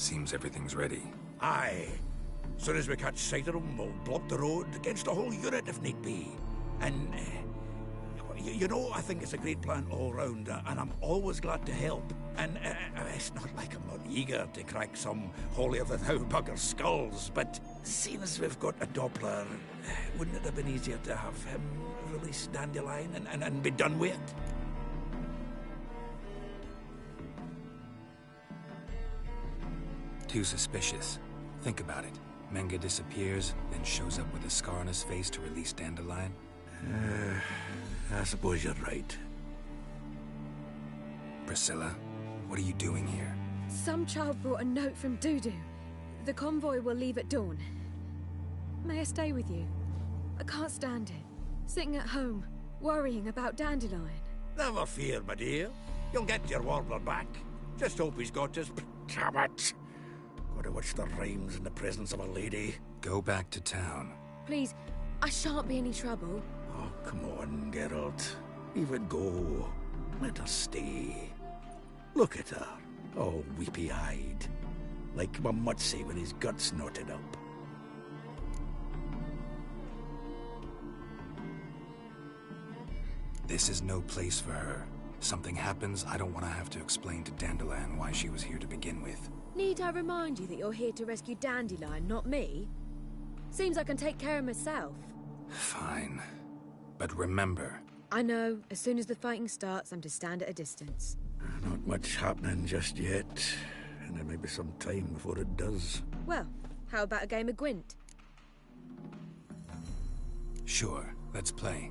Seems everything's ready. Aye. Soon as we catch sight of them, we'll block the road against a whole unit if need be. And, you know, I think it's a great plan all round, and I'm always glad to help. And it's not like I'm not eager to crack some holier-than-thou bugger's skulls, but seeing as we've got a Doppler, wouldn't it have been easier to have him release Dandelion and be done with it? Too suspicious. Think about it. Menge disappears, then shows up with a scar on his face to release Dandelion. I suppose you're right. Priscilla, what are you doing here? Some child brought a note from Dudu. The convoy will leave at dawn. May I stay with you? I can't stand it. Sitting at home, worrying about Dandelion. Never fear, my dear. You'll get your warbler back. Just hope he's got his... Damn it! Gotta watch the rhymes in the presence of a lady. Go back to town. Please, I shan't be any trouble. Oh, come on, Geralt. Leave it go. Let her stay. Look at her, all weepy-eyed. Like my Mutsy with his guts knotted up. This is no place for her. Something happens, I don't want to have to explain to Dandelion why she was here to begin with. Need I remind you that you're here to rescue Dandelion, not me? Seems I can take care of myself. Fine. But remember... I know. As soon as the fighting starts, I'm to stand at a distance. Not much happening just yet. And there may be some time before it does. Well, how about a game of Gwent? Sure, let's play.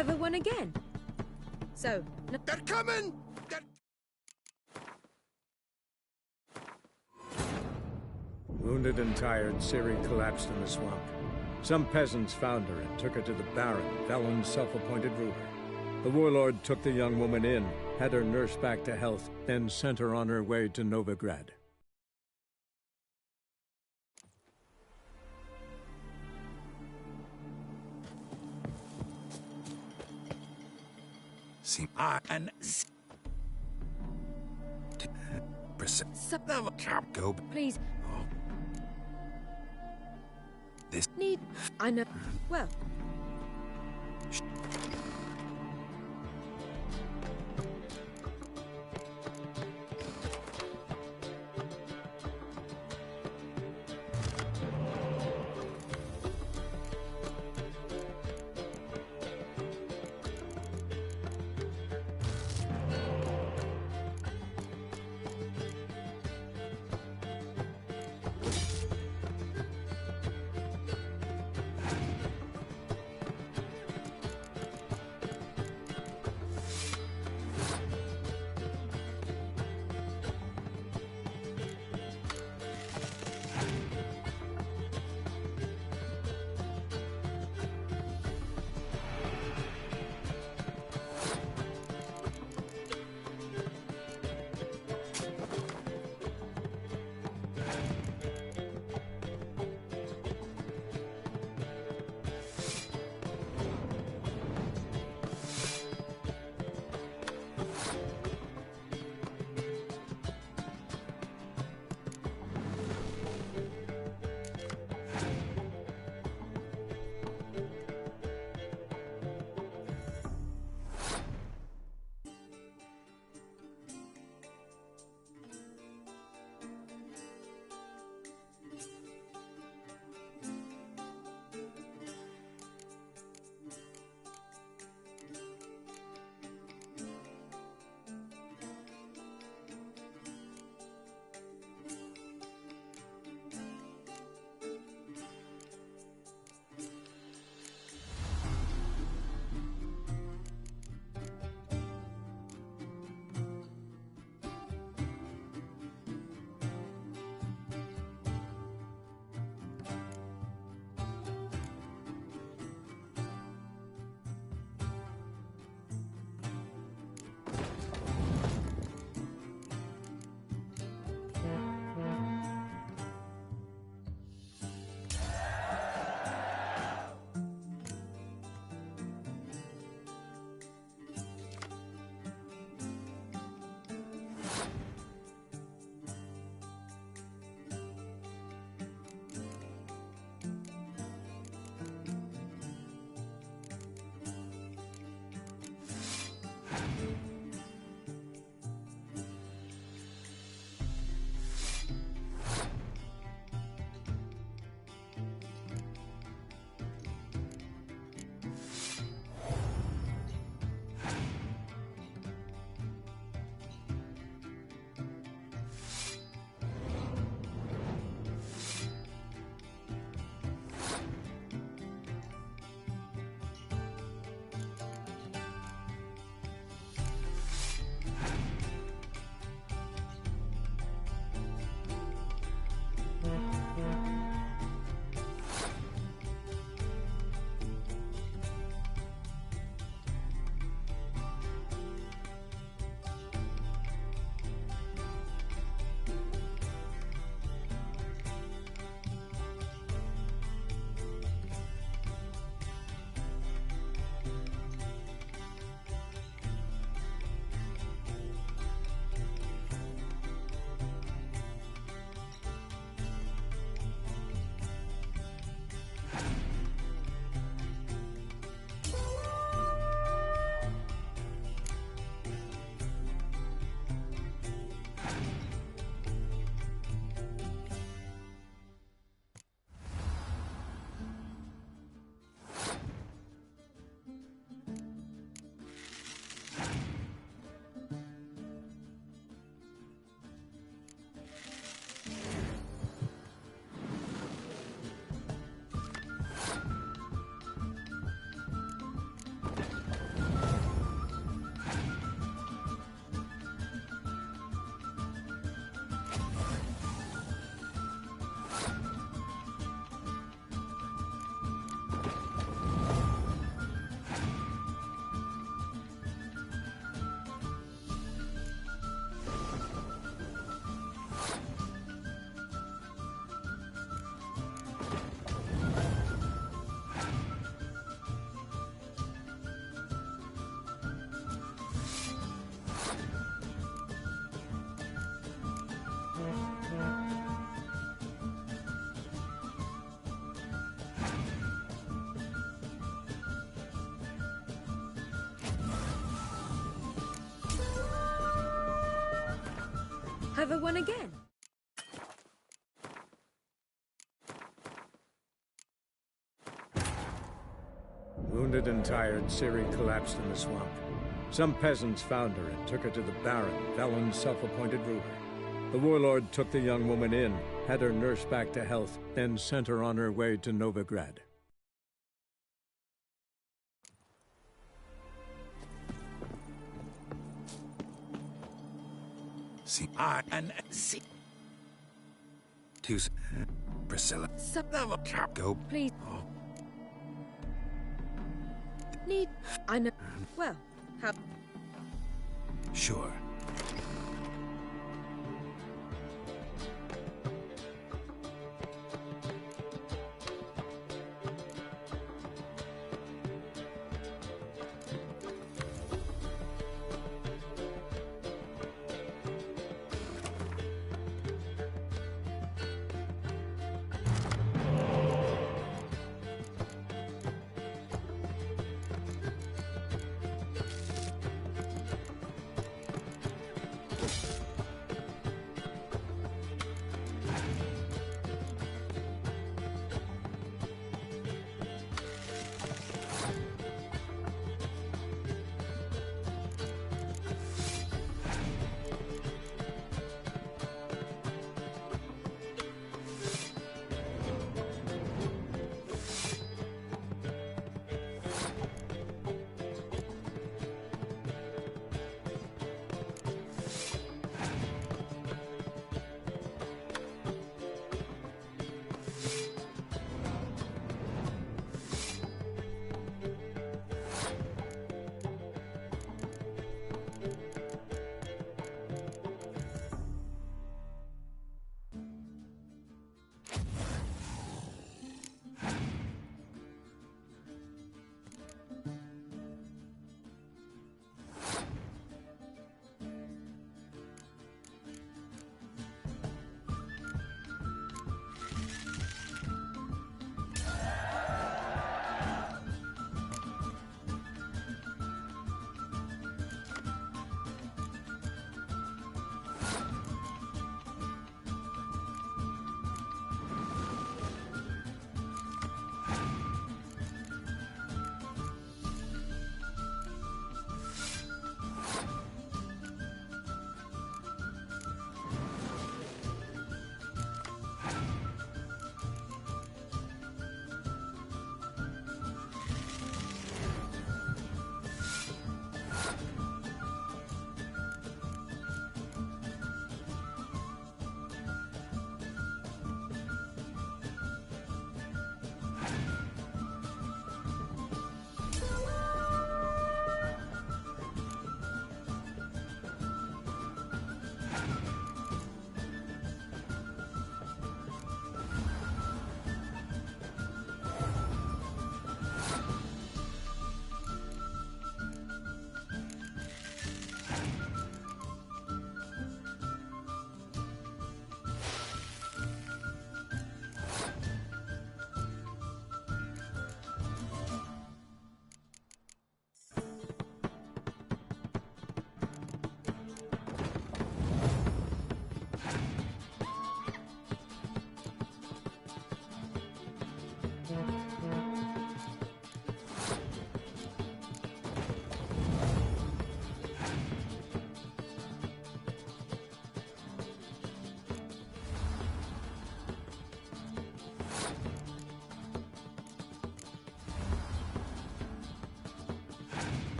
Ever won again? So, no. They're coming! They're... Wounded and tired, Ciri collapsed in the swamp. Some peasants found her and took her to the Baron, Valen's self-appointed ruler. The warlord took the young woman in, had her nursed back to health, then sent her on her way to Novigrad. See, and... go. Please. Oh. This. Need. I know. Well. Never won again. Wounded and tired, Ciri collapsed in the swamp. Some peasants found her and took her to the Baron, Velen's self-appointed ruler. The warlord took the young woman in, had her nursed back to health, then sent her on her way to Novigrad. See, see. Priscilla. Go. Please. Need. I know. Well, how. Sure.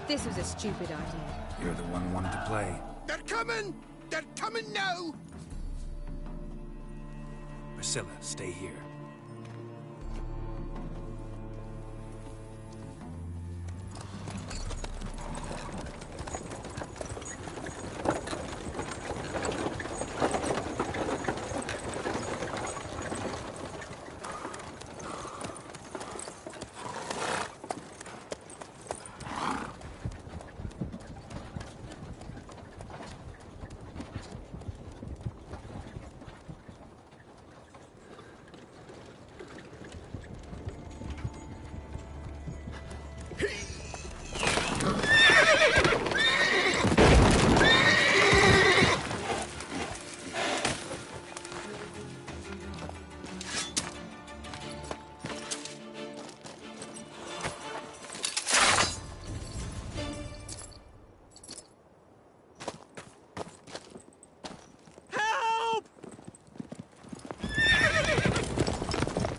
This was a stupid idea. You're the one wanted to play. They're coming! They're coming now! Priscilla, stay here.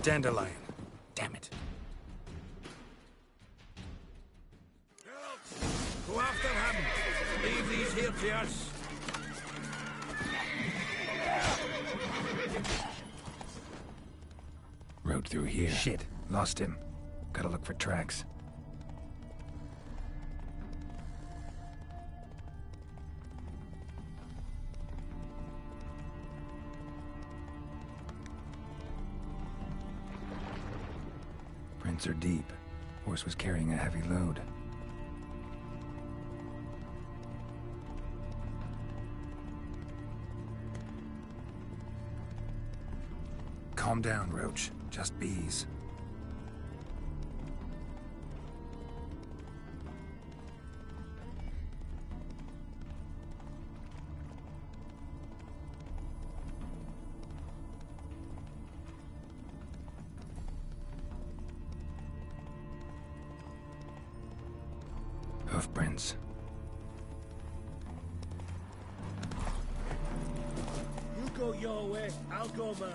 Dandelion. Damn it. Geralt, go after him. Leave these here to us. Road through here. Shit. Lost him. Gotta look for tracks. Prints are deep. Horse was carrying a heavy load. Calm down, Roach. Just bees. Hoofprints. You go your way, I'll go mine.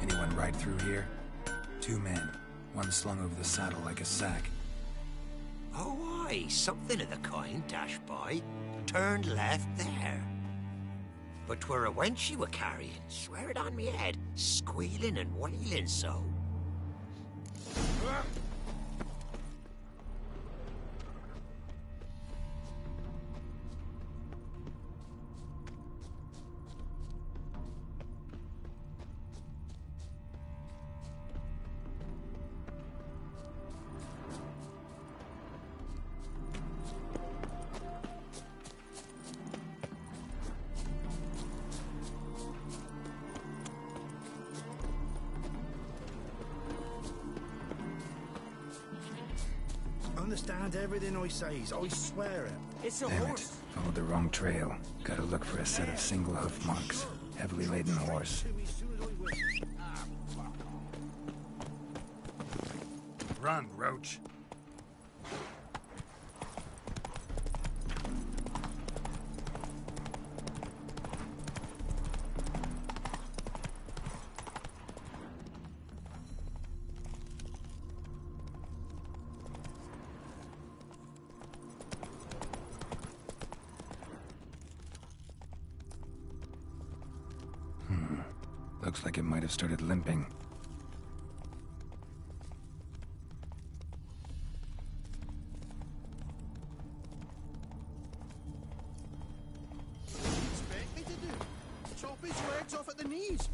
Anyone ride through here? 2 men. One slung over the saddle like a sack. Oh, aye, something of the kind dashed by. Turned left there. But 'twere a wench she were carrying, swear it on me head, squealing and wailing so. Understand everything I says, I swear it. It's a Damn horse. it. Followed the wrong trail. Gotta look for a set of single hoof marks. Heavily laden horse. Run, Roach. Looks like it might have started limping. Expect me to do? Chop his legs off at the knees.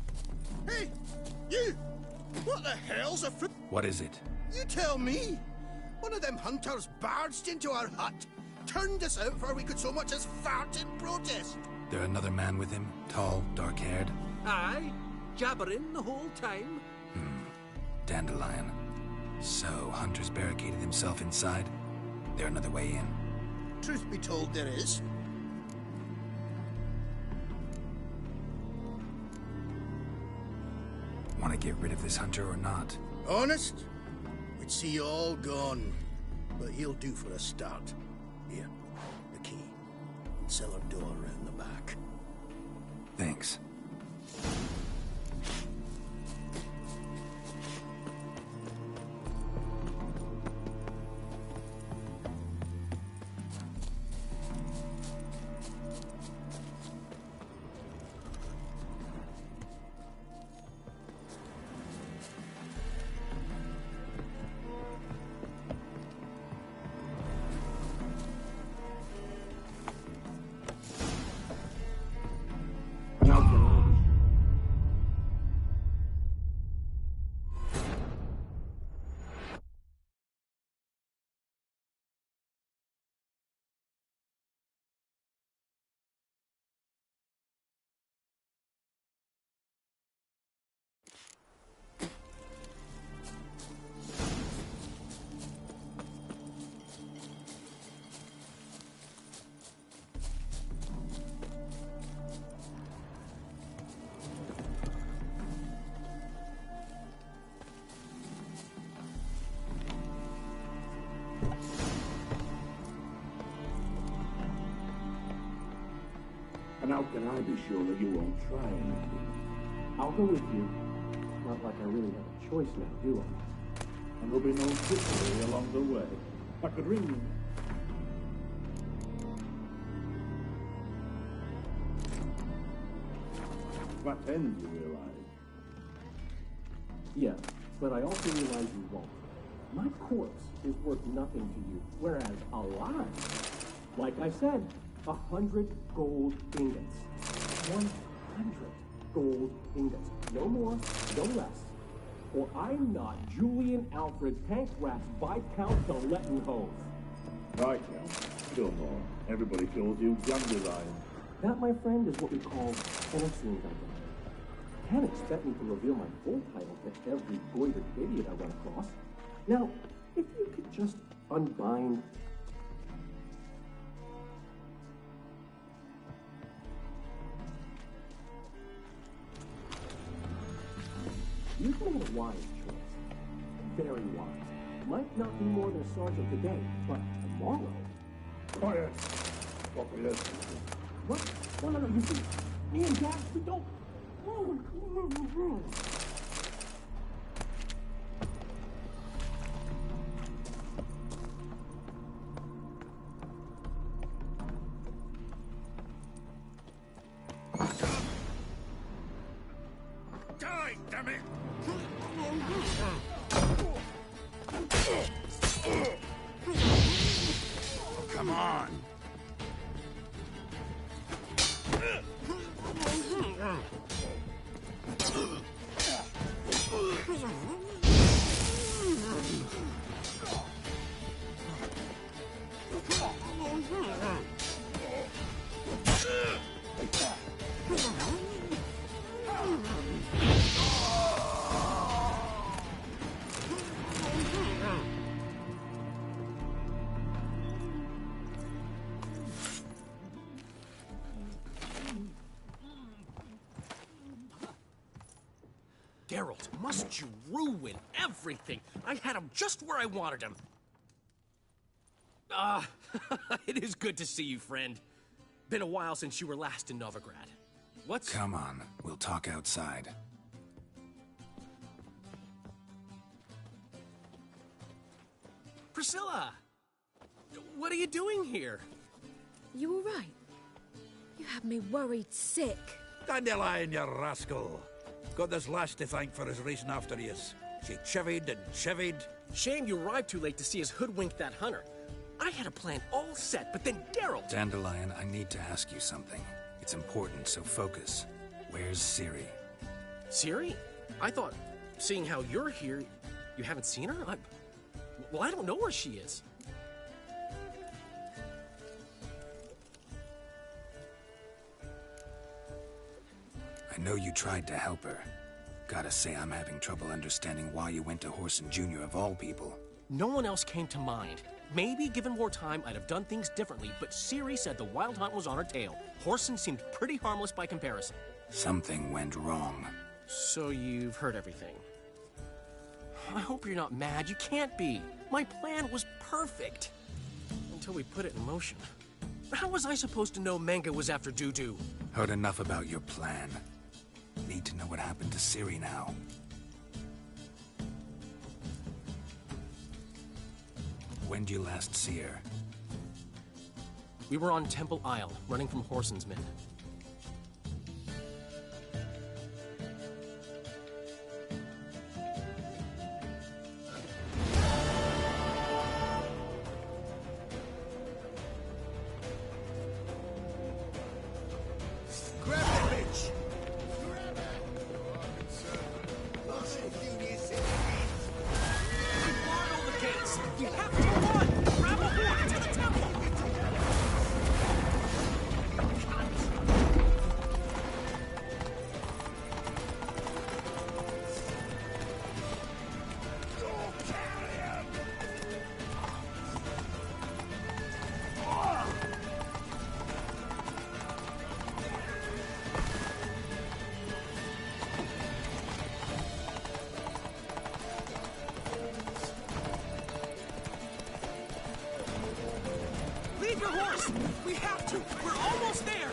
Hey, you! What the hell's a fruit? What is it? You tell me! One of them hunters barged into our hut, turned us out before we could so much as fart in protest. There another man with him? Tall, dark-haired? Aye, jabbering the whole time. Dandelion. So, Hunter's barricaded himself inside? There another way in? Truth be told, there is. Want to get rid of this Hunter or not? Honest? We'd see you all gone. But he'll do for a start. Here, the key. Cellar door around the back. Thanks. Now, And how can I be sure that you won't try anything? I'll go with you. Not like I really have a choice now, do I? And there'll be no victory along the way. I could ring you. That ends, you realize. Yeah, but I also realize you won't. My corpse is worth nothing to you, whereas alive, like I said, 100 gold ingots. 100 gold ingots. No more, no less. Or I'm not Julian Alfred Pancras Viscount de Lettenhove. Viscount? Still more. Everybody calls you Dandelion. That, my friend, is what we call an assumed identity. Can't expect me to reveal my full title to every goited idiot I run across. Now, if you could just unbind... You've made a wise choice. Very wise. Might not be more than a sergeant today, but tomorrow... Quiet! What will you? What? No, you see, me and Jack, we don't... Die, damn it! Come on! Geralt, must you ruin everything? I had him just where I wanted him. It is good to see you, friend. Been a while since you were last in Novigrad. What's... Come on, we'll talk outside. Priscilla! What are you doing here? You all right? You had me worried sick. Dandelion, you rascal! Got this lass to thank for his racing after yous. She chivied and chivied. Shame you arrived too late to see us hoodwink that hunter. I had a plan all set, but then Geralt... Dandelion, I need to ask you something. It's important, so focus. Where's Ciri? Ciri? I thought, seeing how you're here, you haven't seen her? Well, I don't know where she is. I know you tried to help her. Gotta say, I'm having trouble understanding why you went to Whoreson Jr. of all people. No one else came to mind. Maybe, given more time, I'd have done things differently, but Ciri said the Wild Hunt was on her tail. Whoreson seemed pretty harmless by comparison. Something went wrong. So you've heard everything. I hope you're not mad. You can't be. My plan was perfect. Until we put it in motion. How was I supposed to know Menge was after Dudu? Heard enough about your plan. Need to know what happened to Ciri now. When did you last see her? We were on Temple Isle, running from Whoreson's men. Grab that bitch! We barred all the gates! We have to run! Grab a horn to the temple! your horse! We have to! We're almost there!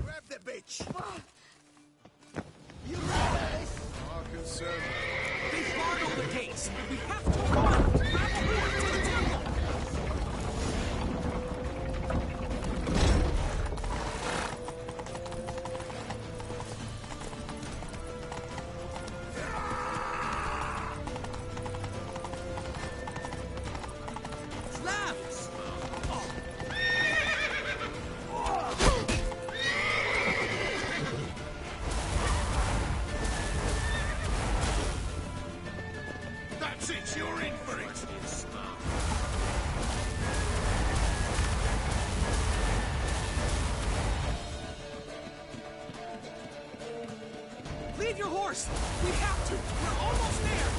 Grab the bitch! You They barred all the gates! We have to run! Grab a horse to the temple! Slaps! That's it, you're in for it! Leave your horse! We have to! We're almost there!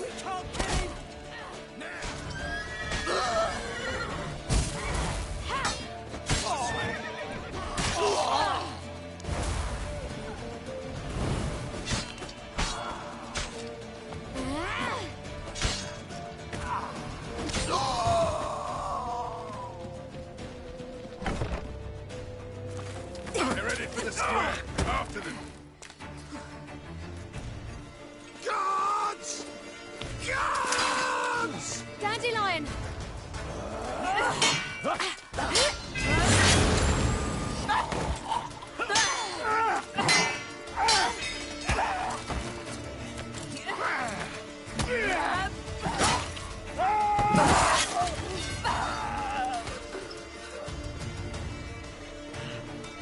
We can't get him! They're headed for the square! After them! Guards! Guards! Dandelion!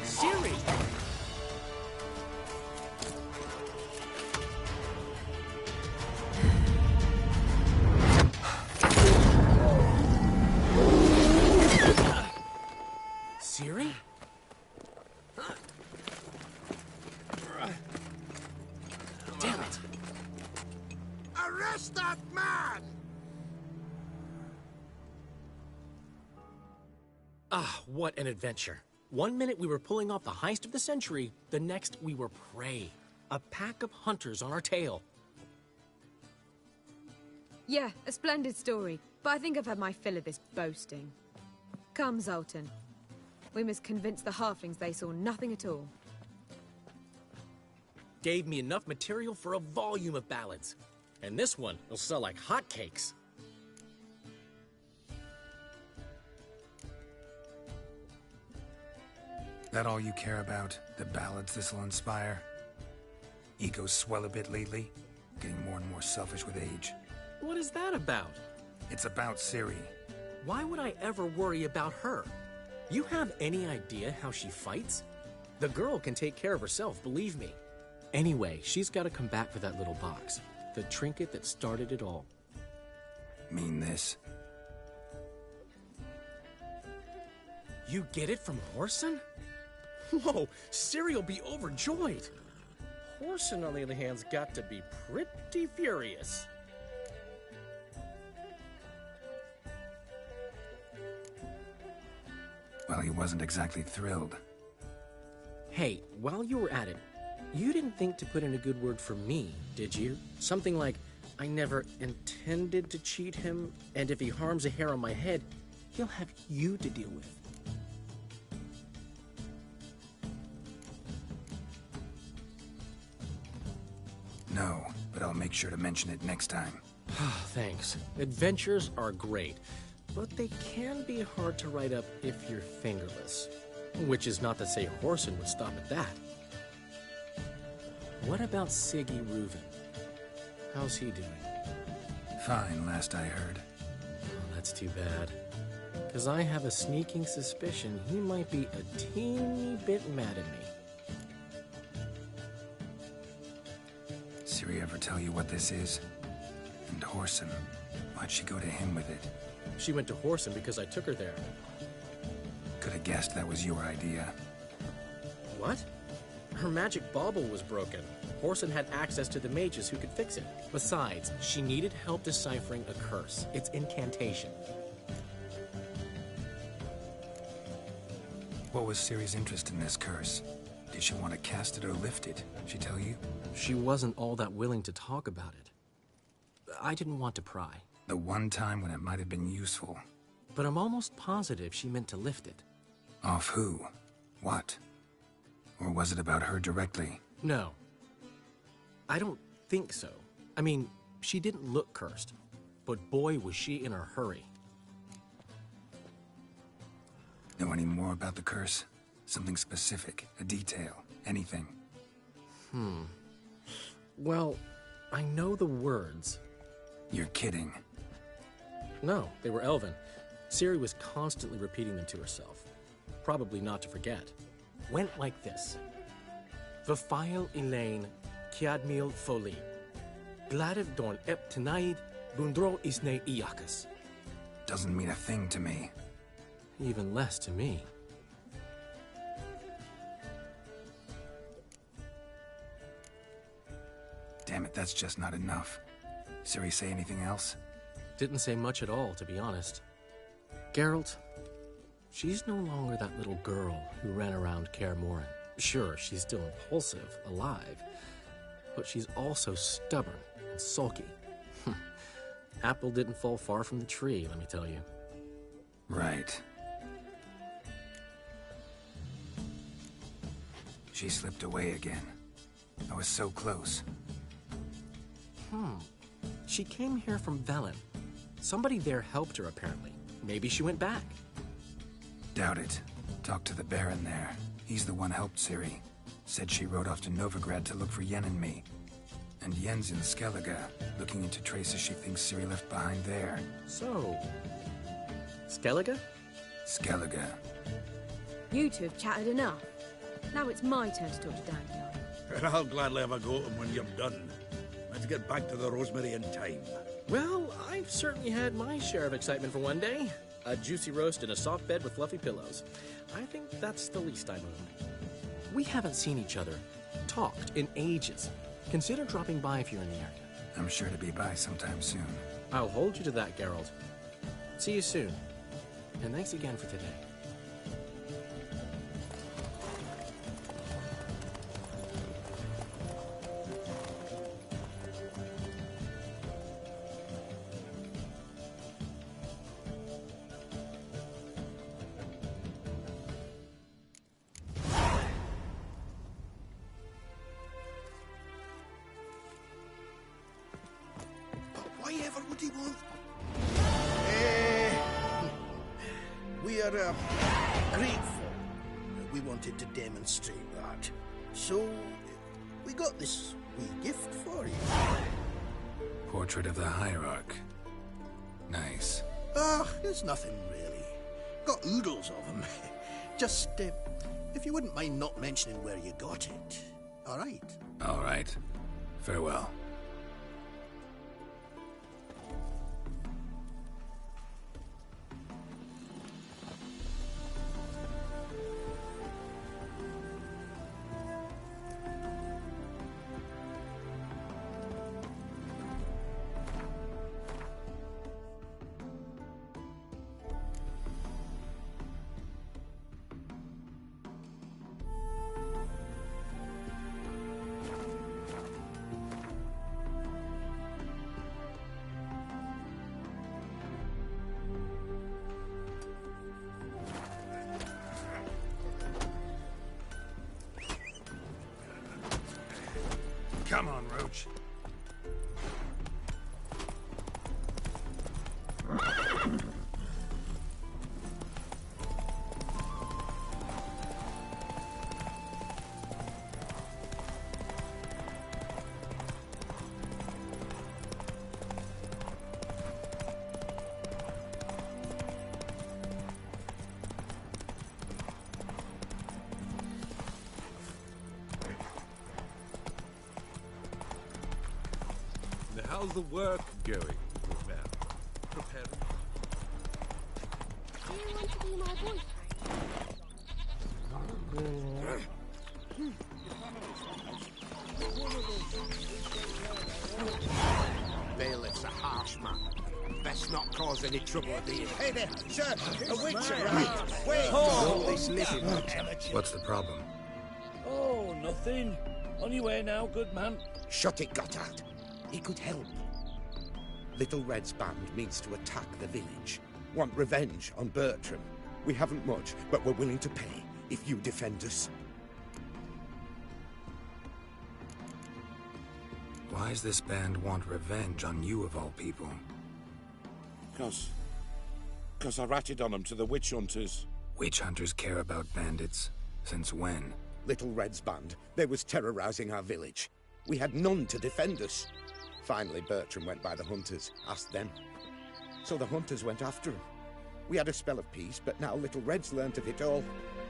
Siri! Siri? Damn it! Arrest that man! Ah, what an adventure. One minute we were pulling off the heist of the century, the next we were prey. A pack of hunters on our tail. Yeah, a splendid story, but I think I've had my fill of this boasting. Come, Zoltan. We must convince the halflings they saw nothing at all. Gave me enough material for a volume of ballads. And this one will sell like hotcakes. That all you care about? The ballads this'll inspire? Egos swell a bit lately? Getting more and more selfish with age. What is that about? It's about Ciri. Why would I ever worry about her? You have any idea how she fights? The girl can take care of herself, believe me. Anyway, she's got to come back for that little box. The trinket that started it all. Mean this? You get it from Whoreson? Whoa, Ciri'll be overjoyed. Whoreson, on the other hand, has got to be pretty furious. Well, he wasn't exactly thrilled. Hey, while you were at it, you didn't think to put in a good word for me, did you? Something like, I never intended to cheat him, and if he harms a hair on my head, he'll have you to deal with. No, but I'll make sure to mention it next time. Thanks. Adventures are great, but they can be hard to write up if you're fingerless. Which is not to say Whoreson would stop at that. What about Siggy Reuven? How's he doing? Fine, last I heard. Oh, that's too bad. Because I have a sneaking suspicion he might be a teeny bit mad at me. Ciri ever tell you what this is? And Whoreson, why'd she go to him with it? She went to Whoreson because I took her there. Could have guessed that was your idea. What? Her magic bauble was broken. Whoreson had access to the mages who could fix it. Besides, she needed help deciphering a curse. It's incantation. What was Ciri's interest in this curse? Did she want to cast it or lift it? She tell you? She wasn't all that willing to talk about it. I didn't want to pry. The one time when it might have been useful. But I'm almost positive she meant to lift it. Off who? What? Or was it about her directly? No. I don't think so. I mean, she didn't look cursed. But boy, was she in a hurry. Know any more about the curse? Something specific, a detail, anything? Well, I know the words. You're kidding. No, they were Elven. Ciri was constantly repeating them to herself. Probably not to forget. Went like this. Vafile Elaine, Kiadmil Foli. Gladiv Dorn Ep Tenaid, Bundro Isne Iakas. Doesn't mean a thing to me. Even less to me. Damn it, that's just not enough. Ciri say anything else? Didn't say much at all, to be honest. Geralt, she's no longer that little girl who ran around Kaer Morhen. Sure, she's still impulsive, alive, but she's also stubborn and sulky. Apple didn't fall far from the tree, let me tell you. Right. She slipped away again. I was so close. She came here from Velen. Somebody there helped her, apparently. Maybe she went back. Doubt it. Talked to the Baron there. He's the one helped Ciri. Said she rode off to Novigrad to look for Yen and me. And Yen's in Skellige, looking into traces she thinks Ciri left behind there. So, Skellige? Skellige. You two have chatted enough. Now it's my turn to talk to Dandelion. And I'll gladly have a go at him when you're done. Let's get back to the Rosemary in time. Well, I've certainly had my share of excitement for one day. A juicy roast in a soft bed with fluffy pillows. I think that's the least I own. We haven't seen each other, talked in ages. Consider dropping by if you're in the area. I'm sure to be by sometime soon. I'll hold you to that, Geralt. See you soon. And thanks again for today. Why ever would he want? We are grateful that we wanted to demonstrate that. So, we got this wee gift for you. Portrait of the Hierarch. Nice. It's nothing really. Got oodles of them. Just, if you wouldn't mind not mentioning where you got it. All right? All right. Farewell. Come on, Roach. How's the work going, good man? Preparing? Do you want to be my boyfriend? Bailiff's a harsh man. Best not cause any trouble at the inn. Hey there, sir! A witch around! Wait! All this living. What's the problem? Oh, nothing. On your way now, good man. Shut it, Gotthard. He could help. Little Red's band means to attack the village. Want revenge on Bertram. We haven't much, but we're willing to pay if you defend us. Why does this band want revenge on you of all people? Because I ratted on them to the witch hunters. Witch hunters care about bandits. Since when? Little Red's band. They was terrorizing our village. We had none to defend us. Finally, Bertram went by the hunters, asked them. So the hunters went after him. We had a spell of peace, but now Little Red's learnt of it all.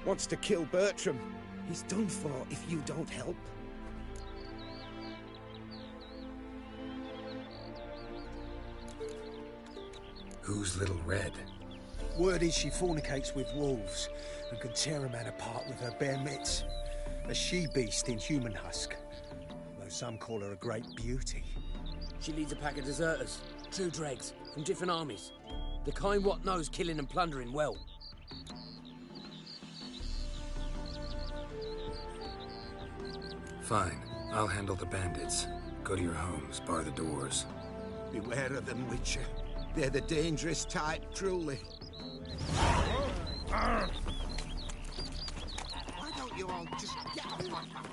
Wants to kill Bertram. He's done for if you don't help. Who's Little Red? Word is she fornicates with wolves and can tear a man apart with her bare mitts. A she-beast in human husk. Though some call her a great beauty. She leads a pack of deserters, true dregs, from different armies. The kind what knows killing and plundering well. Fine. I'll handle the bandits. Go to your homes, bar the doors. Beware of them, Witcher. They're the dangerous type, truly. Why don't you all just get off my back?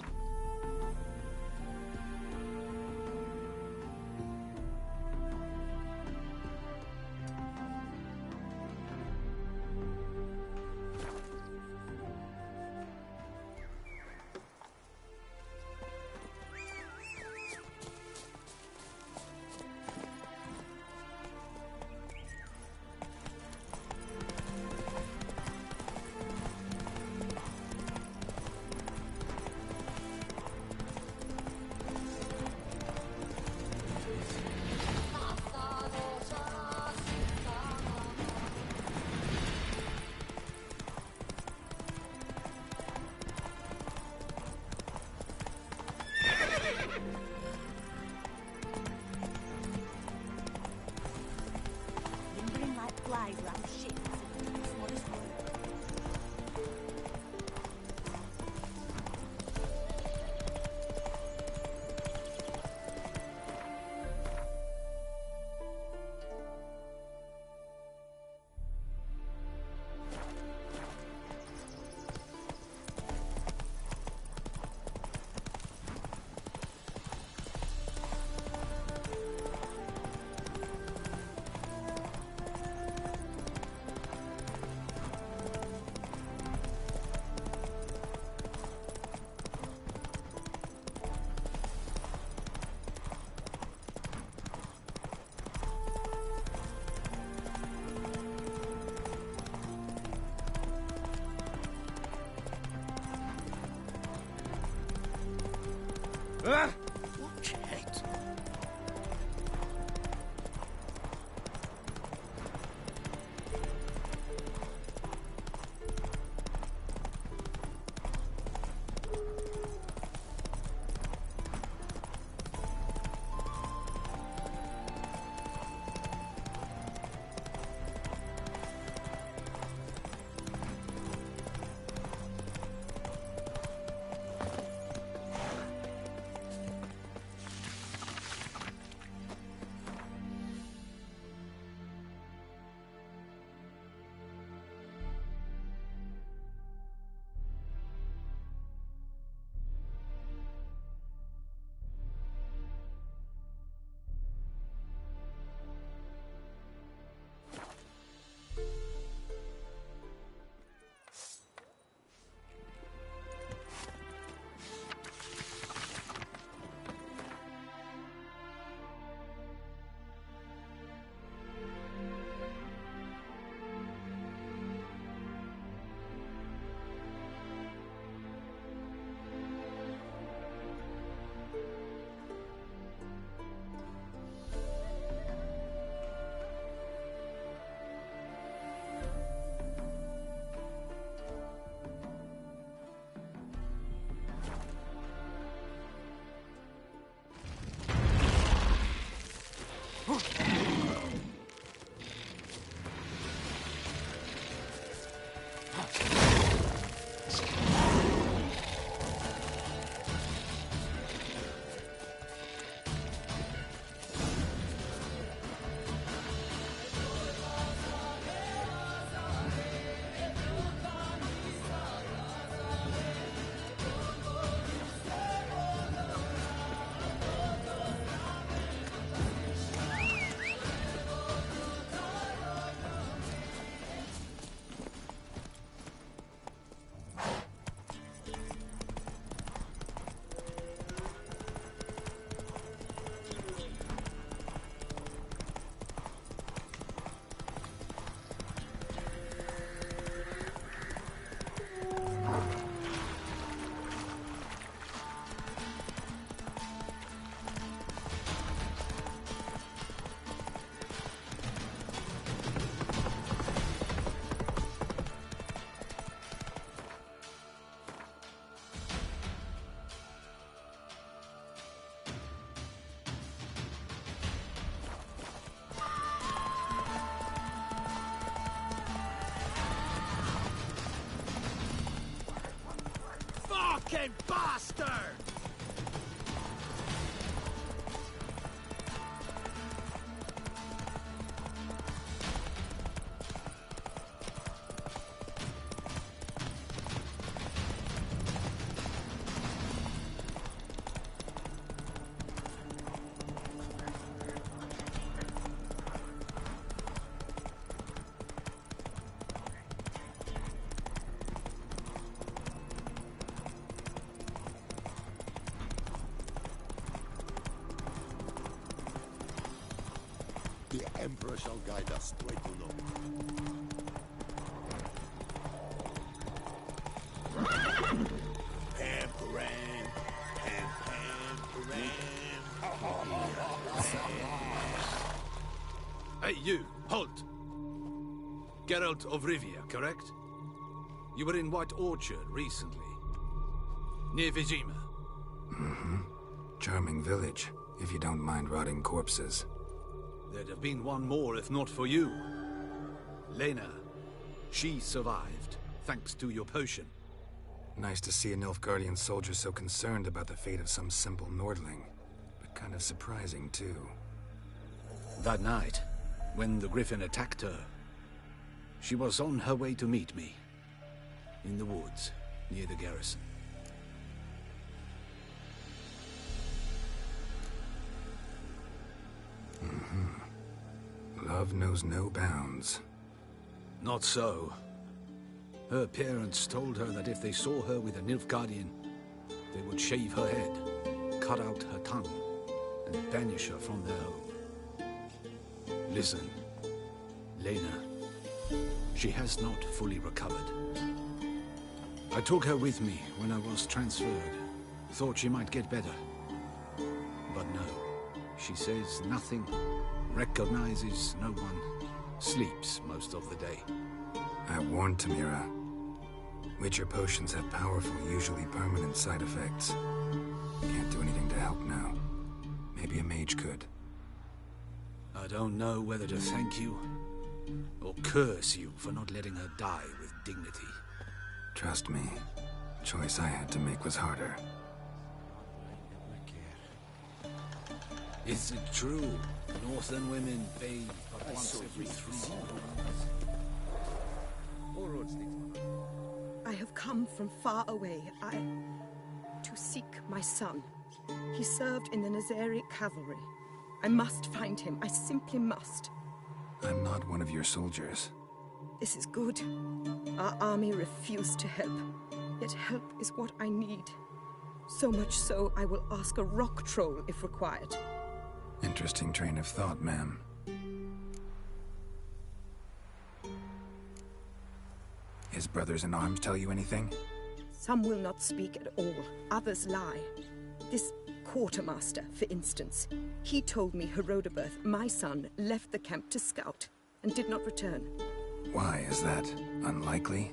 Watch it. fucking bastard! The Emperor shall guide us to Etulo. Hey, you! Halt! Geralt of Rivia, correct? You were in White Orchard recently. Near Vizima. Mm-hmm. Charming village, if you don't mind rotting corpses. There'd have been one more if not for you. Lena. She survived, thanks to your potion. Nice to see a Nilfgaardian soldier so concerned about the fate of some simple Nordling. But kind of surprising, too. That night, when the Griffin attacked her, she was on her way to meet me. In the woods, near the garrison. Mm-hmm. Love knows no bounds. Not so. Her parents told her that if they saw her with a Nilfgaardian, they would shave her head, cut out her tongue, and banish her from their home. Listen, Lena, she has not fully recovered. I took her with me when I was transferred. Thought she might get better. But no, she says nothing, recognizes no one, sleeps most of the day. I warned Tamira. Witcher potions have powerful, usually permanent side effects. Can't do anything to help now. Maybe a mage could. I don't know whether to thank you or curse you for not letting her die with dignity. Trust me, the choice I had to make was harder. Is it true? Northern women bathe but once every 3 months. I have come from far away. to seek my son. He served in the Nazari cavalry. I must find him. I simply must. I'm not one of your soldiers. This is good. Our army refused to help. Yet help is what I need. So much so, I will ask a rock troll if required. Interesting train of thought, ma'am. His brothers in arms tell you anything? Some will not speak at all. Others lie. This quartermaster, for instance. He told me Herodoberth, my son, left the camp to scout and did not return. Why is that? Unlikely?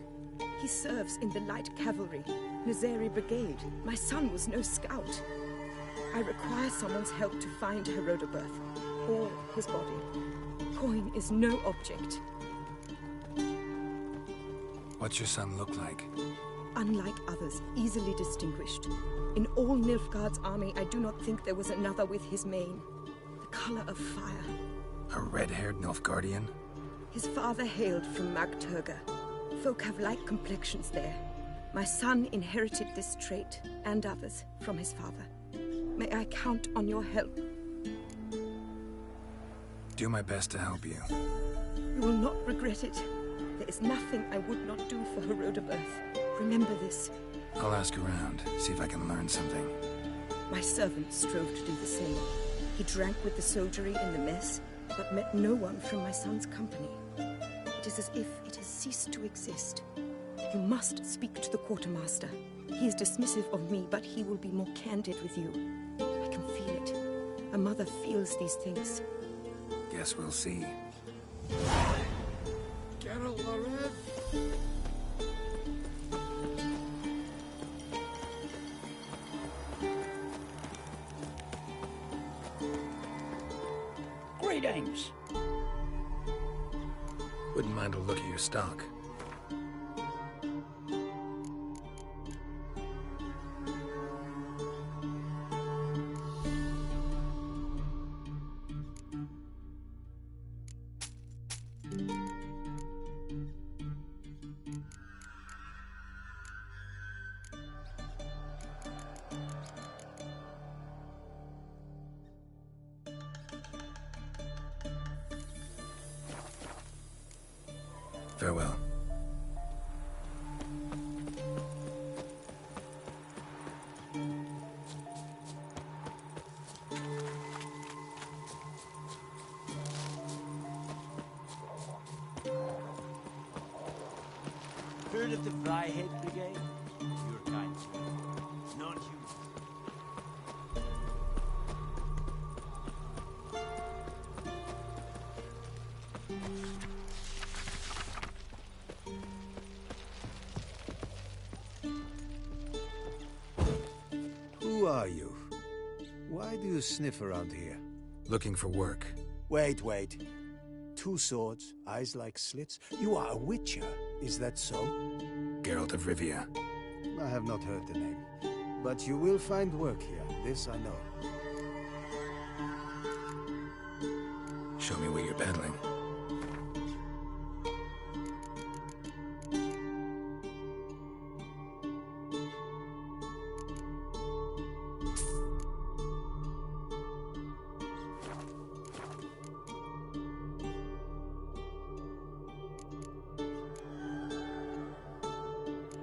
He serves in the light cavalry, Nazari Brigade. My son was no scout. I require someone's help to find Herodoberth, or his body. Coin is no object. What's your son look like? Unlike others, easily distinguished. In all Nilfgaard's army, I do not think there was another with his mane. The color of fire. A red-haired Nilfgaardian? His father hailed from Magturga. Folk have light complexions there. My son inherited this trait, and others, from his father. May I count on your help? Do my best to help you. You will not regret it. There is nothing I would not do for Herodoberth. Remember this. I'll ask around, see if I can learn something. My servant strove to do the same. He drank with the soldiery in the mess, but met no one from my son's company. It is as if it has ceased to exist. You must speak to the quartermaster. He is dismissive of me, but he will be more candid with you. I can feel it. A mother feels these things. Guess we'll see. Geralt the Red. Greetings. Wouldn't mind a look at your stock. Farewell. Heard of the Vryhead Brigade? Your kind, sir. Not you. Who are you? Why do you sniff around here? Looking for work. Wait. 2 swords, eyes like slits. You are a witcher, is that so? Geralt of Rivia. I have not heard the name. But you will find work here, this I know. Show me where you're peddling.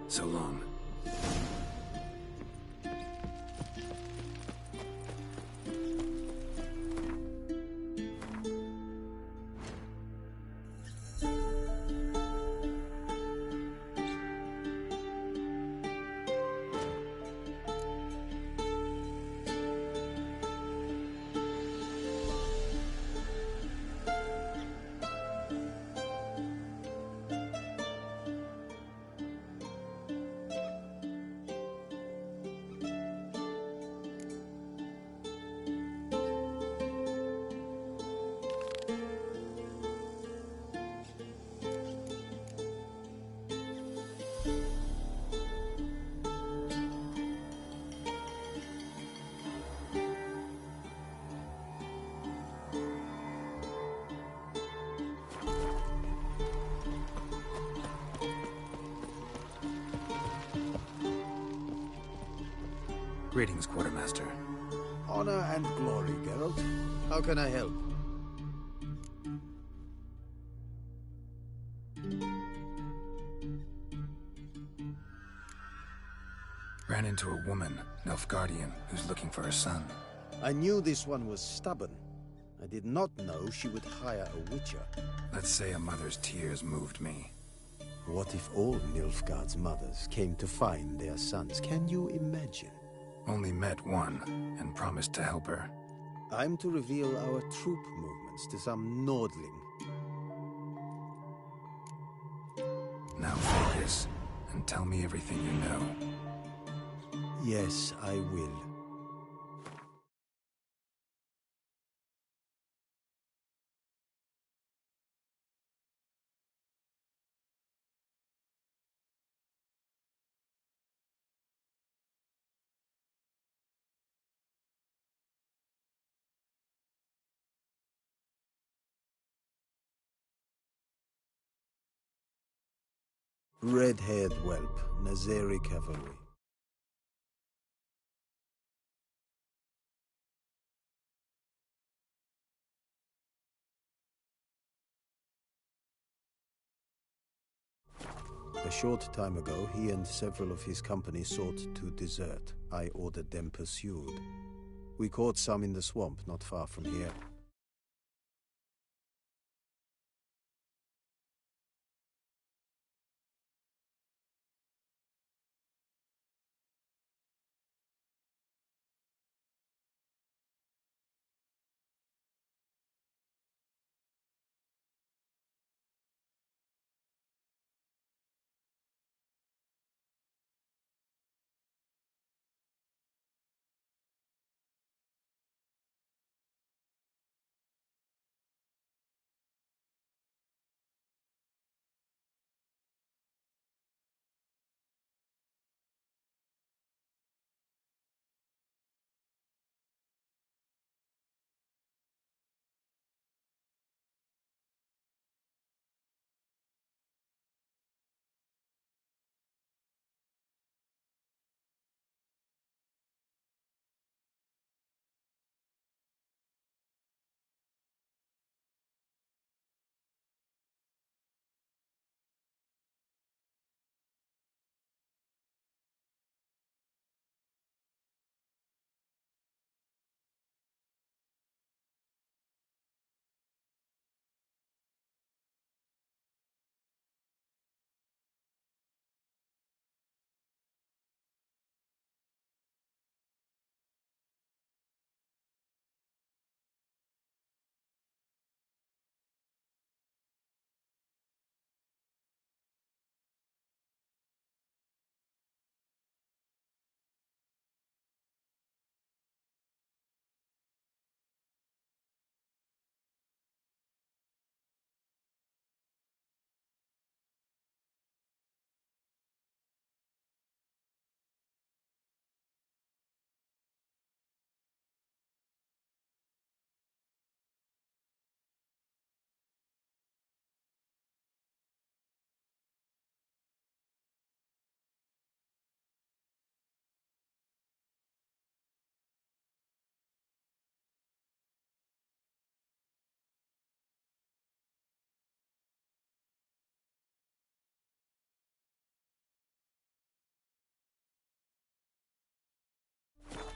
So long. Greetings, Quartermaster. Honor and glory, Geralt. How can I help? Ran into a woman, Nilfgaardian, who's looking for her son. I knew this one was stubborn. I did not know she would hire a witcher. Let's say a mother's tears moved me. What if all Nilfgaard's mothers came to find their sons? Can you imagine? Only met one, and promised to help her. I'm to reveal our troop movements to some Nordling. Now focus, and tell me everything you know. Yes, I will. Red-haired whelp, Nazeri cavalry. A short time ago, he and several of his company sought to desert. I ordered them pursued. We caught some in the swamp not far from here.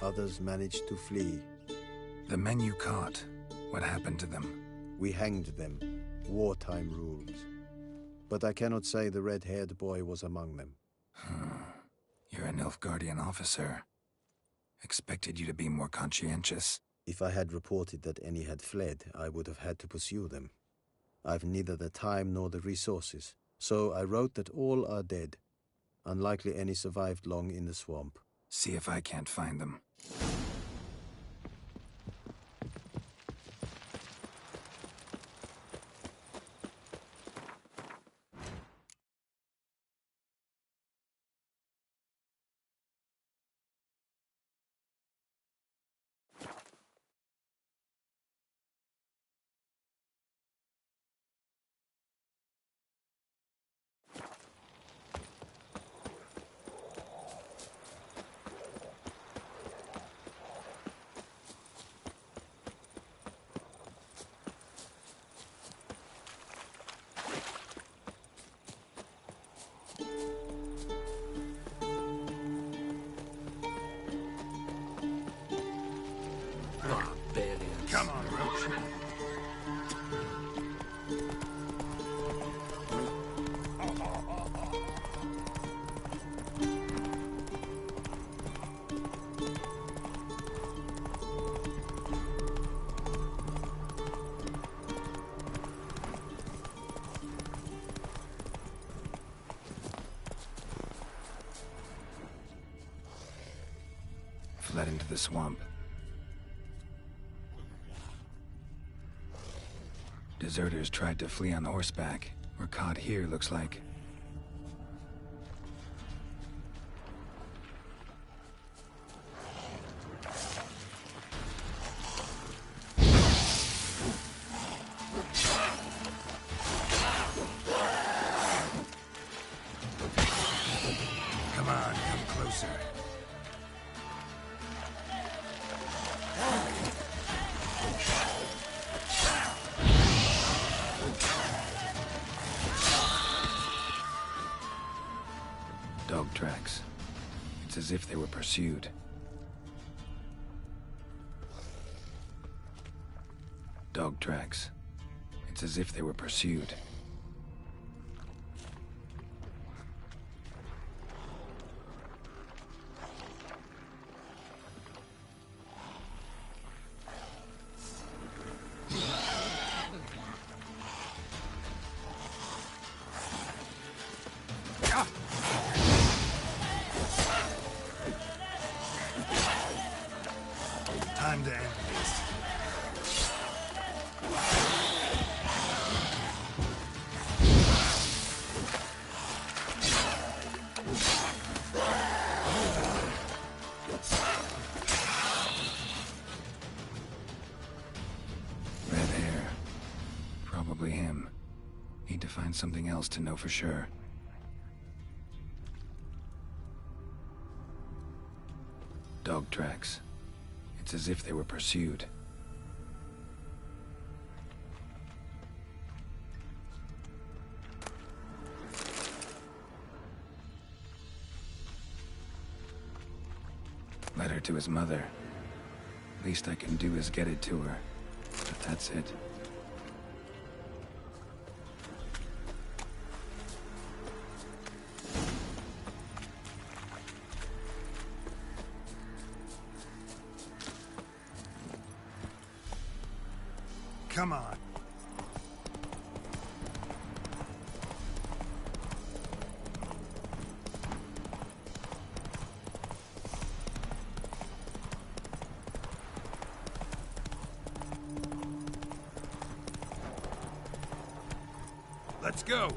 Others managed to flee. The men you caught, what happened to them? We hanged them. Wartime rules. But I cannot say the red-haired boy was among them. You're an Nilfgaardian officer. Expected you to be more conscientious. If I had reported that any had fled, I would have had to pursue them. I've neither the time nor the resources, so I wrote that all are dead. Unlikely any survived long in the swamp. See if I can't find them. Come on, Roach. Fled into the swamp. Deserters tried to flee on horseback. Were caught here, looks like. Come on, come closer. Dog tracks. It's as if they were pursued. Dog tracks. It's as if they were pursued. Time to end this. Red hair. Probably him. Need to find something else to know for sure. Dog tracks. It's as if they were pursued. Letter to his mother. Least I can do is get it to her. But that's it. Come on. Let's go.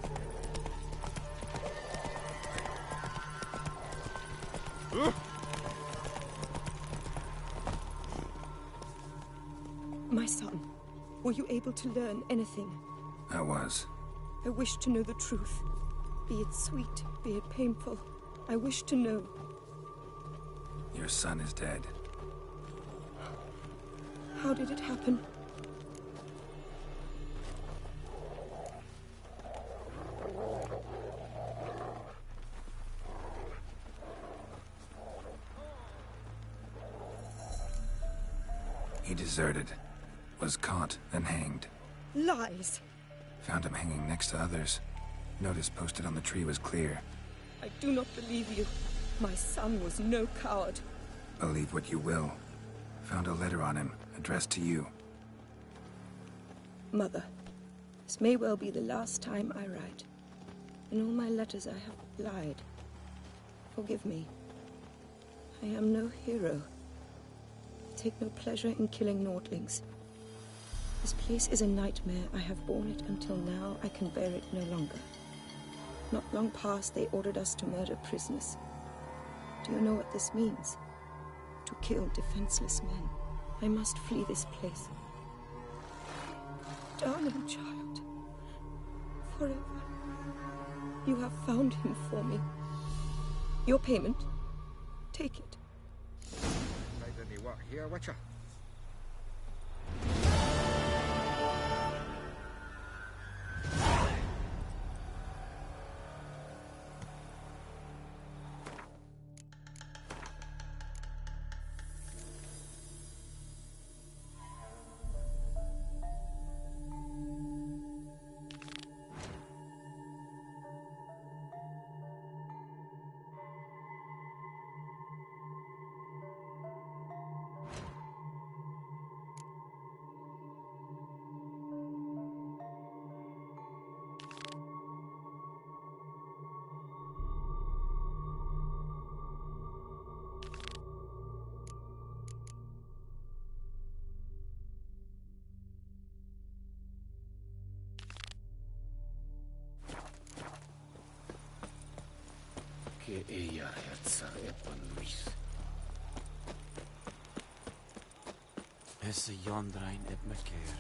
My son, were you able to learn anything? I was. I wish to know the truth. Be it sweet, be it painful. I wish to know. Your son is dead. How did it happen? He deserted. Was caught and hanged. Lies! Found him hanging next to others. Notice posted on the tree was clear. I do not believe you. My son was no coward. Believe what you will. Found a letter on him, addressed to you. Mother, this may well be the last time I write. In all my letters I have lied. Forgive me. I am no hero. I take no pleasure in killing Nordlings. This place is a nightmare. I have borne it until now. I can bear it no longer. Not long past, they ordered us to murder prisoners. Do you know what this means? To kill defenseless men. I must flee this place. Darling child, forever. You have found him for me. Your payment, take it. Right then, you what here, Witcher? Que ella herza epan Luis. Essa jondrain ep me keer.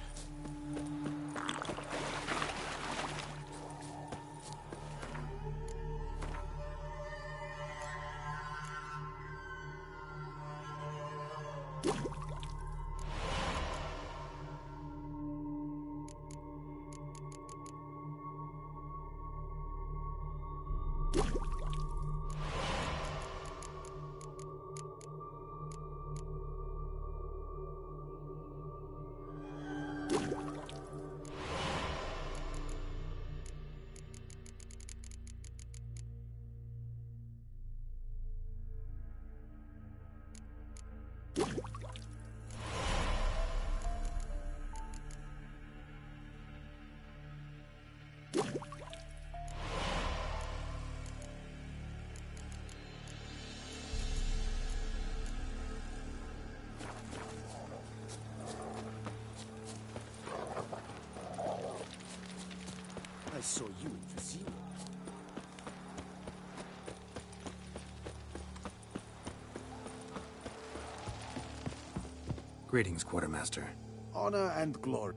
I saw you in Vizima. Greetings, Quartermaster. Honor and glory.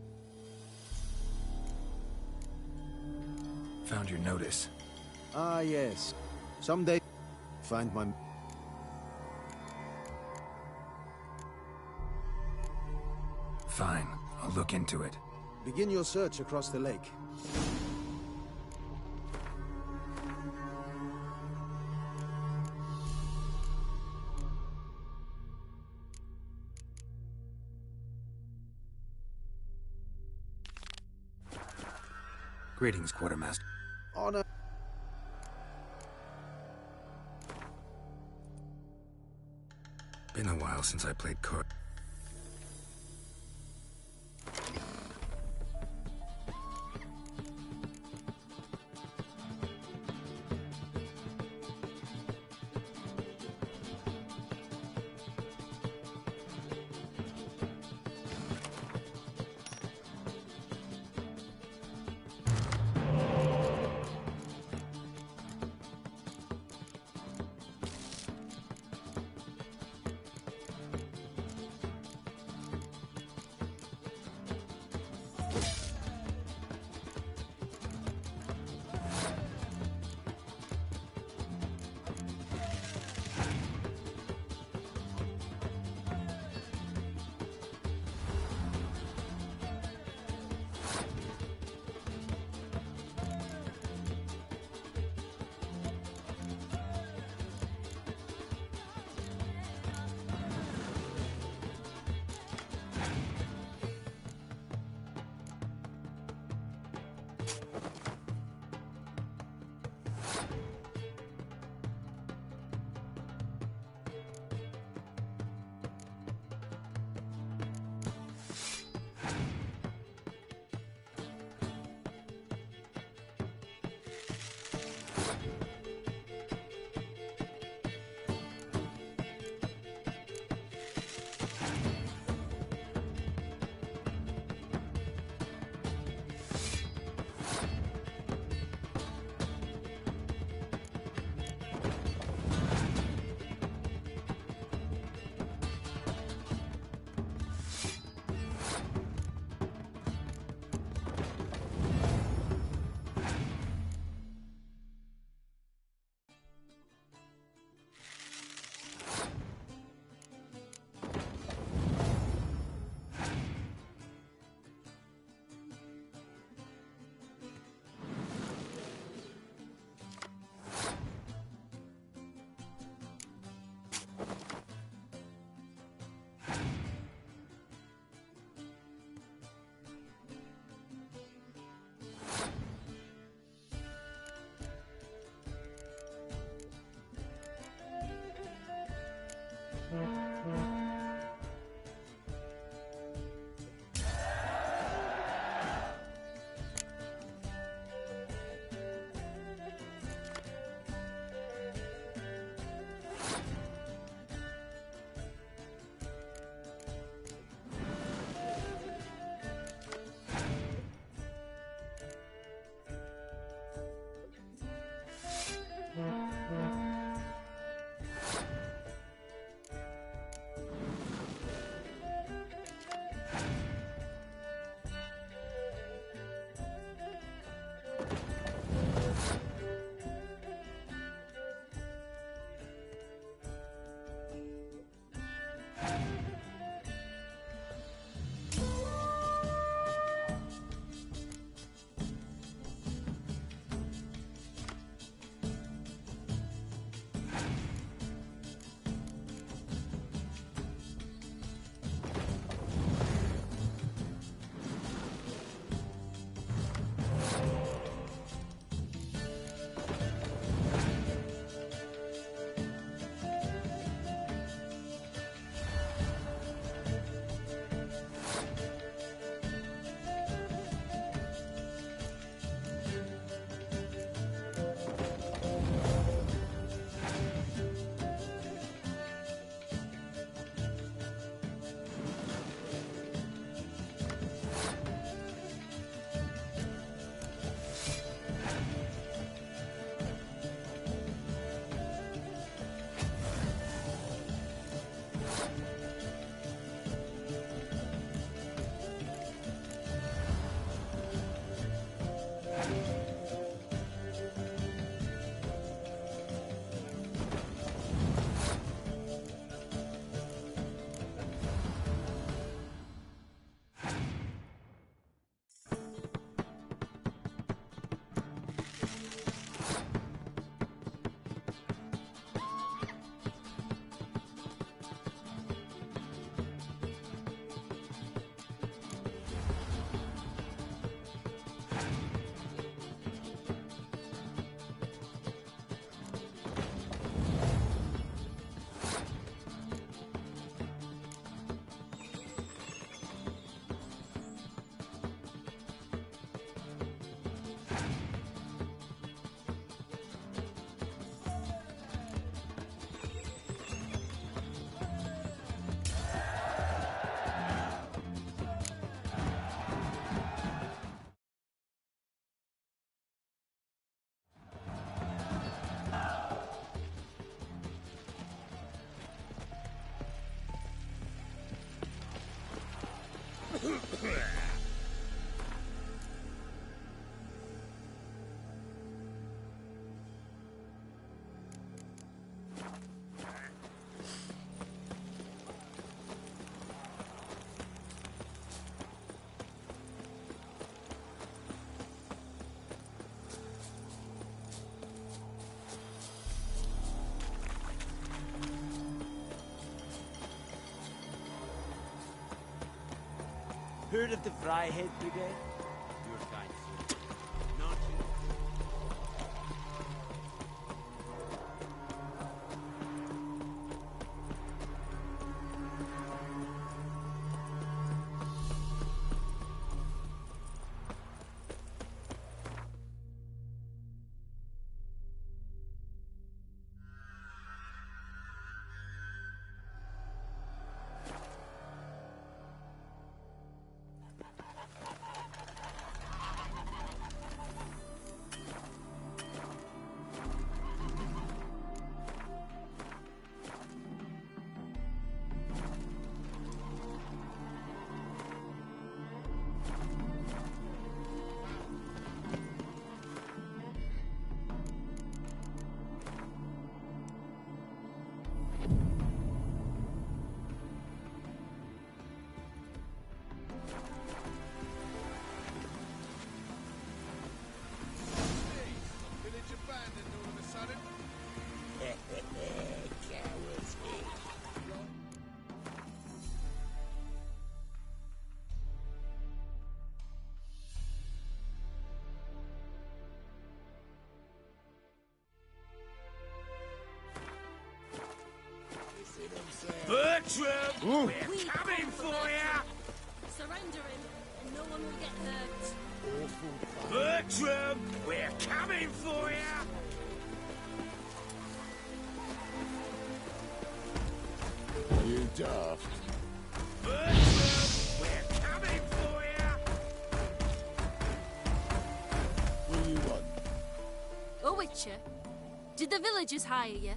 Found your notice. Ah, yes. Someday, find my... Fine. I'll look into it. Begin your search across the lake. Greetings, Quartermaster. Honor. Been a while since I played court. Heard of the Fryhead Brigade? Your kind, sir. Not you. Bertram, we're coming for you! Surrender him, and no one will get hurt. Bertram, we're coming for you! You daft. Bertram, we're coming for you! What do you want? Oh, Witcher, did the villagers hire you?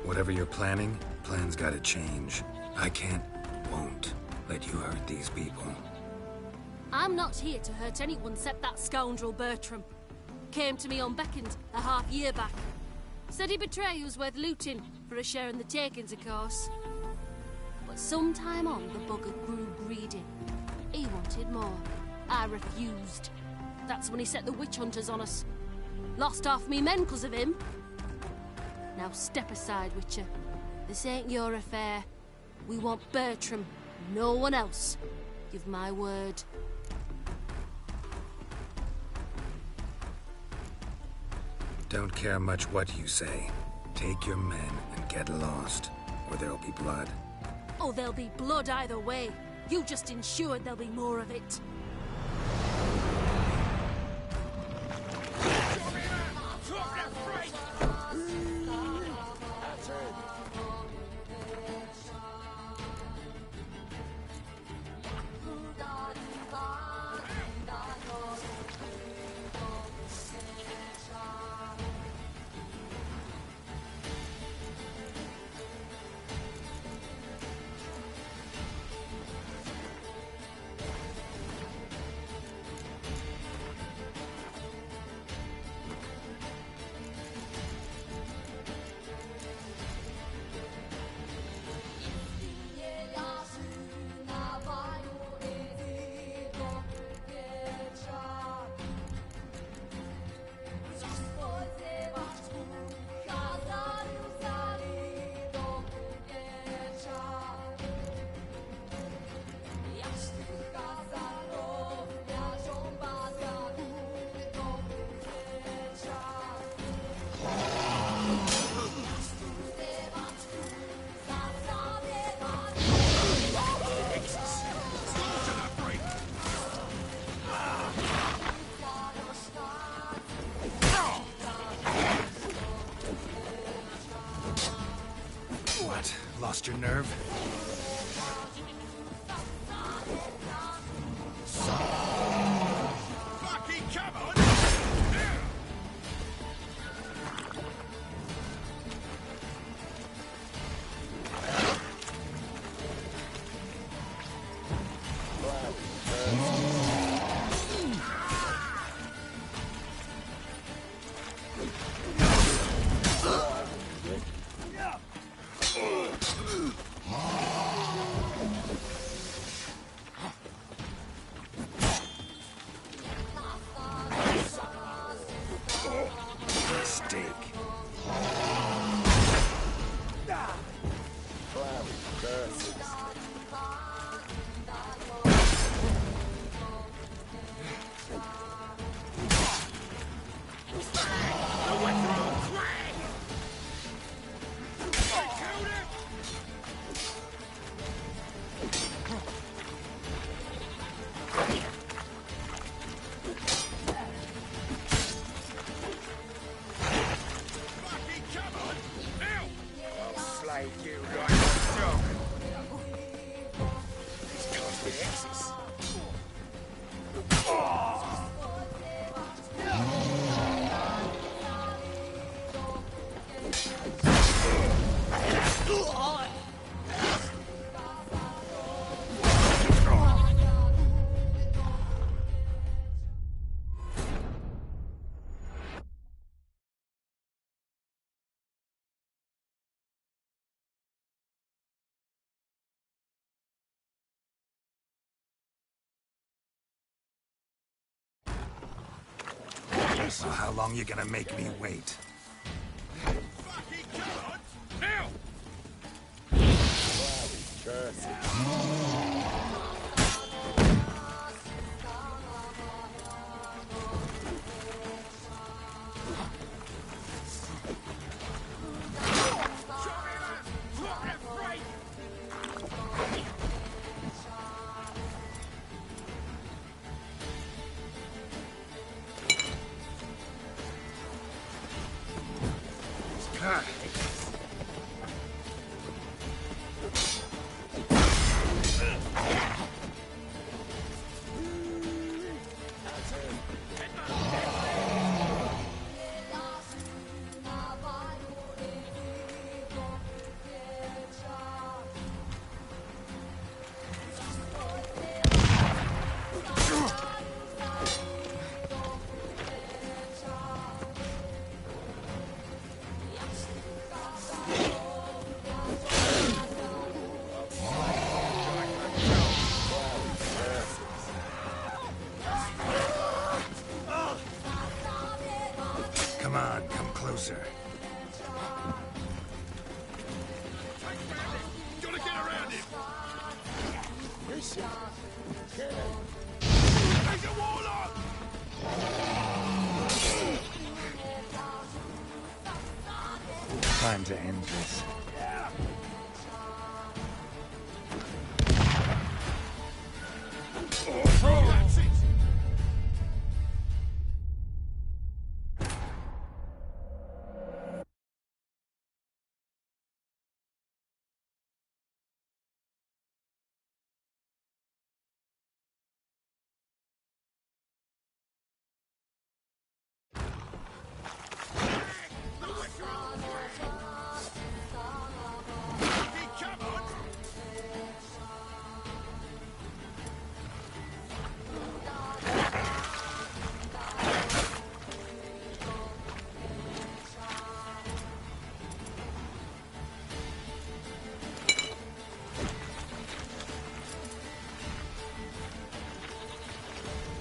Whatever you're planning, plans gotta change. I can't, won't let you hurt these people. I'm not here to hurt anyone except that scoundrel Bertram. Came to me unbeckoned a half-year back. Said he'd betray who's worth looting, for a share in the takings, of course. But sometime on, the bugger grew greedy. He wanted more. I refused. That's when he set the witch hunters on us. Lost half me men 'cause of him. Now step aside, Witcher. This ain't your affair. We want Bertram, no one else. Give my word. Don't care much what you say. Take your men and get lost, or there'll be blood. Oh, there'll be blood either way. You just ensured there'll be more of it. Lost your nerve? Fucking come on! So how long you gonna make me wait? Fucking come on! Now! Come on, come closer. Gotta get around him! Listen, okay. Take a warlock! Time to end this.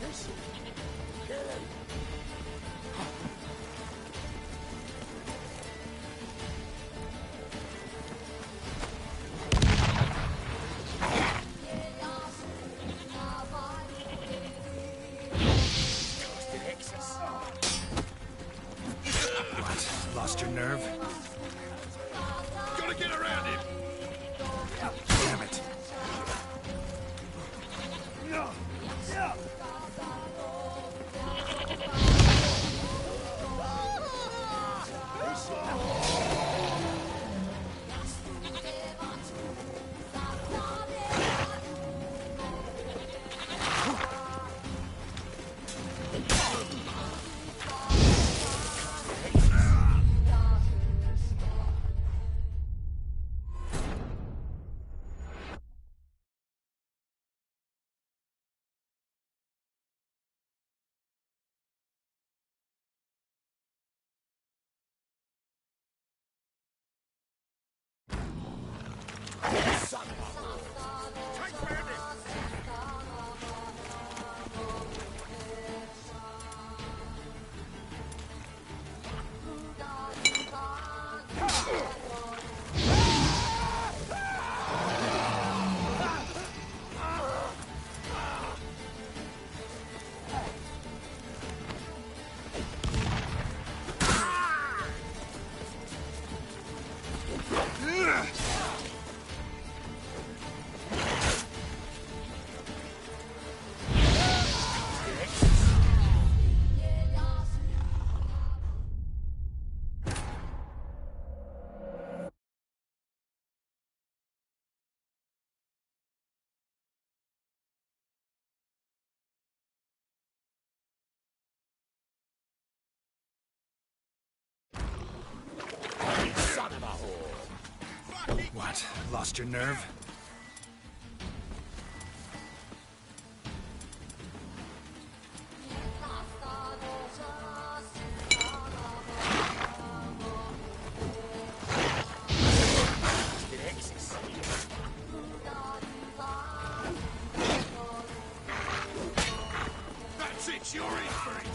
That's it! Lost your nerve? Gotta get around him! Damn it. What? Lost your nerve? That's it, you're in for it!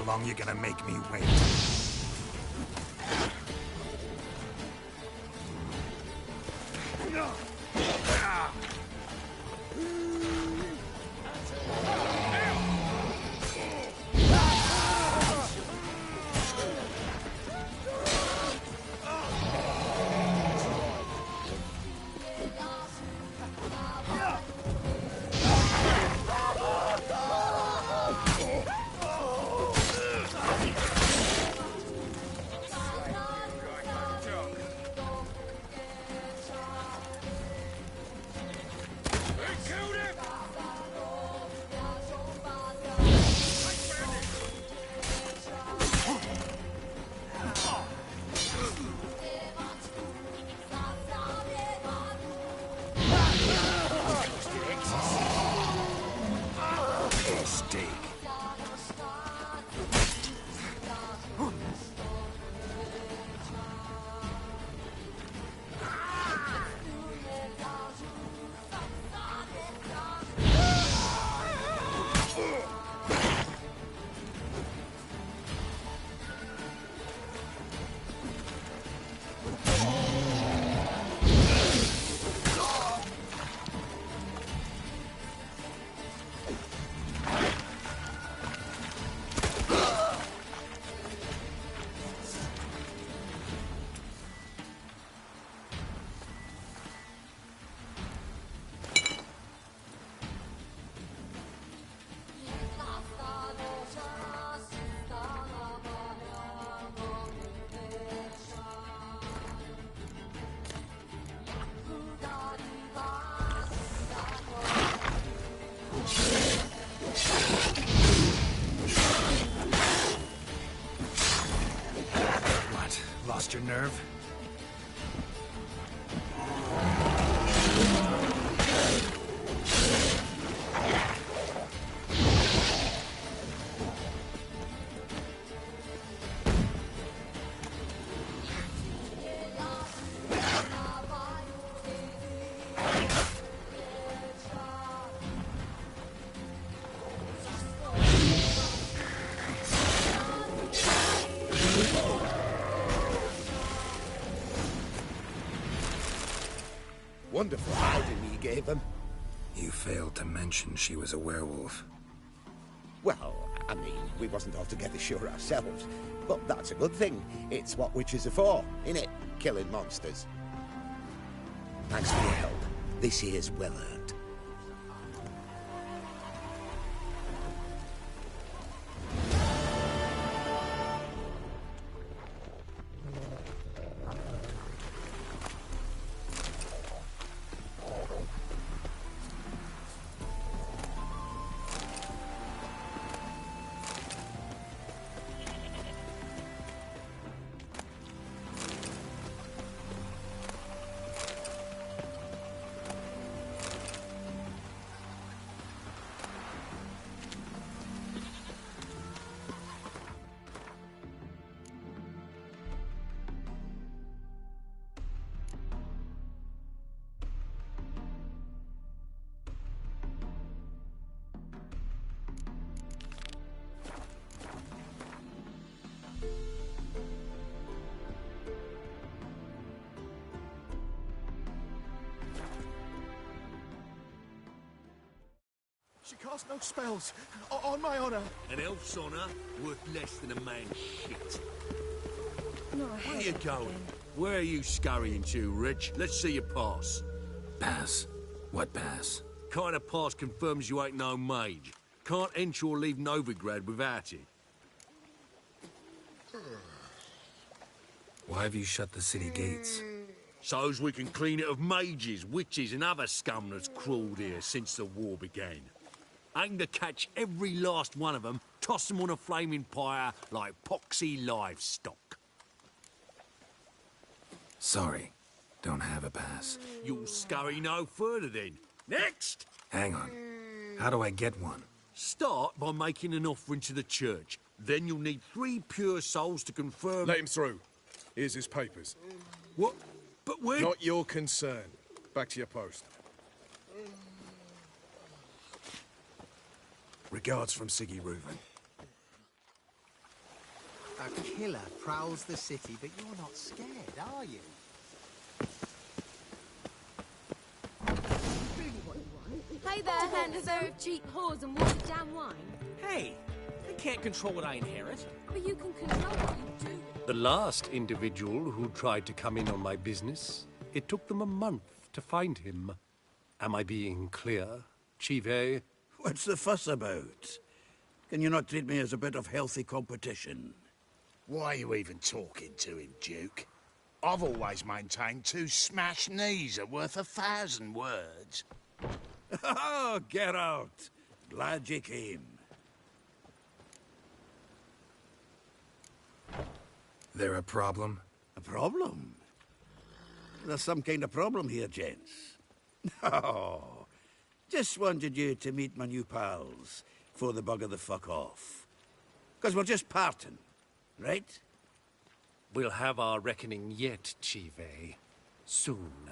long you gonna make me wait? Lost your nerve? Wonderful hiding you gave him. You failed to mention she was a werewolf. Well, I mean, we wasn't altogether sure ourselves. But that's a good thing. It's what witches are for, innit? Killing monsters. Thanks for your help. This here's well earned. She cast no spells. On my honor. An elf's honor worth less than a man's shit. Not Where are you going? Where are you scurrying to, Rich? Let's see your pass. Pass? What pass? Kind of pass confirms you ain't no mage. Can't enter or leave Novigrad without it. Why have you shut the city gates? So's we can clean it of mages, witches and other scum that's crawled here since the war began. Aim to catch every last one of them, toss them on a flaming pyre like poxy livestock. Sorry, don't have a pass. You'll scurry no further then. Next! Hang on. How do I get one? Start by making an offering to the church. Then you'll need 3 pure souls to confirm... Let him through. Here's his papers. What? But we're... Not your concern. Back to your post. Regards from Siggy Reuven. killer prowls the city, but you're not scared, are you? Hey there, Henderson. Cheap whores and watered down wine. Hey, I can't control what I inherit. But you can control what you do. The last individual who tried to come in on my business, it took them a month to find him. Am I being clear, Chive? What's the fuss about? Can you not treat me as a bit of healthy competition? Why are you even talking to him, Duke? I've always maintained 2 smashed knees are worth 1,000 words. Oh, get out. Glad you came. There a problem? A problem? There's some kind of problem here, gents. Oh, just wanted you to meet my new pals before they bugger the fuck off. Because we're just parting, right? We'll have our reckoning yet, Chive. Soon.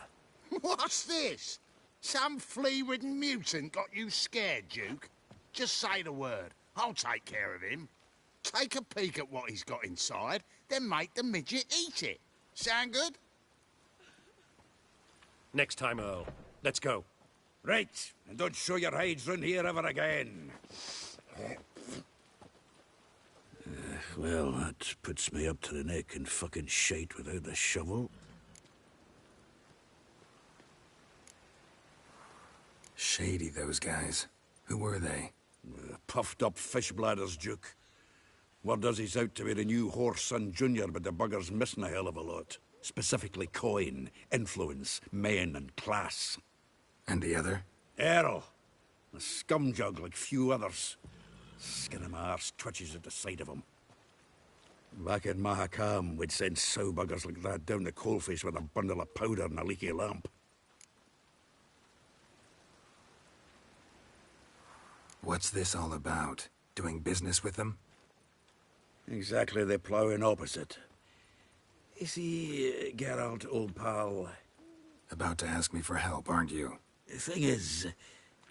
What's this? Some flea-ridden mutant got you scared, Duke? Just say the word. I'll take care of him. Take a peek at what he's got inside, then make the midget eat it. Sound good? Next time, Earl. Let's go. Right, and don't show your hides round here ever again. Well, that puts me up to the neck in fucking shite without a shovel. Shady, those guys. Who were they? Puffed up fish bladders, Duke. Word does he's out to be the new Whoreson Jr., but the bugger's missing a hell of a lot. Specifically coin, influence, men, and class. And the other? Errol. A scumjug like few others. Skin of my arse twitches at the sight of him. Back in Mahakam, we'd send sow buggers like that down the coalface with a bundle of powder and a leaky lamp. What's this all about? Doing business with them? Exactly the ploughing opposite. You see, Geralt, old pal... About to ask me for help, aren't you? The thing is,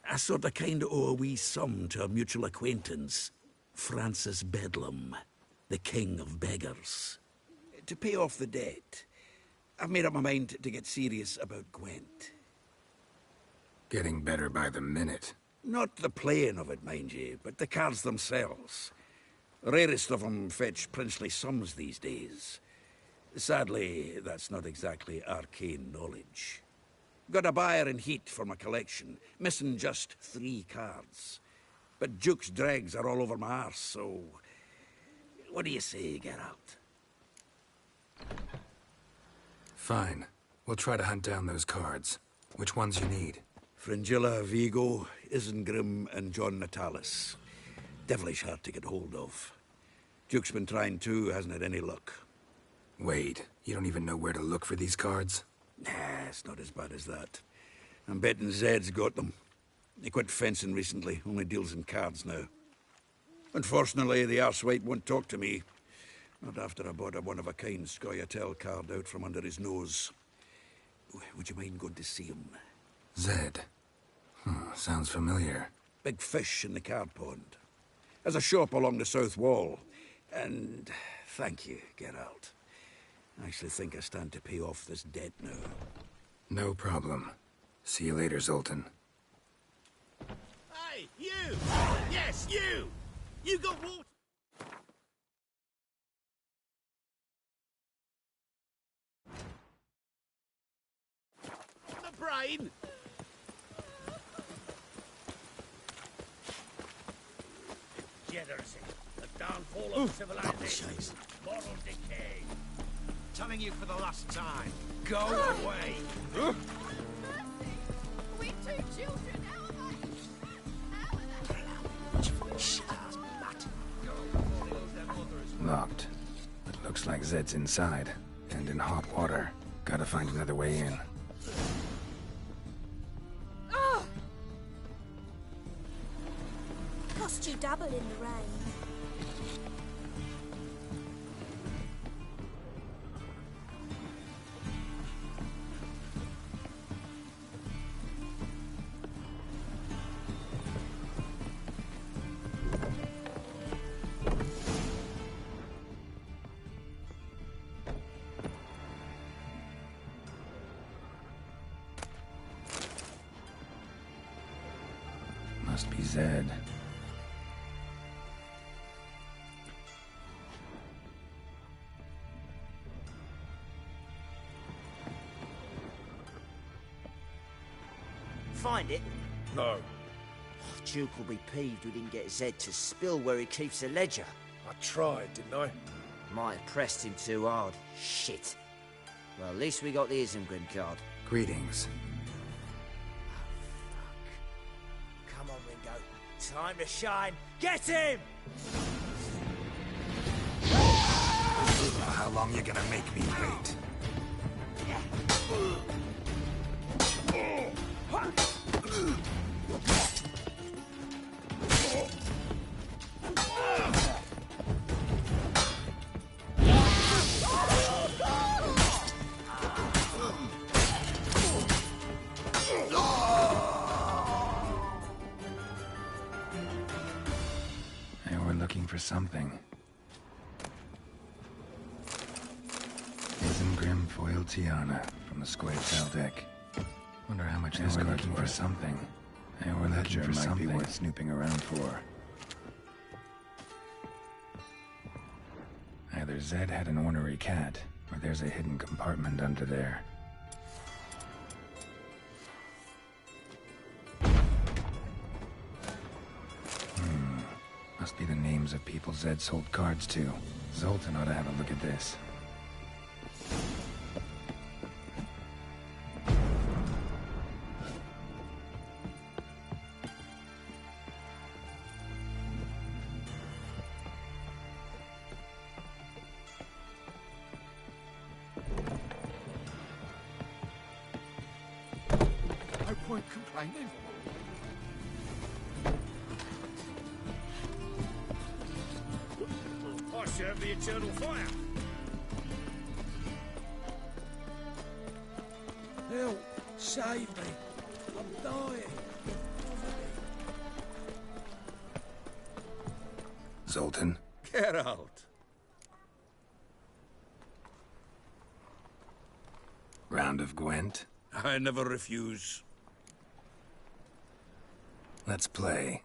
I sort of kinda owe a wee sum to a mutual acquaintance. Francis Bedlam, the king of beggars. To pay off the debt, I've made up my mind to get serious about Gwent. Getting better by the minute. Not the playing of it, mind you, but the cards themselves. Rarest of them fetch princely sums these days. Sadly, that's not exactly arcane knowledge. Got a buyer in heat for my collection, missing just 3 cards. But Duke's dregs are all over my arse, so... What do you say, Geralt? Fine. We'll try to hunt down those cards. Which ones you need? Fringilla, Vigo, Isengrim, and John Natalis. Devilish hard to get hold of. Duke's been trying too, hasn't had any luck. Wait, you don't even know where to look for these cards? Nah, it's not as bad as that. I'm betting Zed's got them. He quit fencing recently, only deals in cards now. Unfortunately, the arsewite won't talk to me. Not after I bought a one-of-a-kind Scoia'tael card out from under his nose. Would you mind going to see him? Zed. Sounds familiar. Big fish in the card pond. Has a shop along the south wall. And thank you, Geralt. I actually think I stand to pay off this debt now. No problem. See you later, Zoltan. Hey, you! Yes, you! You got water! The brain! Degeneracy, the downfall of civilization, moral decay. Telling you for the last time, go away. We 2 children, Locked. But looks like Zed's inside. And in hot water. Gotta find another way in. Cost you double in the rain. Zed. Find it? No. Duke will be peeved we didn't get Zed to spill where he keeps the ledger. I tried, didn't I? Might have pressed him too hard. Shit. Well, at least we got the Isengrim card. Greetings. Come on, Ringo. Time to shine. Get him! How long you gonna make me wait? They were looking for something. Isengrim foil Tiana from the Square Tail deck. Wonder how much this card's looking for something. They were looking for something might be worth snooping around for. Either Zed had an ornery cat, or there's a hidden compartment under there. Must be the names of people Zed sold cards to. Zoltan ought to have a look at this. No point complaining. I serve the eternal fire. Help! Save me! I'm dying! Zoltan? Get out. Round of Gwent? I never refuse. Let's play.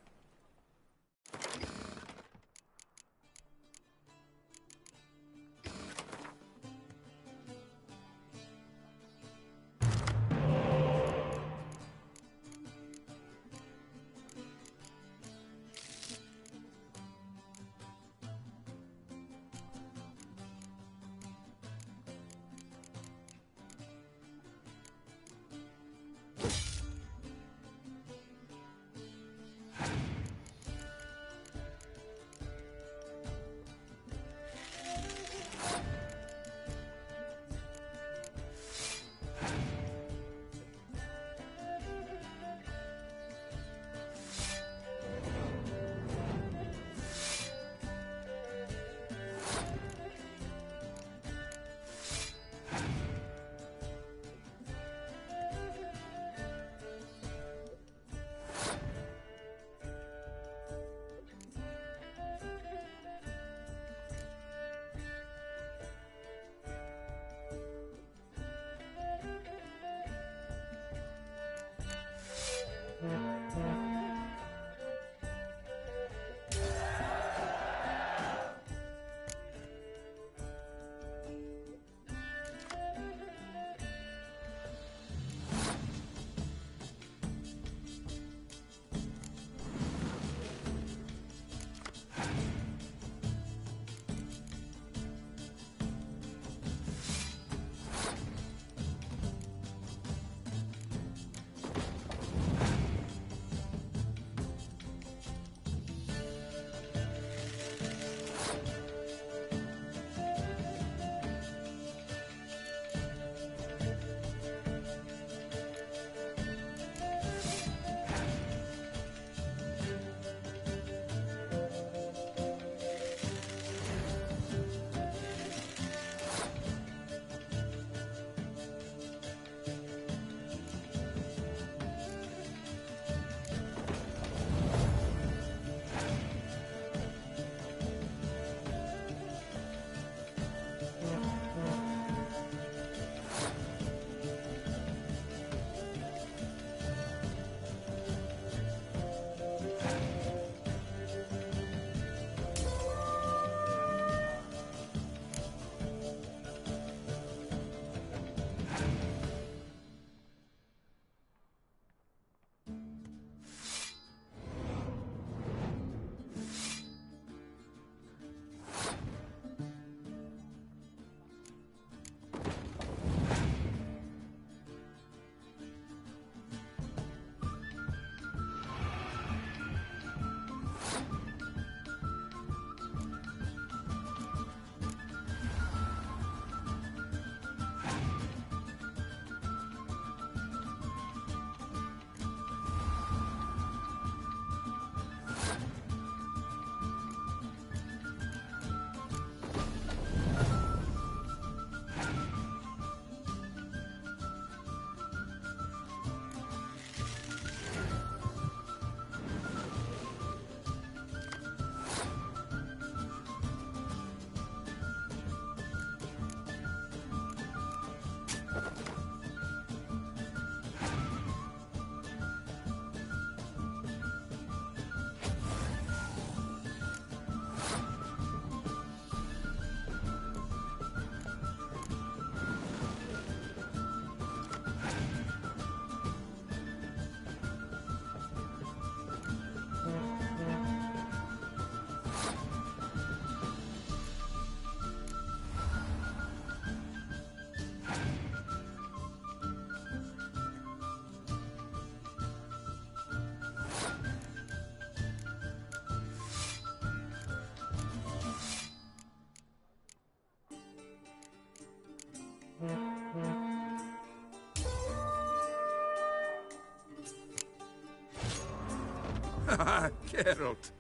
Geralt.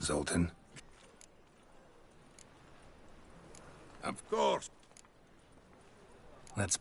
Zoltan? Of course. Let's...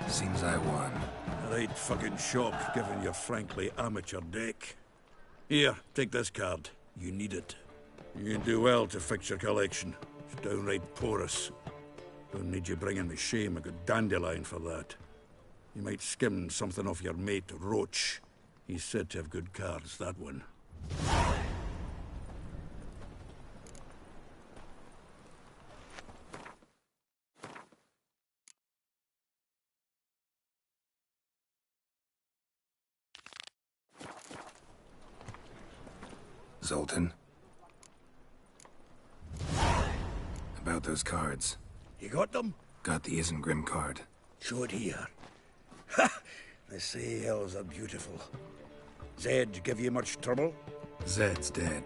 Seems I won. Right fucking shock, given your frankly amateur deck. Here, take this card. You need it. You do well to fix your collection. It's downright porous. Don't need you bringing me shame. I got Dandelion for that. You might skim something off your mate, Roach. He's said to have good cards, that one. Zoltan? About those cards. You got them? Got the Isengrim card. Show it here. Ha! They say elves are beautiful. Zed give you much trouble? Zed's dead.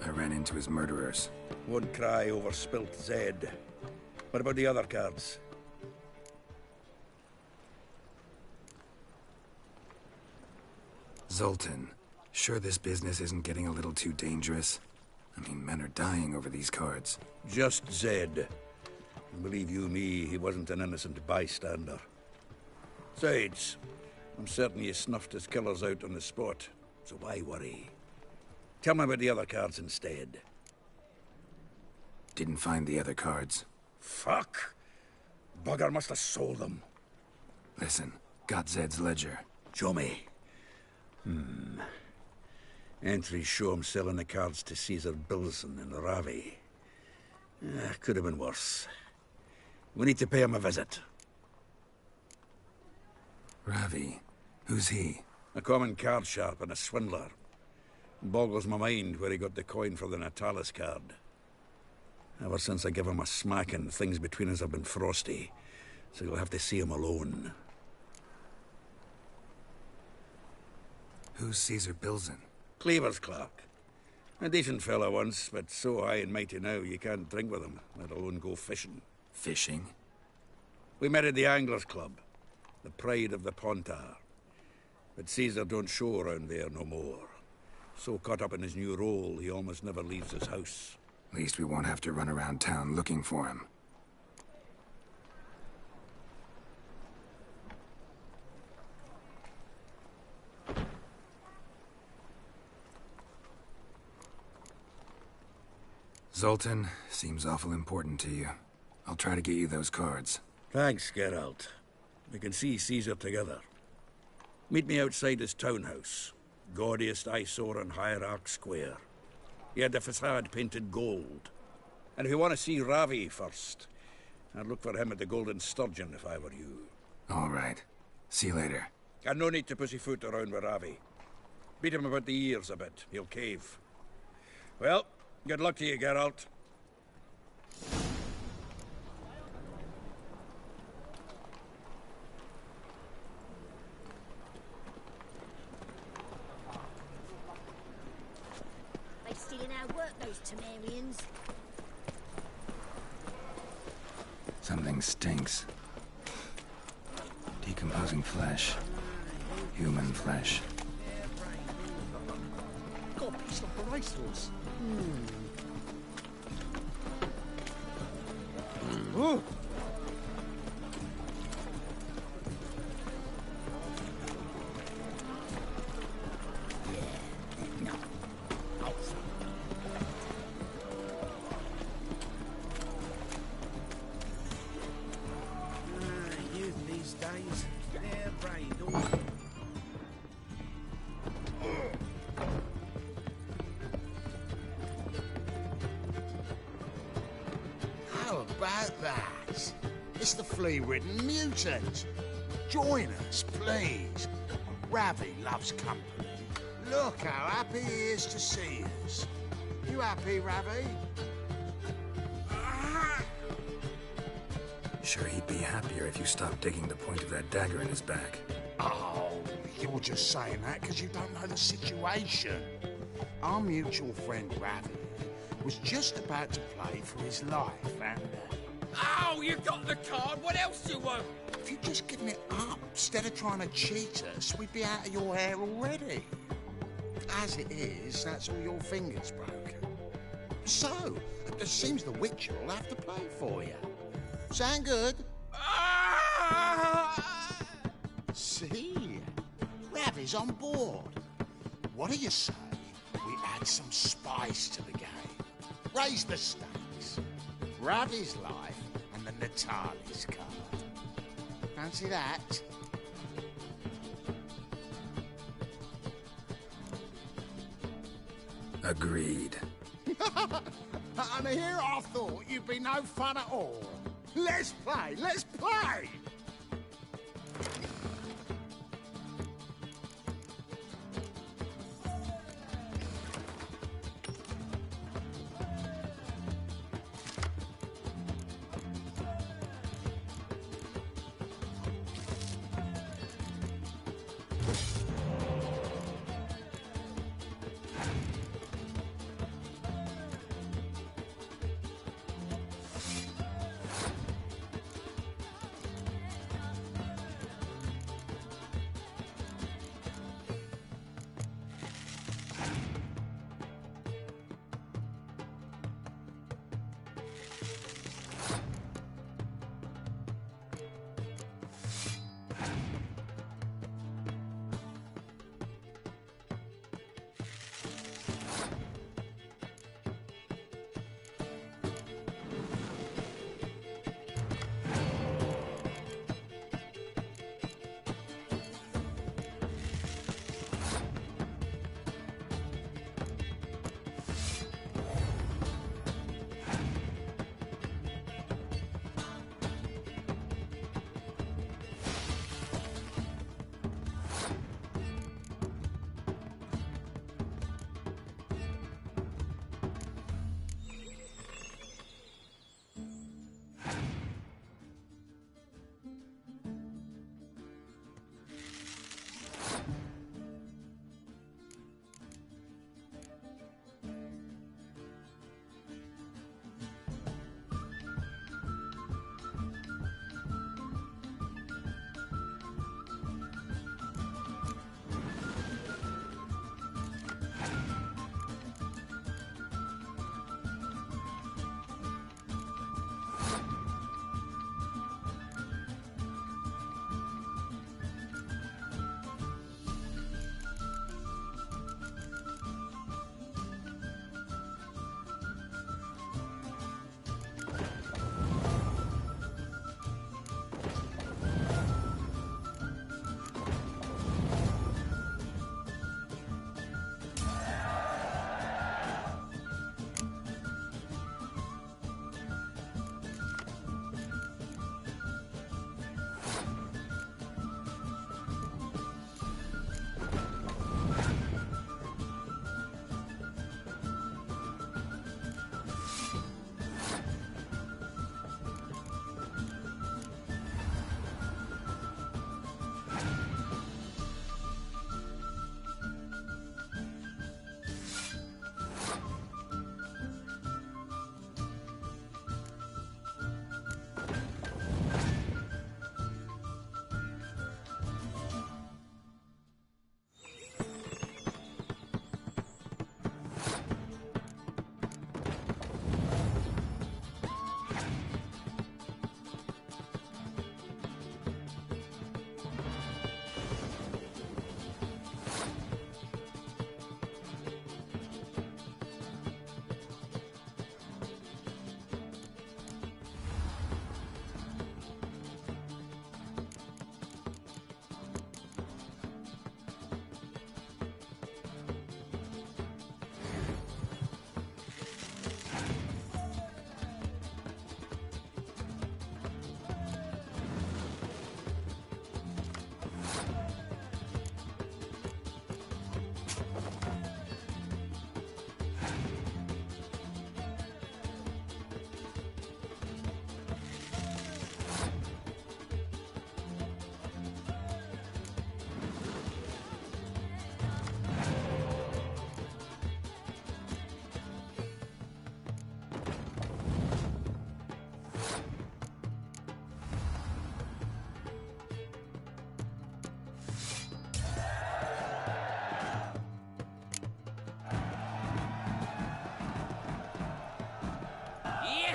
I ran into his murderers. Won't cry over spilt Zed. What about the other cards? Zoltan, sure this business isn't getting a little too dangerous? I mean, men are dying over these cards. Just Zed. And believe you me, he wasn't an innocent bystander. Besides, I'm certain you snuffed his killers out on the spot, so why worry? Tell me about the other cards instead. Didn't find the other cards. Fuck! Bugger must have sold them. Listen, got Zed's ledger. Show me. Entries show him selling the cards to Caesar Bilson in Ravi. Could have been worse. We need to pay him a visit. Ravi? Who's he? A common card sharp and a swindler. Boggles my mind where he got the coin for the Natalis card. Ever since I gave him a smacking, things between us have been frosty. So you'll have to see him alone. Who's Caesar Bilson? Cleaver's clerk. A decent fellow once, but so high and mighty now you can't drink with him, let alone go fishing. Fishing? We met at the Anglers Club, the pride of the Pontar. But Caesar don't show around there no more. So caught up in his new role, he almost never leaves his house. At least we won't have to run around town looking for him. Zoltan, seems awful important to you. I'll try to get you those cards. Thanks, Geralt. We can see Caesar together. Meet me outside his townhouse. Gaudiest eyesore on Hierarch Square. He had the facade painted gold. And if you want to see Ravi first, I'd look for him at the Golden Sturgeon if I were you. All right. See you later. And no need to pussyfoot around with Ravi. Beat him about the ears a bit. He'll cave. Well, good luck to you, Geralt. They stealing our work, those Temerians. Something stinks. Decomposing flesh. Human flesh. Got a piece of racehorse. Ooh. Youth these days, they're brained all. How about that? It's the flea-ridden mutant. Join us, please. Ravi loves company. Look how happy he is to see us. You happy, Ravi? Sure, he'd be happier if you stopped digging the point of that dagger in his back. Oh, you're just saying that because you don't know the situation. Our mutual friend Ravi was just about to play for his life, and... Oh, you got the card. What else do you want? if you'd just given it up instead of trying to cheat us, we'd be out of your hair already. As it is, that's all your fingers broken. So, it seems the Witcher will have to play for you. Sound good? See? Ravi's on board. What do you say we add some spice to the game? Raise the stakes. Ravi's life and the Natalis card. Fancy that? Agreed. And here I thought you'd be no fun at all. Let's play, let's play!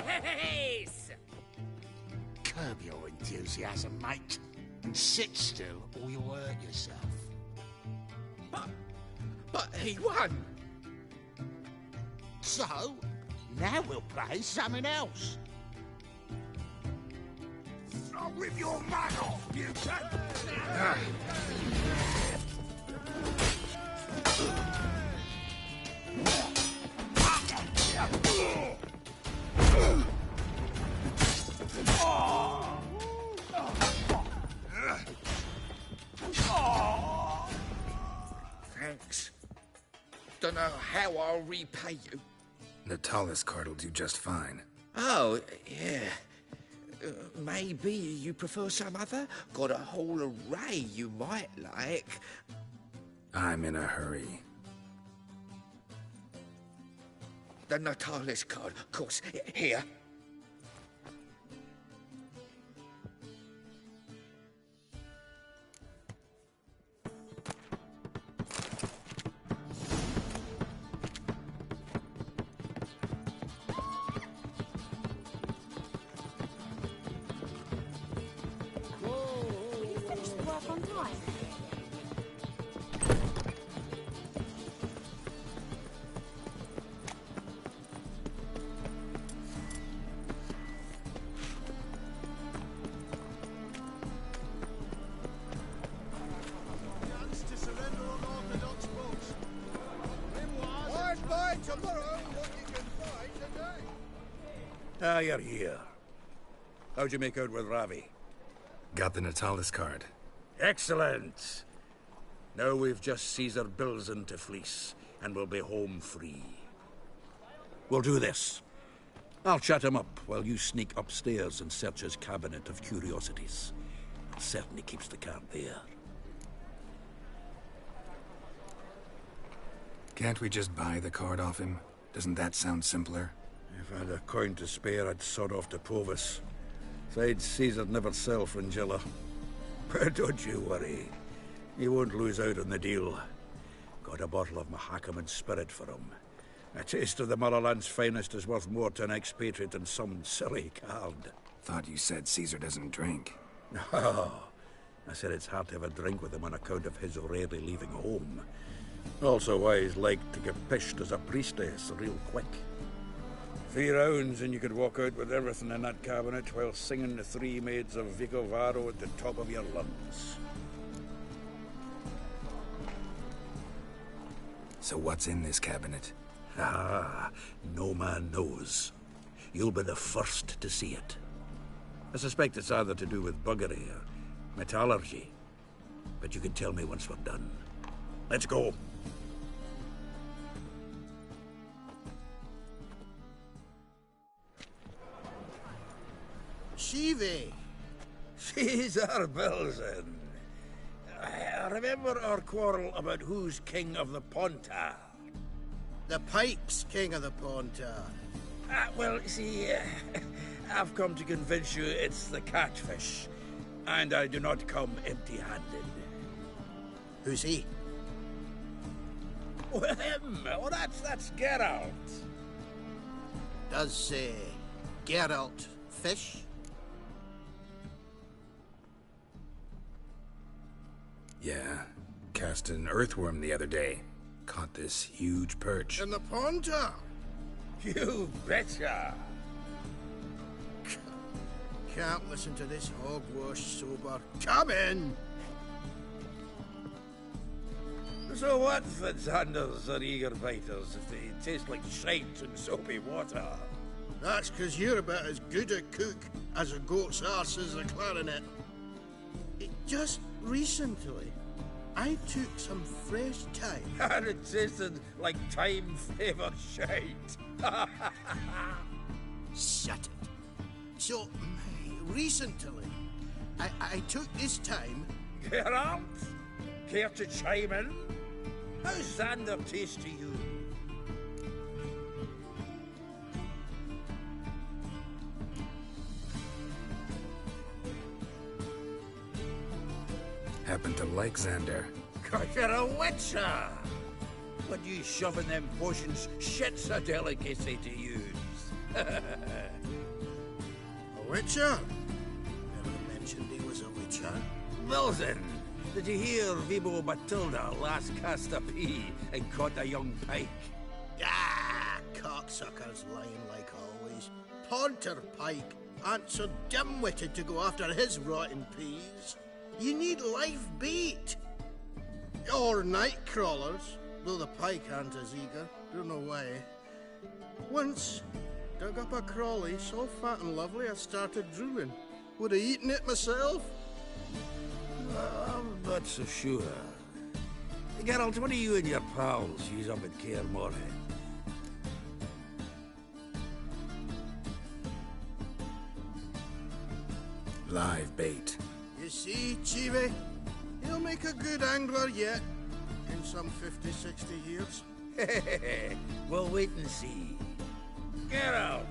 Yes! Curb your enthusiasm, mate. And sit still or you'll hurt yourself. But he won! So, now we'll play something else. Rip your man off, mutant! Thanks. Don't know how I'll repay you. Natalis card will do just fine. Oh, yeah. Maybe you prefer some other? Got a whole array you might like. I'm in a hurry. The Natalis card, of course. Here. On time. Chance to surrender on Orthodox books. I'd buy tomorrow what you can buy today. Ah, you're here. How'd you make out with Ravi? Got the Natalis card. Excellent. Now we've just Caesar Bilzen to fleece, and we'll be home free. We'll do this. I'll chat him up while you sneak upstairs and search his cabinet of curiosities. Certainly keeps the card there. Can't we just buy the card off him? Doesn't that sound simpler? If I had a coin to spare, I'd sod off to Provis. Besides, Caesar'd never sell Fringilla. But don't you worry. You won't lose out on the deal. Got a bottle of Mahakaman spirit for him. A taste of the Motherland's finest is worth more to an expatriate than some silly card. Thought you said Caesar doesn't drink. No. I said it's hard to have a drink with him on account of his rarely leaving home. Also why he's like to get pished as a priestess real quick. 3 rounds and you could walk out with everything in that cabinet while singing the 3 Maids of Vicovaro at the top of your lungs. So what's in this cabinet? Ah, no man knows. You'll be the first to see it. I suspect it's either to do with buggery or metallurgy. But you can tell me once we're done. Let's go. Shivi! Caesar Bilzen. I remember our quarrel about who's king of the Pontar. The Pike's king of the Pontar. Well, see, I've come to convince you it's the catfish. And I do not come empty-handed. Who's he? Well, him. Oh, that's Geralt. Does, Geralt fish? Yeah. Cast an earthworm the other day. Caught this huge perch. In the Pontar? You betcha. Can't listen to this hogwash sober. Come in! So what, Fitzhanders or eager biters, if they taste like shite and soapy water? That's 'cause you're about as good a cook as a goat's arse is a clarinet. Just recently, I took some fresh thyme. And it tasted like time-favoured shite. Shut it. So, recently, I took this thyme... Geralt? Care to chime in? How's Xander taste to you? Happen to like Xander. 'Cause you're a witcher! When you shoving them potions, shit's a delicacy to use. Witcher? Never mentioned he was a witcher. Belzen, did you hear Vibo Batilda last cast a pea and caught a young pike? Ah, cocksuckers lying like always. Ponter Pike aren't so dim-witted to go after his rotten peas. You need live bait. Or night crawlers, though the pike aren't as eager. Don't know why. Once, dug up a crawly so fat and lovely I started drooling. Would have eaten it myself. I'm not so sure. Geralt, what do you and your pals use up at Kaer Morhen? Live bait. You see, Chibi? He'll make a good angler yet. In some 50, 60 years. We'll wait and see. Geralt,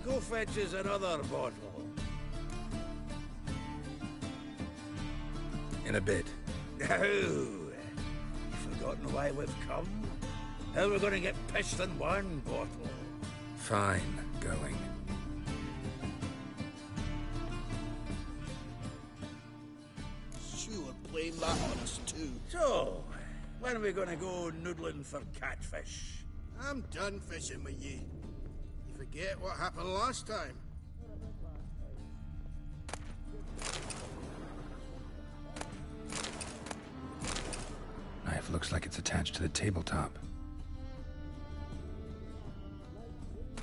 go fetch us another bottle. In a bit. Oh, you've forgotten why we've come? How we're gonna get pissed in one bottle? Fine, going. Sure, blame that on us too. So, when are we gonna go noodling for catfish? I'm done fishing with you. You forget what happened last time. Knife looks like it's attached to the tabletop.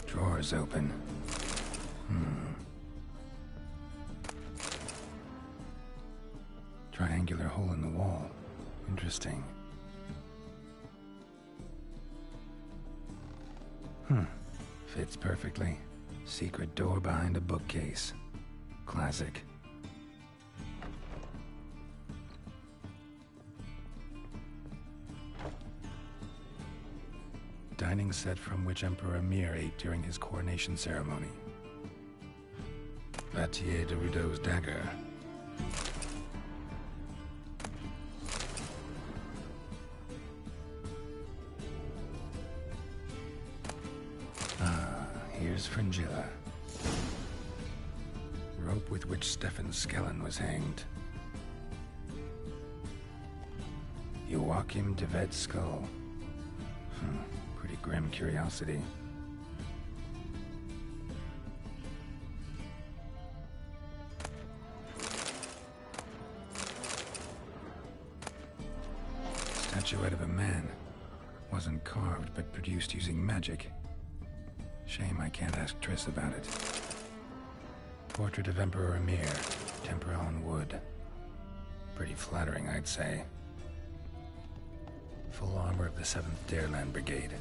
Drawer's open. Triangular hole in the wall. Interesting. Fits perfectly. Secret door behind a bookcase. Classic. Dining set from which Emperor Emhyr ate during his coronation ceremony. Vattier de Rudeau's dagger. Here's Fringilla. Rope with which Stefan Skellen was hanged. Joachim de Ved's skull. Pretty grim curiosity. Statuette of a man. Wasn't carved, but produced using magic. Shame I can't ask Triss about it. Portrait of Emperor Emhyr. Tempera on wood. Pretty flattering, I'd say. Full armor of the 7th Dareland Brigade.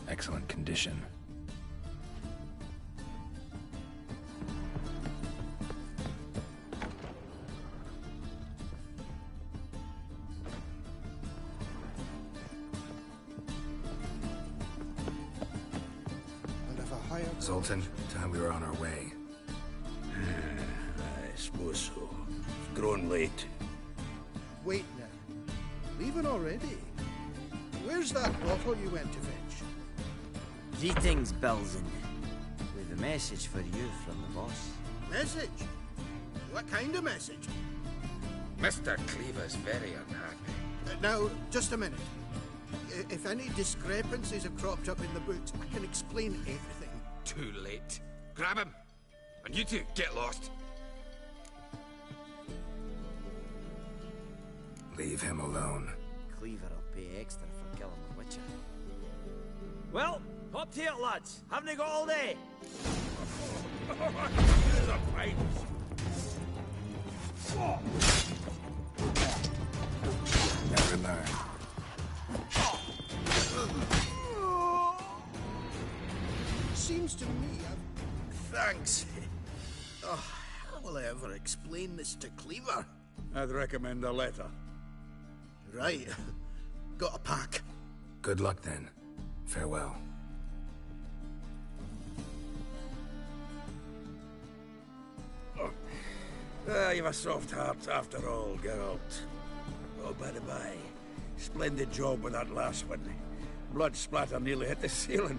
Excellent condition. Zoltan, time we were on our way. I suppose so. It's grown late. Wait now. Leaving already? Where's that bottle you went to fetch? Greetings, Belzen. With a message for you from the boss. Message? What kind of message? Mr. Cleaver's very unhappy. Now, just a minute. If any discrepancies have cropped up in the books, I can explain everything. Too late. Grab him. And you two, get lost. Leave him alone. Cleaver will pay extra for killing the Witcher. Well, up to it, lads. Haven't you got all day? The pipes. Never learn. Seems to me Thanks. Oh, how will I ever explain this to Cleaver? I'd recommend a letter. Right. Got a pack. Good luck then. Farewell. You've a soft heart after all, Geralt. Oh, by the by, splendid job with that last one. Blood splatter nearly hit the ceiling.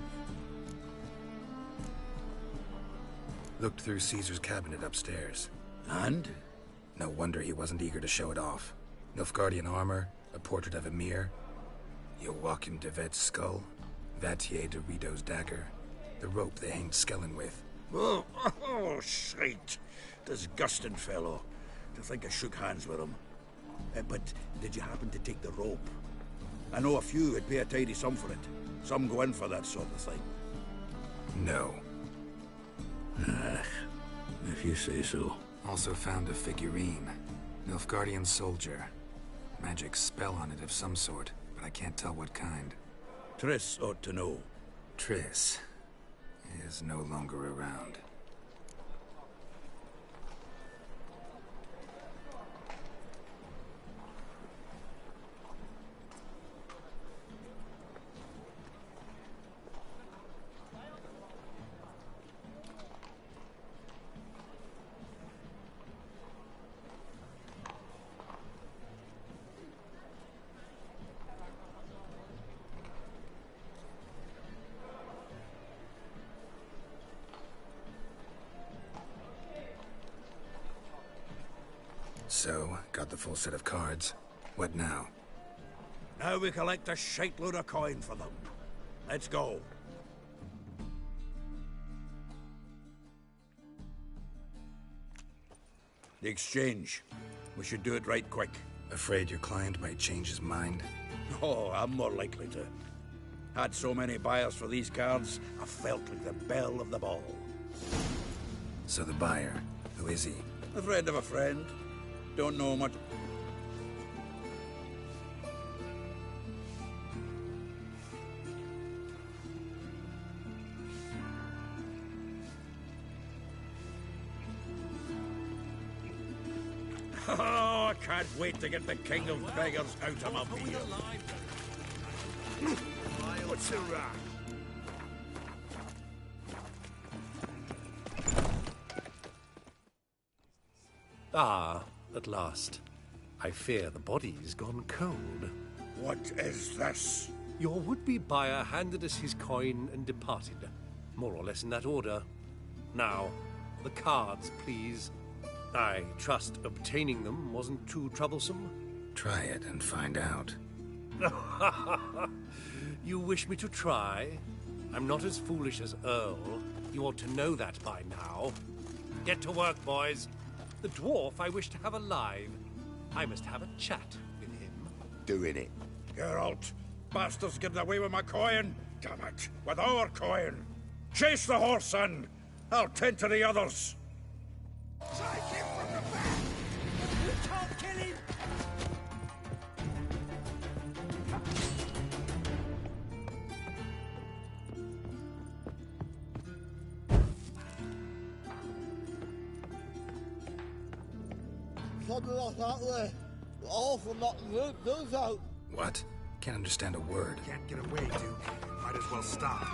Looked through Caesar's cabinet upstairs. And? No wonder he wasn't eager to show it off. Nilfgaardian armor, a portrait of Emir, Joachim de Vet's skull, Vatier de Rideau's dagger, the rope they hanged Skellen with. Oh, shite. Disgusting fellow. To think I shook hands with him. But did you happen to take the rope? I know a few would pay a tidy sum for it. Some go in for that sort of thing. No. If you say so. Also found a figurine. Nilfgaardian soldier. Magic spell on it of some sort, but I can't tell what kind. Triss ought to know. Triss is no longer around. So, got the full set of cards. What now? Now we collect a shite-load of coin for them. Let's go. The exchange. We should do it right quick. Afraid your client might change his mind? Oh, I'm more likely to. Had so many buyers for these cards, I felt like the belle of the ball. So the buyer, who is he? A friend of a friend. Don't know much. Oh, I can't wait to get the king of beggars out of my beard. What's the rack? Ah, at last. I fear the body's gone cold. What is this? Your would-be buyer handed us his coin and departed. More or less in that order. Now, the cards, please. I trust obtaining them wasn't too troublesome. Try it and find out. You wish me to try? I'm not as foolish as Earl. You ought to know that by now. Get to work, boys. The dwarf I wish to have alive. I must have a chat with him. Doing it. Geralt, bastards getting away with my coin. Damn it, with our coin. Chase the horse, son. I'll tend to the others. Strike him from the back! You can't kill him! Something like that way. Awful not root those out. What? Can't understand a word. Can't get away, Duke. Might as well stop.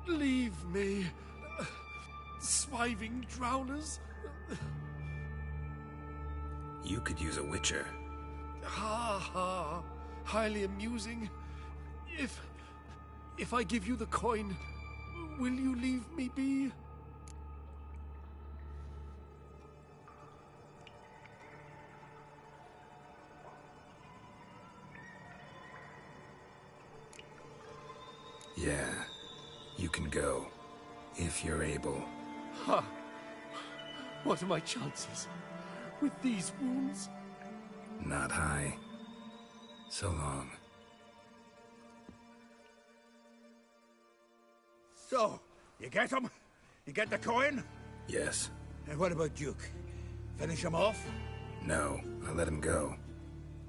Leave me. Swiving drowners. You could use a witcher. Ha ha. Highly amusing. If I give you the coin, will you leave me be? Yeah, you can go, if you're able. Ha! What are my chances with these wounds? Not high. So long. So, you get him? You get the coin? Yes. And what about Duke? Finish him off? No, I let him go.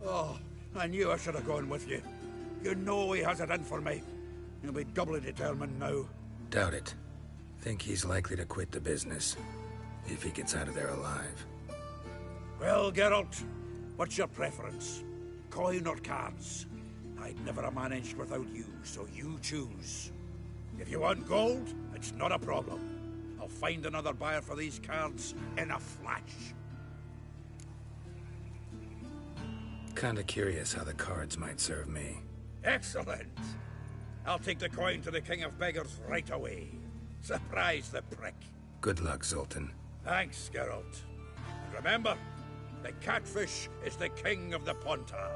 Oh, I knew I should have gone with you. You know he has it in for me. He'll be doubly determined now. Doubt it. Think he's likely to quit the business, if he gets out of there alive. Well, Geralt, what's your preference? Coin or cards? I'd never have managed without you, so you choose. If you want gold, it's not a problem. I'll find another buyer for these cards in a flash. Kinda curious how the cards might serve me. Excellent! I'll take the coin to the King of Beggars right away. Surprise the prick. Good luck, Zoltan. Thanks, Geralt. And remember, the catfish is the king of the Pontar.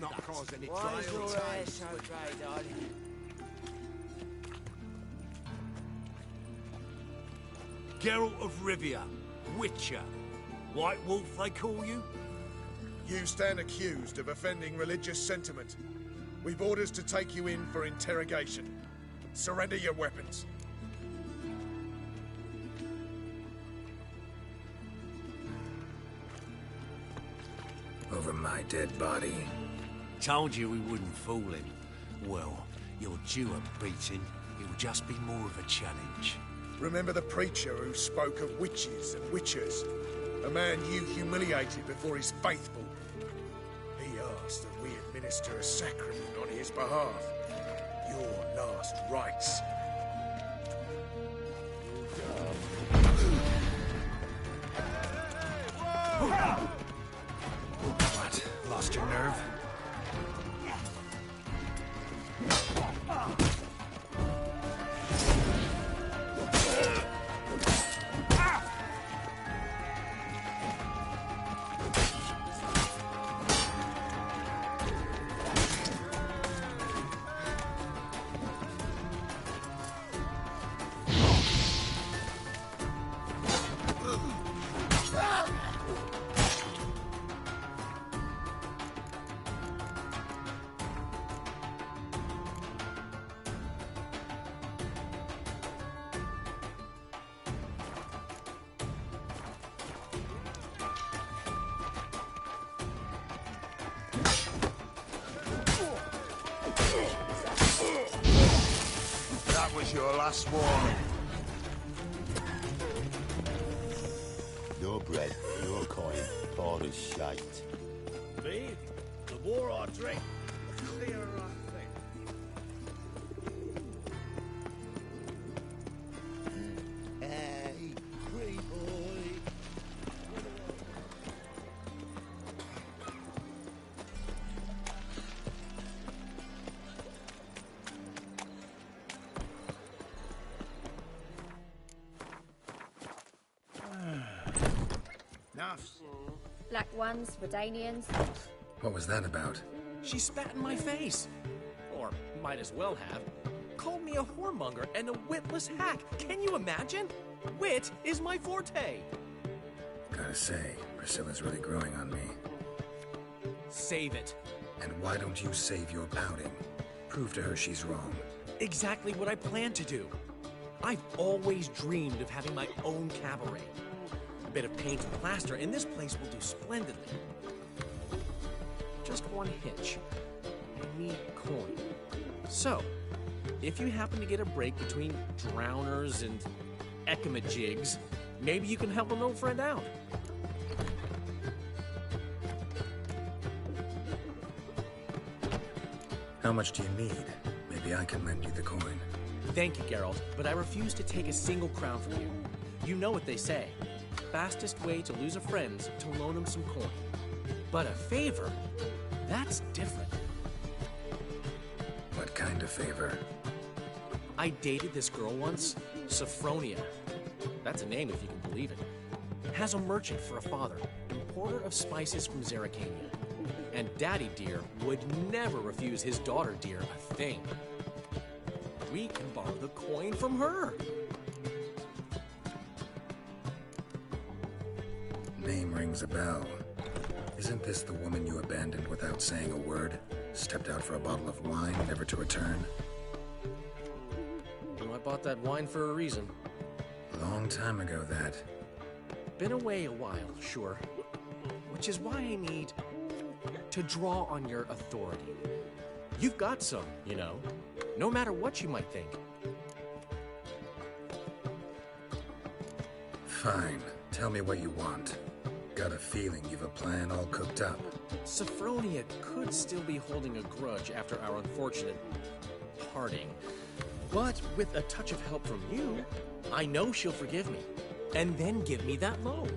Let's not cause any Why is trial your hair times. so grey, darling? Geralt of Rivia, Witcher. White Wolf, they call you? You stand accused of offending religious sentiment. We've orders to take you in for interrogation. Surrender your weapons. Over my dead body. Told you we wouldn't fool him. Well, you're due a beating. It'll just be more of a challenge. Remember the preacher who spoke of witches and witchers? A man you humiliated before his faithful. He asked that we administer a sacrament on his behalf. Your last rites. What? Lost your nerve? That was your last warning. Your bread, your coin, poor as shite. Me? The more I drink, the clearer I think. Hey, free boy. Nuffs. Black ones, Redanians. What was that about? She spat in my face. Or might as well have. Called me a whoremonger and a witless hack. Can you imagine? Wit is my forte. Gotta say, Priscilla's really growing on me. Save it. And why don't you save your pouting? Prove to her she's wrong. Exactly what I plan to do. I've always dreamed of having my own cabaret. A bit of paint and plaster, and this place will do splendidly. Just one hitch. I need coin. So, if you happen to get a break between drowners and ekamajigs, maybe you can help an old friend out. How much do you need? Maybe I can lend you the coin. Thank you, Geralt, but I refuse to take a single crown from you. You know what they say. Fastest way to lose a friend's to loan him some coin. But a favor? That's different. What kind of favor? I dated this girl once, Sophronia. That's a name if you can believe it. Has a merchant for a father, importer of spices from Zerrikania. And Daddy Dear would never refuse his daughter Dear a thing. We can borrow the coin from her. Name rings a bell. Isn't this the woman you abandoned without saying a word? Stepped out for a bottle of wine, never to return? Well, I bought that wine for a reason. Long time ago, that. Been away a while, sure. Which is why I need to draw on your authority. You've got some, you know. No matter what you might think. Fine. Tell me what you want. Got a feeling you've a plan all cooked up. Sophronia could still be holding a grudge after our unfortunate parting. But with a touch of help from you, I know she'll forgive me. And then give me that loan.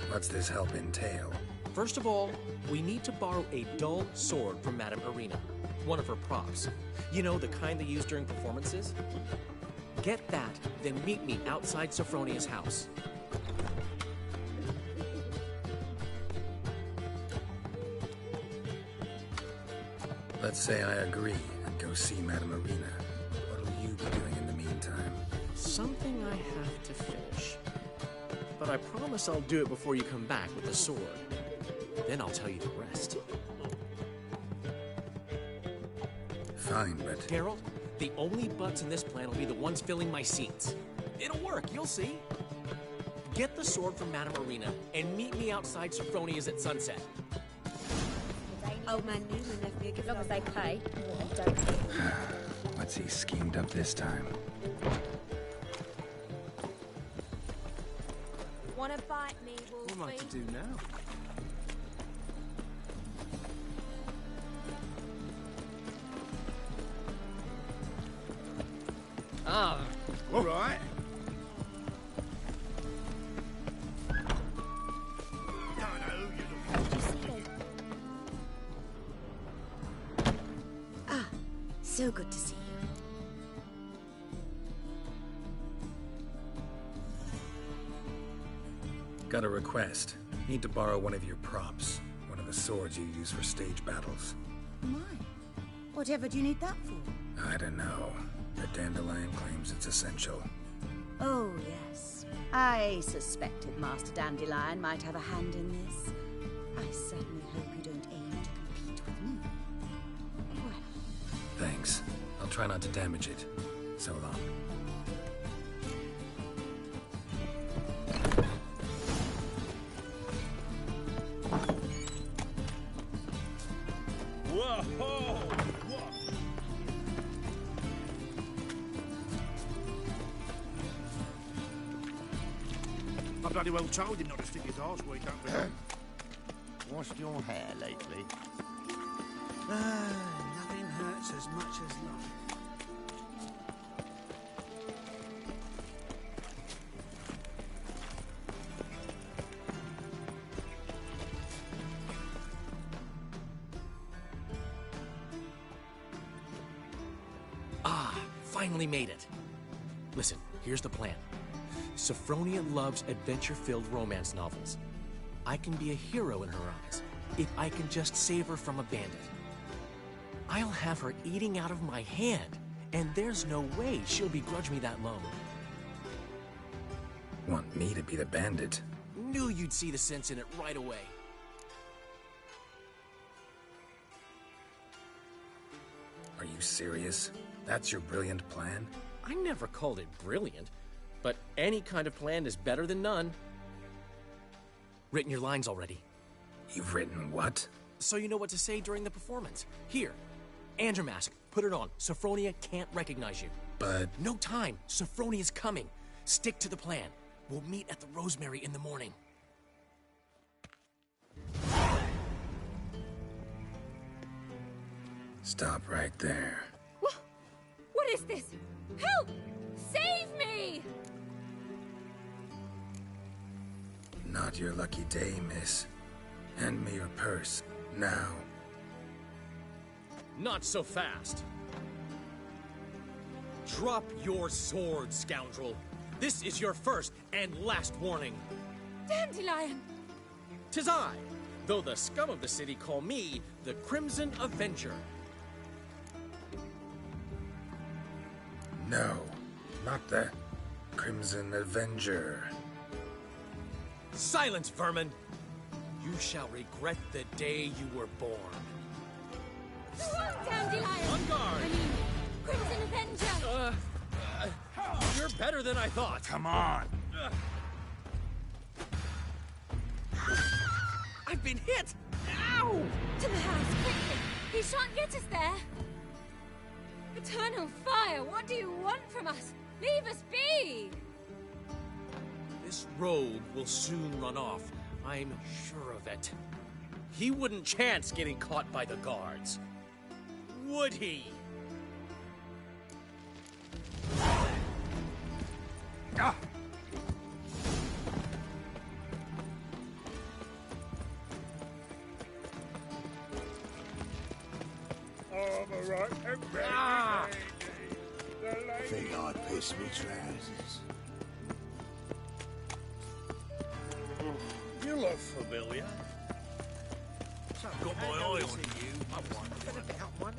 What's this help entail? First of all, we need to borrow a dull sword from Madame Irina, one of her props. You know, the kind they use during performances? Get that, then meet me outside Sophronia's house. Let's say I agree and go see Madame Arena. What'll you be doing in the meantime? Something I have to finish. But I promise I'll do it before you come back with the sword. Then I'll tell you the rest. Fine, but... Geralt, the only butts in this plan will be the ones filling my seats. It'll work, you'll see. Get the sword from Madame Arena and meet me outside Sophronia's at sunset. Old man Newman left me a gift. As long as they pay and don't. What's he schemed up this time? Wanna bite me, Wolfie? What am I to do now? Ah, all right. So good to see you. Got a request. Need to borrow one of your props. One of the swords you use for stage battles. My. Whatever do you need that for? I don't know. The Dandelion claims it's essential. Oh, yes. I suspected Master Dandelion might have a hand in this. I certainly hope you don't aim to compete with me. Thanks. I'll try not to damage it. So long. Whoa! I bloody well told him not to stick his arse where he don't belong. Washed your hair lately? Nothing hurts as much as love. Ah, finally made it. Listen, here's the plan. Sophronia loves adventure-filled romance novels. I can be a hero in her eyes if I can just save her from a bandit. I'll have her eating out of my hand, and there's no way she'll begrudge me that loan. Want me to be the bandit? Knew you'd see the sense in it right away. Are you serious? That's your brilliant plan? I never called it brilliant, but any kind of plan is better than none. Written your lines already. You've written what? So you know what to say during the performance. Here, Andromask, put it on. Sophronia can't recognize you. But... No time. Sophronia's coming. Stick to the plan. We'll meet at the Rosemary in the morning. Stop right there. What is this? Help! Save me! Not your lucky day, miss. Hand me your purse, now. Not so fast. Drop your sword, scoundrel. This is your first and last warning. Dandelion! 'Tis I, though the scum of the city call me the Crimson Avenger. No, not the Crimson Avenger. Silence, vermin! You shall regret the day you were born. Dandelion! On guard! I mean, Crimson Avenger! You're better than I thought. Come on! I've been hit! Ow! To the house, quickly! He shan't get us there! Eternal fire, what do you want from us? Leave us be! This rogue will soon run off. I'm sure of it. He wouldn't chance getting caught by the guards. Would he? Ah! All right, Ah! Think I'd piss me trousers. You look familiar. I've got my eye on you. I wondered about my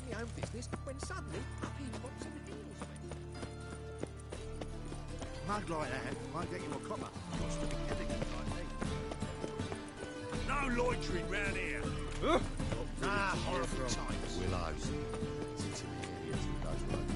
mug like that might get you a copper. Cost of elegant, I think. No loitering round here. Nah, horrible times. Willows. Since some idiots in those roads.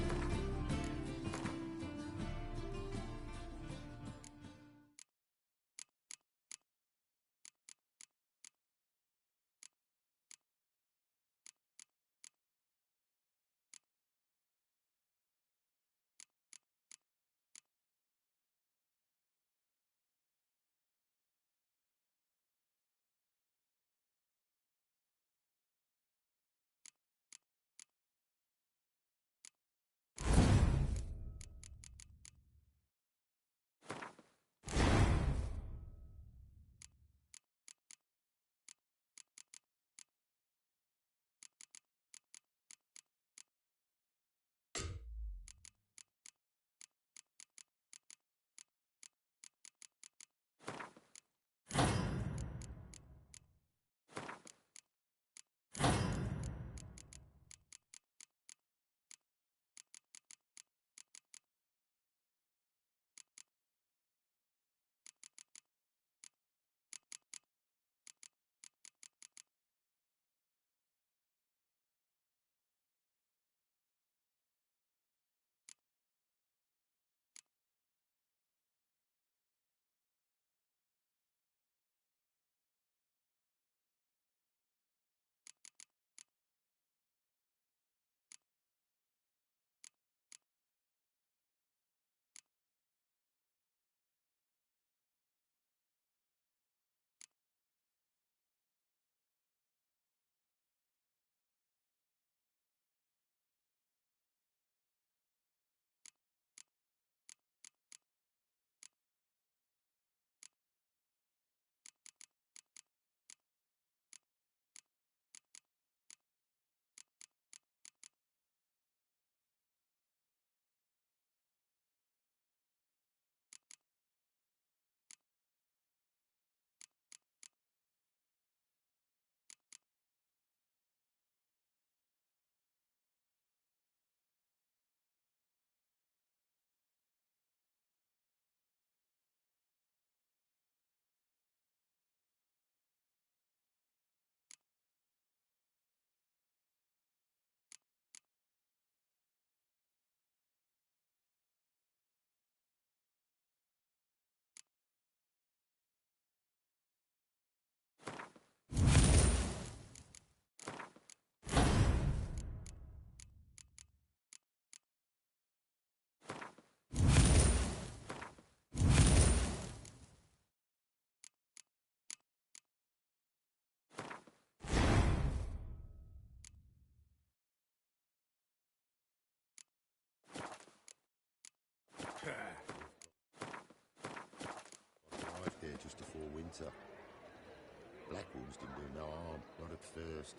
Arrived there just before winter. Black Wolves didn't do no harm, not at first.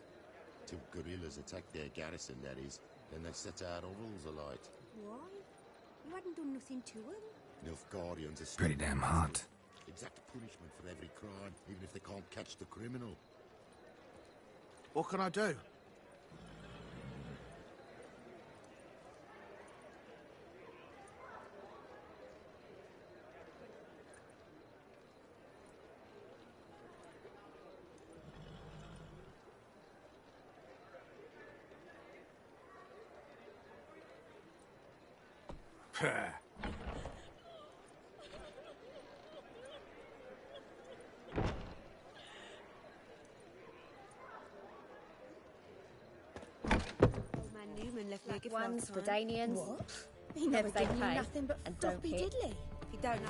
Till guerrillas attacked their garrison, that is. Then they set our hovels alight. Why? You hadn't done nothing to them. Enough guardians are Pretty damn hot. Exact punishment for every crime, even if they can't catch the criminal. What can I do? Old man Newman left me a gift Ones, last time. Redanians. What? He never If they gave you pay nothing but and don't floppy hit. diddly. If you don't know.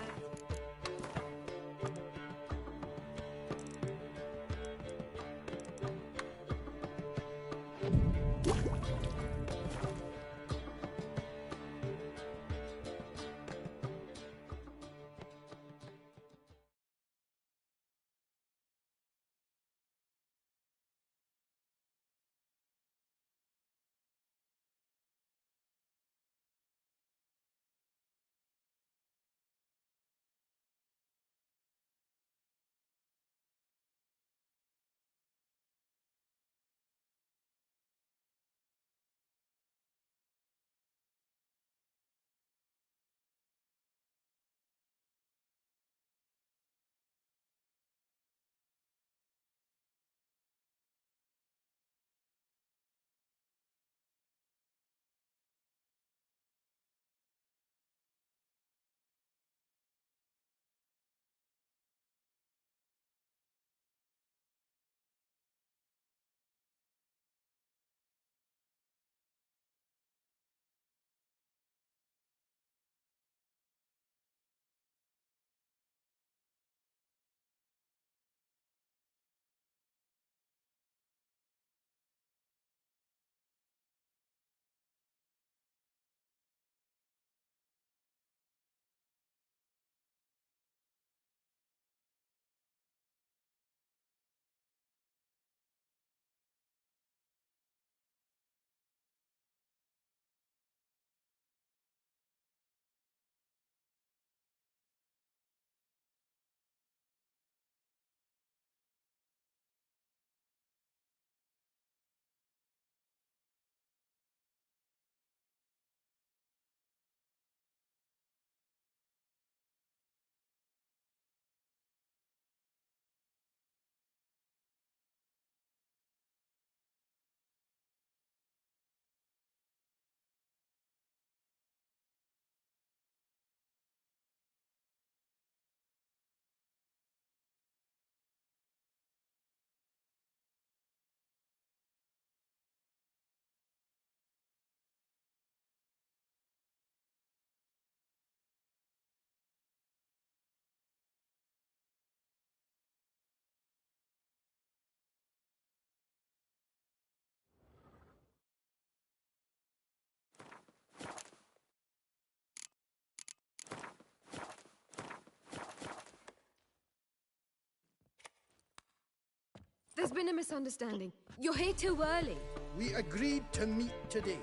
been a misunderstanding. You're here too early. We agreed to meet today,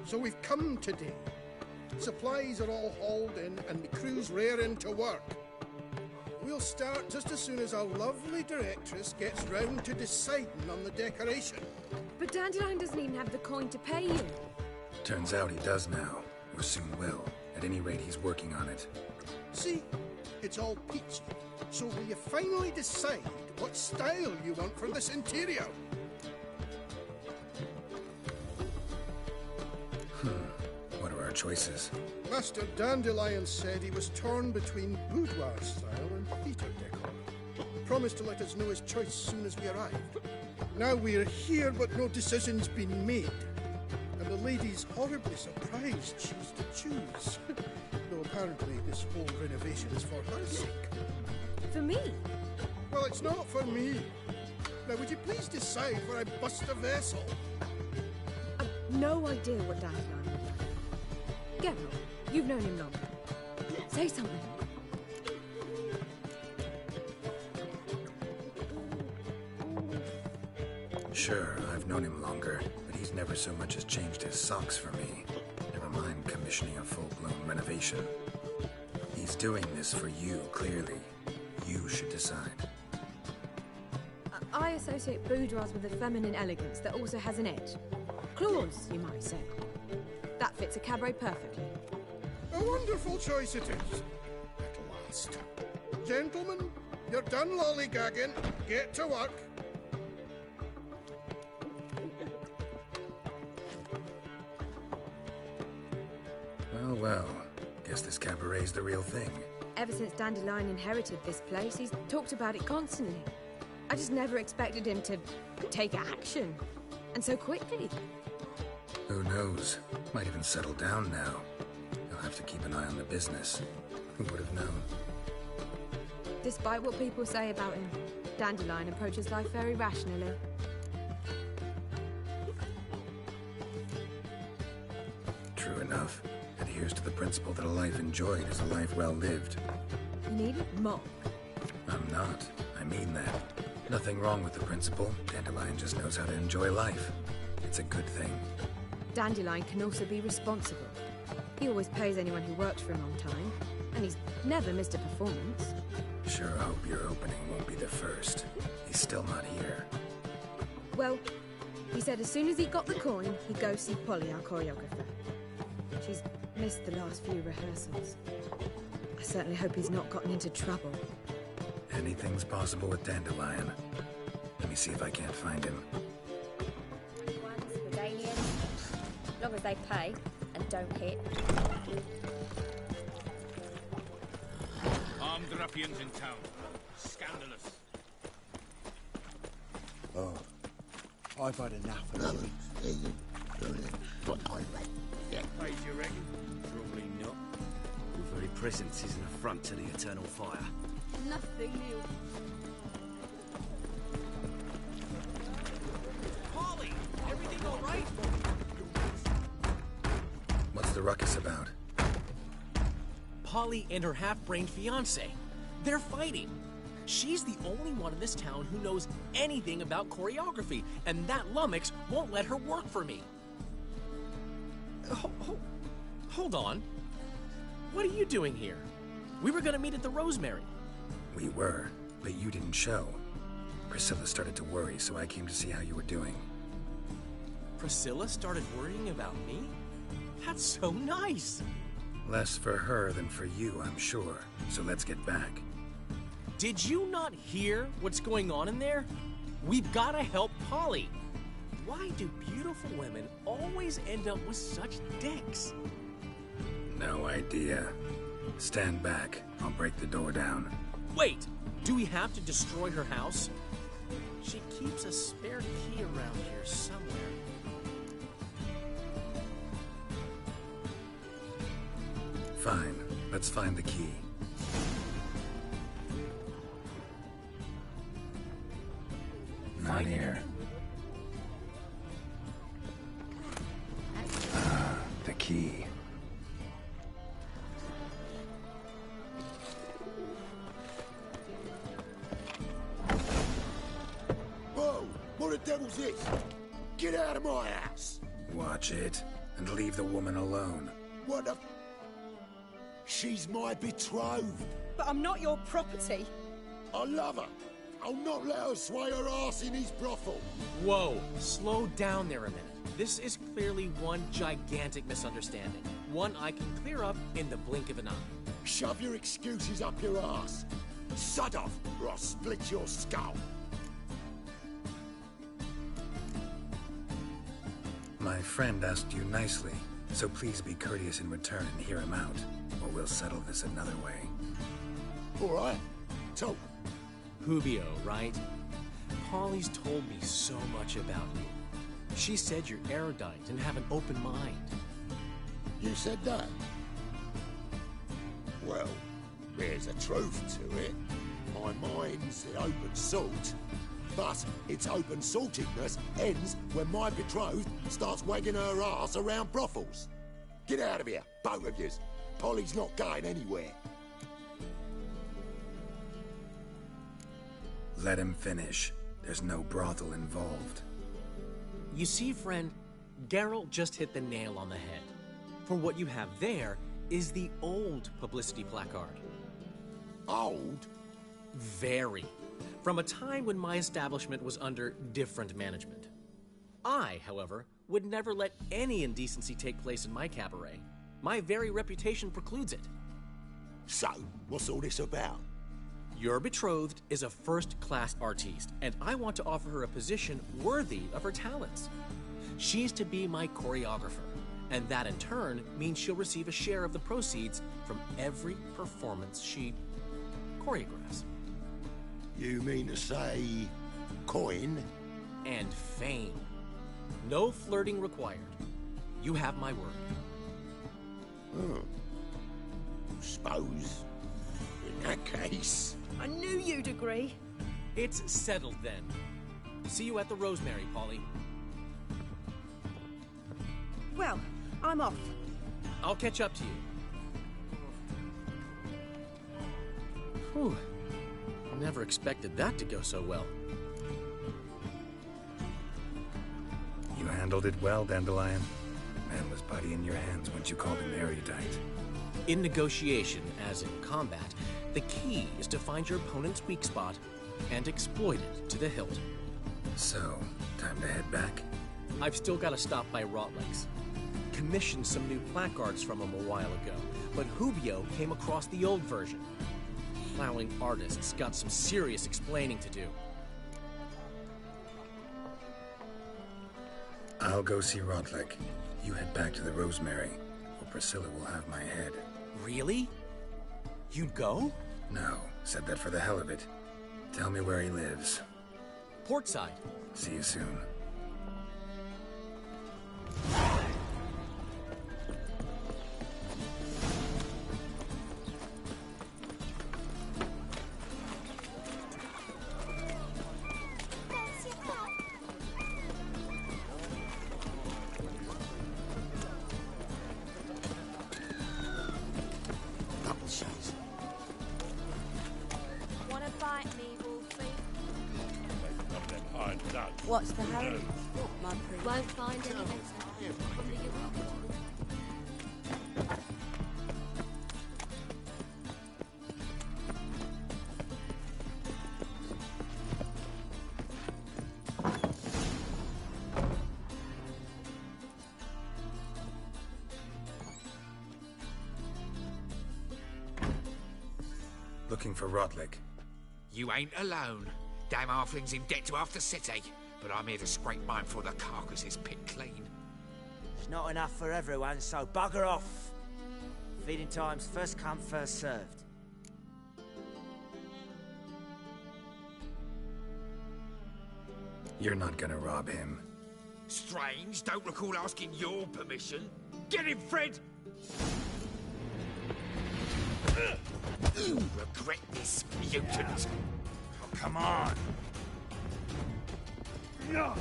so we've come today. Supplies are all hauled in and the crew's raring to work. We'll start just as soon as our lovely directress gets round to deciding on the decoration. But Dandelion doesn't even have the coin to pay you. Turns out he does now, or soon will. At any rate, he's working on it. See? It's all peachy. So will you finally decide what style you want for this interior? What are our choices? Master Dandelion said he was torn between boudoir style and theatre decor. Promised to let us know his choice soon as we arrived. Now we're here, but no decision's been made. And the lady's horribly surprised she's to choose. Though apparently this whole renovation is for her sake. For me? Well, it's not for me. Now, would you please decide where I bust a vessel? I've no idea what Dandelion would like. Geralt, you've known him longer. Say something. Sure, I've known him longer, but he's never so much as changed his socks for me. Never mind commissioning a full-blown renovation. He's doing this for you, clearly. You should decide. I associate boudoirs with a feminine elegance that also has an edge. Claws, you might say. That fits a cabaret perfectly. A wonderful choice it is. At last. Gentlemen, you're done lollygagging. Get to work. Well, guess this cabaret's the real thing. Ever since Dandelion inherited this place, he's talked about it constantly. I just never expected him to take action. And so quickly. Who knows? Might even settle down now. He'll have to keep an eye on the business. Who would have known? Despite what people say about him, Dandelion approaches life very rationally. True enough. Adheres to the principle that a life enjoyed is a life well lived. You needn't mock. I'm not. I mean that. Nothing wrong with the principle. Dandelion just knows how to enjoy life. It's a good thing. Dandelion can also be responsible. He always pays anyone who works for him on time, and he's never missed a performance. Sure hope your opening won't be the first. He's still not here. Well, he said as soon as he got the coin, he'd go see Polly, our choreographer. She's missed the last few rehearsals. I certainly hope he's not gotten into trouble. Anything's possible with Dandelion. Let me see if I can't find him. One's Redanian. Long as they pay and don't hit. Armed ruffians in town. Scandalous. Oh, I've had enough of you. Pays you reckon? Probably not. Your very presence is an affront to the eternal fire. Nothing new. Polly! Everything all right? What's the ruckus about? Polly and her half-brained fiancé. They're fighting. She's the only one in this town who knows anything about choreography, and that lummox won't let her work for me. Hold on. What are you doing here? We were gonna meet at the Rosemary. We were, but you didn't show. Priscilla started to worry, so I came to see how you were doing. Priscilla started worrying about me? That's so nice! Less for her than for you, I'm sure. So let's get back. Did you not hear what's going on in there? We've gotta help Polly. Why do beautiful women always end up with such dicks? No idea. Stand back. I'll break the door down. Wait! Do we have to destroy her house? She keeps a spare key around here somewhere. Fine. Let's find the key. Not here. The key. Whoa! hell's this? Get out of my house! Watch it, and leave the woman alone. What the... She's my betrothed. But I'm not your property. I love her. I'll not let her sway her ass in his brothel. Whoa, slow down there a minute. This is clearly one gigantic misunderstanding. One I can clear up in the blink of an eye. Shove your excuses up your ass. Sod off, or I'll split your skull. My friend asked you nicely, so please be courteous in return and hear him out, or we'll settle this another way. All right, talk. Hubio, right? Polly's told me so much about you. She said you're erudite and have an open mind. You said that? Well, there's a truth to it. My mind's the open salt. But its open saltedness ends when my betrothed starts wagging her ass around brothels. Get out of here, both of yous. Polly's not going anywhere. Let him finish. There's no brothel involved. You see, friend, Geralt just hit the nail on the head. For what you have there is the old publicity placard. Old? Very. From a time when my establishment was under different management. I, however, would never let any indecency take place in my cabaret. My very reputation precludes it. So, what's all this about? Your betrothed is a first-class artiste, and I want to offer her a position worthy of her talents. She's to be my choreographer, and that in turn means she'll receive a share of the proceeds from every performance she choreographs. You mean to say... coin? And fame. No flirting required. You have my word. Suppose... in that case... I knew you'd agree. It's settled then. See you at the Rosemary, Polly. Well, I'm off. I'll catch up to you. Whew. Never expected that to go so well. You handled it well, Dandelion. Man was putty in your hands once you called him erudite. In negotiation, as in combat, the key is to find your opponent's weak spot and exploit it to the hilt. So, time to head back? I've still got to stop by Rotlegs. Commissioned some new placards from him a while ago, but Hubio came across the old version. Plowing artists got some serious explaining to do. I'll go see Rotleg. You head back to the Rosemary, or Priscilla will have my head. Really? You'd go? No, said that for the hell of it. Tell me where he lives. Portside. See you soon. What's the hurry? My pretty. Won't find any better. From the Eureka. Looking for Rotleg. You ain't alone. Damn halfling's in debt to half the city. But I'm here to scrape mine before the carcass is picked clean. It's not enough for everyone, so bugger off. Feeding time's first come, first served. You're not gonna rob him. Strange, don't recall asking your permission. Get him, Fred! Regret this, mutant. Oh, come on. Yeah.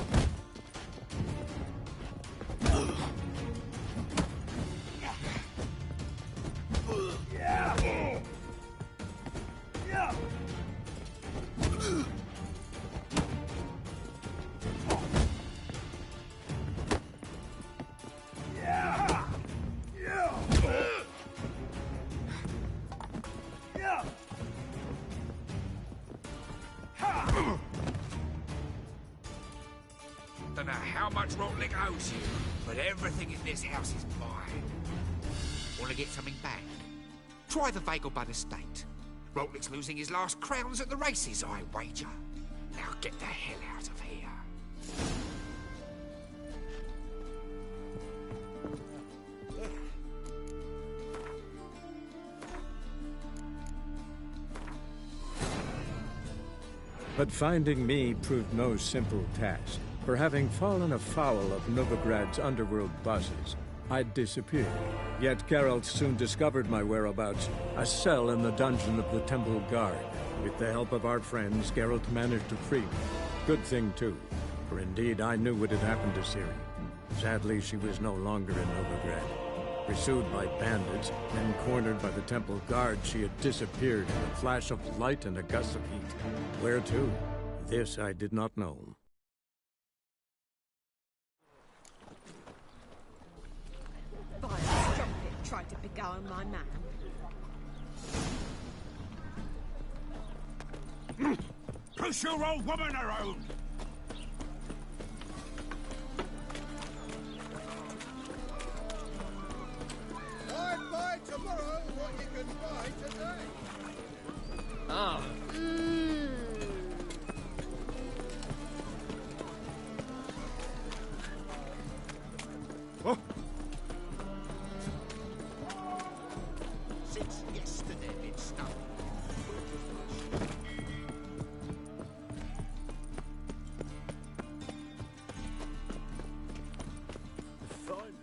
much Rotlick owes you, but everything in this house is mine. Want to get something back? Try the Vegelbud estate. Rotlick's losing his last crowns at the races, I wager. Now get the hell out of here. But finding me proved no simple task. For having fallen afoul of Novigrad's underworld bosses, I'd disappeared. Yet Geralt soon discovered my whereabouts, a cell in the dungeon of the Temple Guard. With the help of our friends, Geralt managed to free me. Good thing, too, for indeed I knew what had happened to Ciri. Sadly, she was no longer in Novigrad. Pursued by bandits, then cornered by the Temple Guard, she had disappeared in a flash of light and a gust of heat. Where to? This I did not know. Vile strumpet tried to beguile my man. Push your old woman around! I'd buy tomorrow what you can buy today. Ah. Oh. Since yesterday it's stopped. Fine.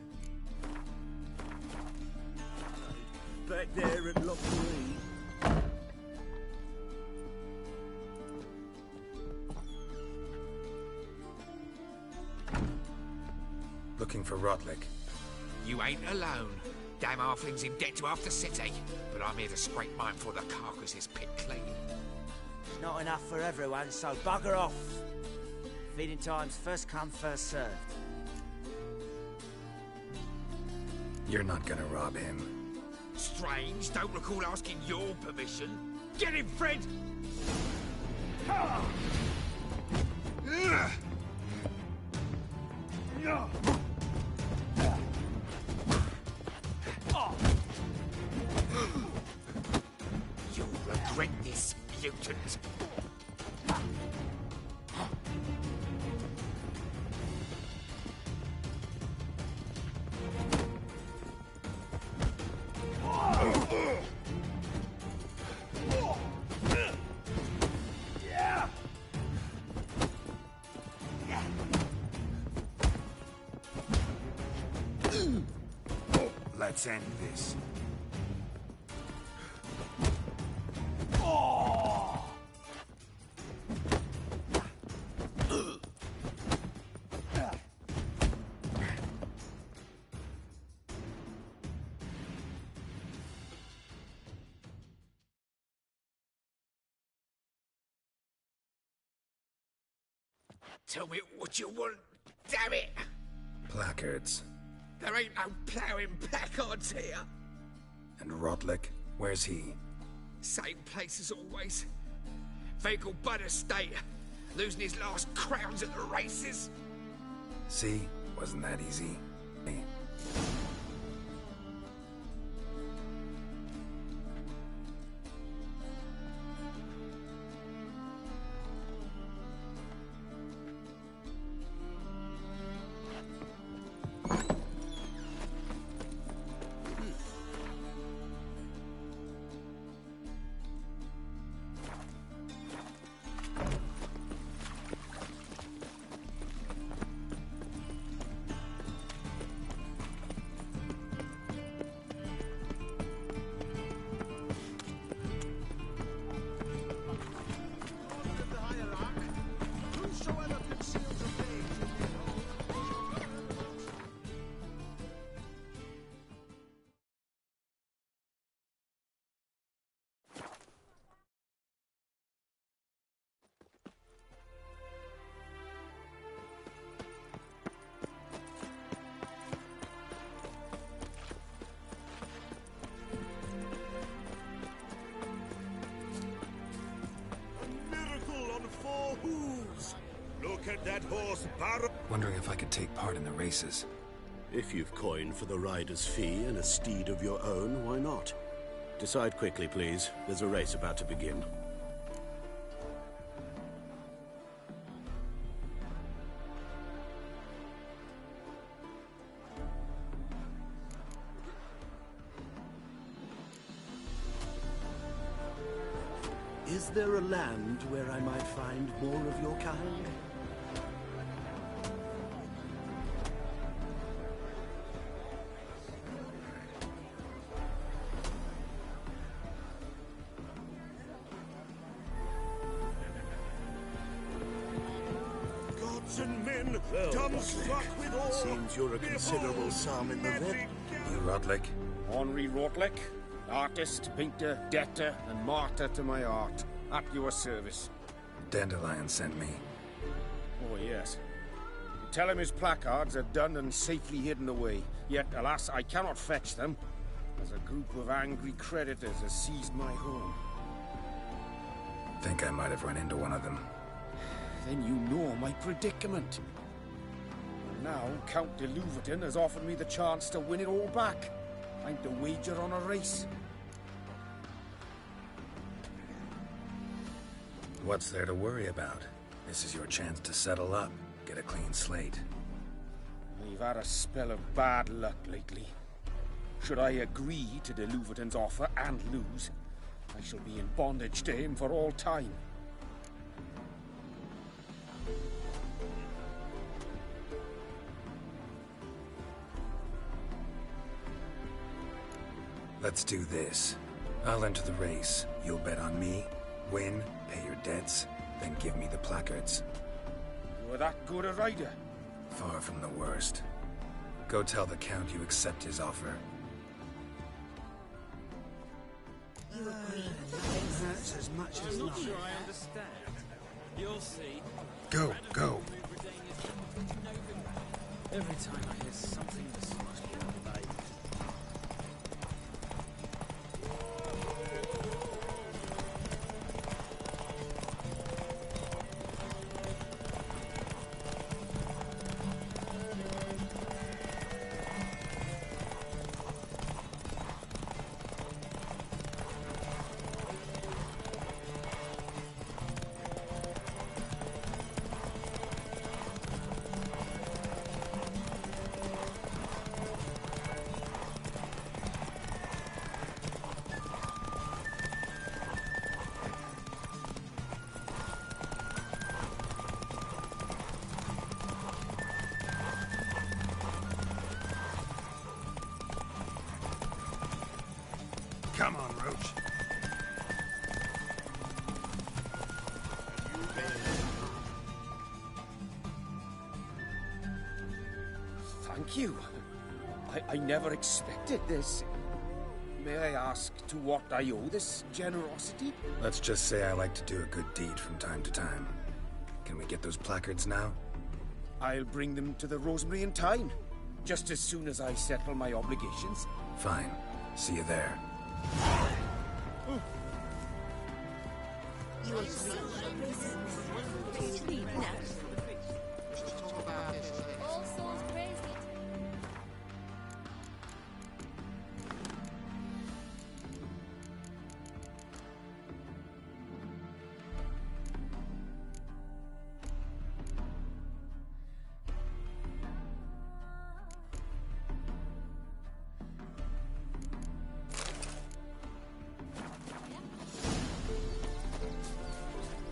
Back there at Loch Lee. Looking for Rotlick. You ain't alone. Damn halfling's in debt to half the city. But I'm here to scrape mine before the carcass is picked clean. It's not enough for everyone, so bugger off. Feeding time's first come, first served. You're not gonna rob him. Strange, don't recall asking your permission. Get him, Fred! You'll regret this, mutant. Let's end this. Tell me what you want, damn it! Placards. There ain't no ploughing placards here. And Rotlick? Where's he? Same place as always. Vegelbud estate. Losing his last crowns at the races. See? Wasn't that easy? Look at that horse, Baron. Wondering if I could take part in the races. If you've coin for the rider's fee and a steed of your own, why not? Decide quickly, please. There's a race about to begin. Is there a land where I might find more of your kind? Gods and men, done struck with all. Seems you're a considerable psalm in the vet. You Rotlick? Henri Rotlick, artist, painter, debtor, and martyr to my art. At your service. Dandelion sent me. Oh, yes. Tell him his placards are done and safely hidden away. Yet, alas, I cannot fetch them, as a group of angry creditors has seized my home. Think I might have run into one of them. Then you know my predicament. And now, Count de Louverton has offered me the chance to win it all back. I'm to wager on a race. What's there to worry about? This is your chance to settle up, get a clean slate. We've had a spell of bad luck lately. Should I agree to de Louverton's offer and lose, I shall be in bondage to him for all time. Let's do this. I'll enter the race. You'll bet on me, win, pay your debts, then give me the placards. You're that good a rider? Far from the worst. Go tell the Count you accept his offer. You agree nothing hurts as much as I'm not life. sure I understand. You'll see. Go, go. Every time I hear something, this must be a vague. Come on, Roach. Thank you. I never expected this. May I ask to what I owe this generosity? Let's just say I like to do a good deed from time to time. Can we get those placards now? I'll bring them to the Rosemary in time, just as soon as I settle my obligations. Fine. See you there. You agree? No. All souls praise it.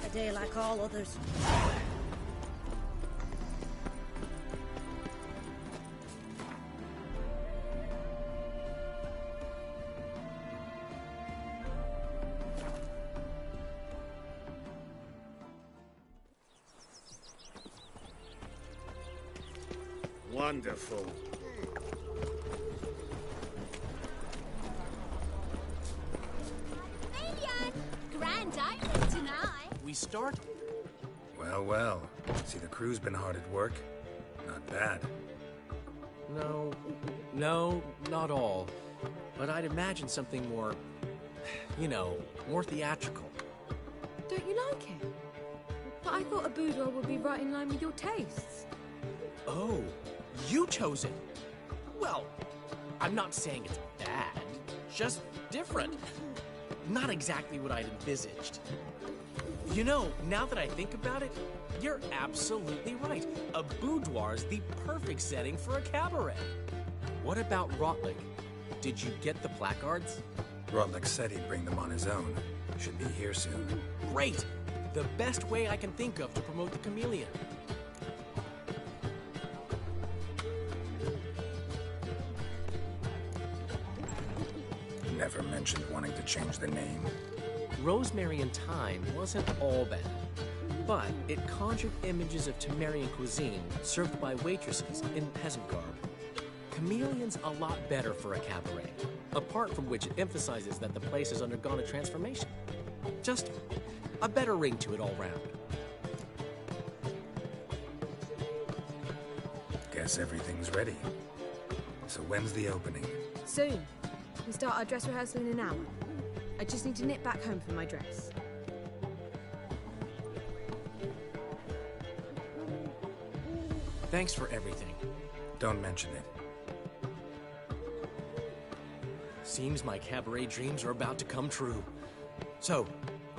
A day like all others. Wonderful. Grand opening tonight. We start? Well, well. See, the crew's been hard at work. Not bad. No, not all. But I'd imagine something more, you know, more theatrical. Don't you like it? But I thought a boudoir would be right in line with your tastes. Oh, you chose it. Well, I'm not saying it's bad, just different. Not exactly what I'd envisaged. You know, now that I think about it, you're absolutely right. A boudoir's the perfect setting for a cabaret. What about Rotlick? Did you get the placards? Rotlick said he'd bring them on his own. Should be here soon. Great! The best way I can think of to promote the chameleon. Never mentioned wanting to change the name. Rosemary and Thyme wasn't all bad, but it conjured images of Temerian cuisine served by waitresses in peasant garb. Chameleon's a lot better for a cabaret, apart from which it emphasizes that the place has undergone a transformation. Just a better ring to it all round. Guess everything's ready. So when's the opening? Soon. We start our dress rehearsal in an hour. I just need to nip back home for my dress. Thanks for everything. Don't mention it. Seems my cabaret dreams are about to come true. So,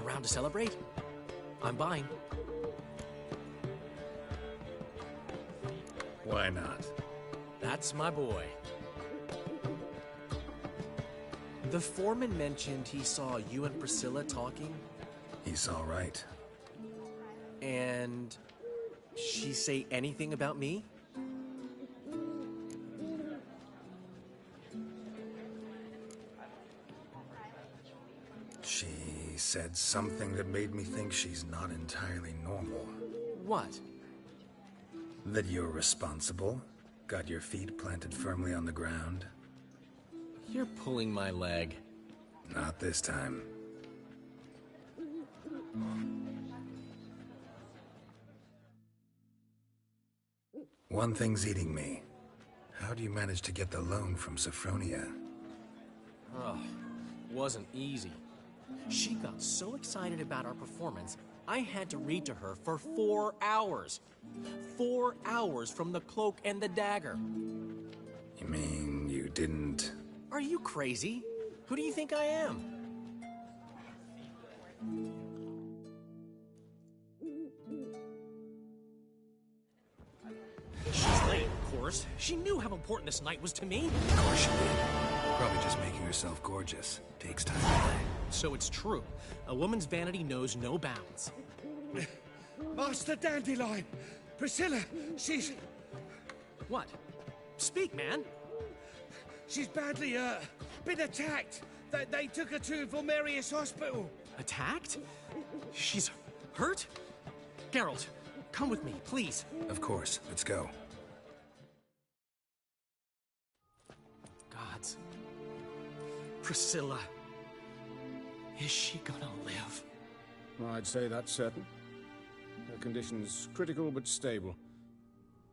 around to celebrate? I'm buying. Why not? That's my boy. The foreman mentioned he saw you and Priscilla talking. He saw right. And she say anything about me? She said something that made me think she's not entirely normal. What? That you're responsible, got your feet planted firmly on the ground. You're pulling my leg. Not this time. One thing's eating me. How do you manage to get the loan from Sophronia? Oh, wasn't easy. She got so excited about our performance, I had to read to her for 4 hours. 4 hours from The Cloak and the Dagger. You mean you didn't... Are you crazy? Who do you think I am? She's late, of course. She knew how important this night was to me. Of course she did. Probably just making herself gorgeous. Takes time. So it's true. A woman's vanity knows no bounds. Master Dandelion! Priscilla, she's... What? Speak, man. She's badly, been attacked. They took her to Vulmerius Hospital. Attacked? She's hurt? Geralt, come with me, please. Of course. Let's go. Gods. Priscilla. Is she gonna live? I'd say that's certain. Her condition's critical but stable.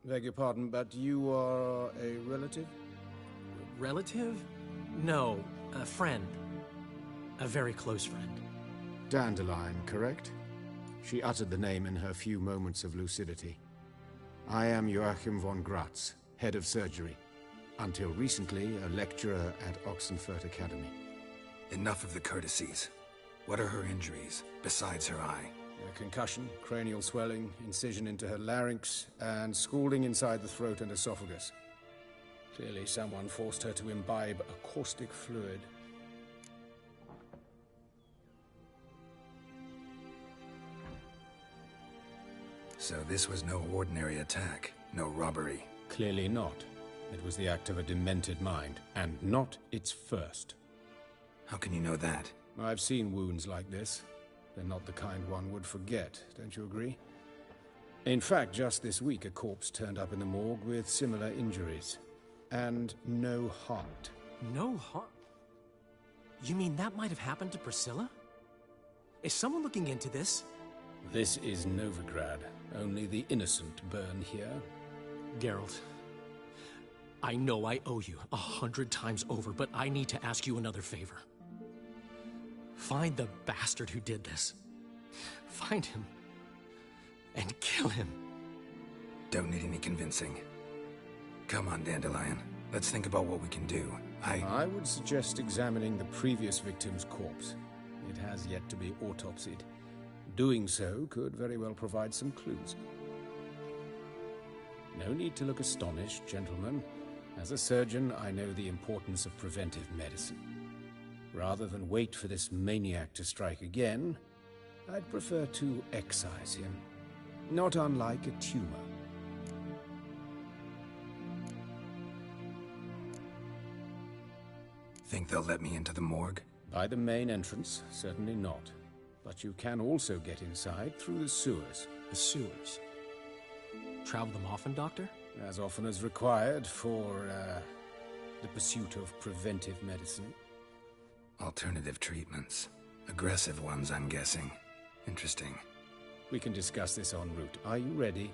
Beg your pardon, but you are a relative? Relative? No, a friend. A very close friend. Dandelion, correct? She uttered the name in her few moments of lucidity. I am Joachim von Gratz, head of surgery. Until recently, a lecturer at Oxenfurt Academy. Enough of the courtesies. What are her injuries, besides her eye? A concussion, cranial swelling, incision into her larynx, and scalding inside the throat and esophagus. Clearly someone forced her to imbibe a caustic fluid. So this was no ordinary attack, no robbery. Clearly not. It was the act of a demented mind, and not its first. How can you know that? I've seen wounds like this. They're not the kind one would forget, don't you agree? In fact, just this week a corpse turned up in the morgue with similar injuries. And no heart. No heart? You mean that might have happened to Priscilla? Is someone looking into this? This is Novigrad. Only the innocent burn here. Geralt, I know I owe you 100 times over, but I need to ask you another favor. Find the bastard who did this. Find him. And kill him. Don't need any convincing. Come on, Dandelion. Let's think about what we can do. I would suggest examining the previous victim's corpse. It has yet to be autopsied. Doing so could very well provide some clues. No need to look astonished, gentlemen. As a surgeon, I know the importance of preventive medicine. Rather than wait for this maniac to strike again, I'd prefer to excise him. Not unlike a tumor. Think they'll let me into the morgue? By the main entrance, certainly not. But you can also get inside through the sewers. The sewers? Travel them often, Doctor? As often as required for, the pursuit of preventive medicine. Alternative treatments. Aggressive ones, I'm guessing. Interesting. We can discuss this en route. Are you ready?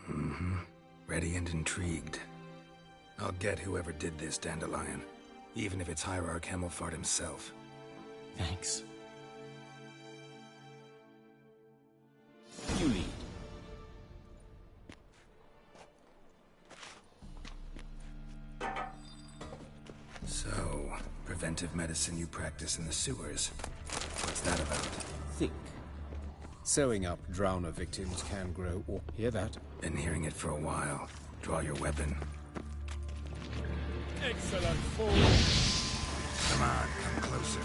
Mm-hmm. Ready and intrigued. I'll get whoever did this, Dandelion. Even if it's Hierarch Hemelfart himself. Thanks. You lead. So, preventive medicine you practice in the sewers. What's that about? Think. Sewing up drowner victims can grow or... Hear that? Been hearing it for a while. Draw your weapon. Excellent fool! Come on, come closer.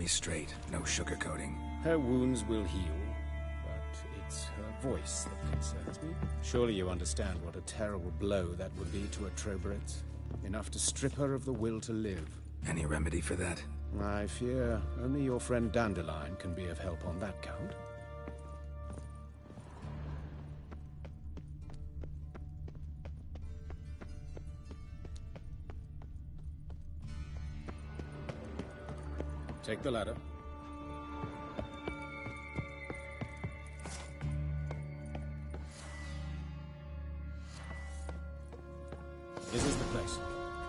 Straight, no sugarcoating. Her wounds will heal, but it's her voice that concerns me. Surely you understand what a terrible blow that would be to a Troberet. Enough to strip her of the will to live. Any remedy for that? I fear only your friend Dandelion can be of help on that count. Take the ladder. This is the place.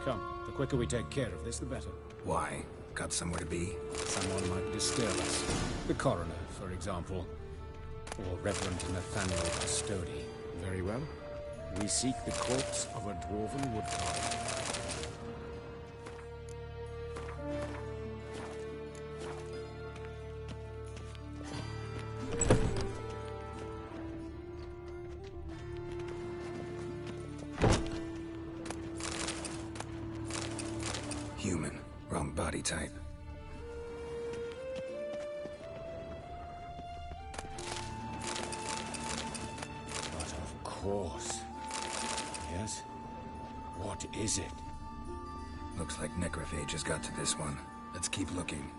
Come, the quicker we take care of this, the better. Why? Got somewhere to be? Someone might disturb us. The coroner, for example. Or Reverend Nathaniel Custody. Very well. We seek the corpse of a dwarven woodcarver. Human. Wrong body type. But of course. Yes? What is it? Looks like necrophage has got to this one. Let's keep looking.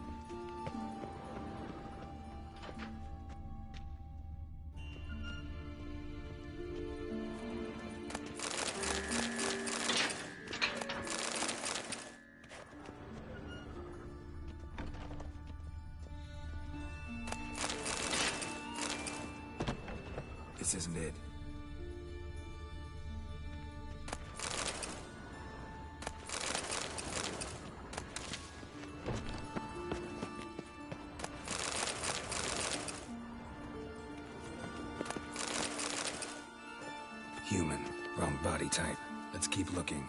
This isn't it. tight. Let's keep looking.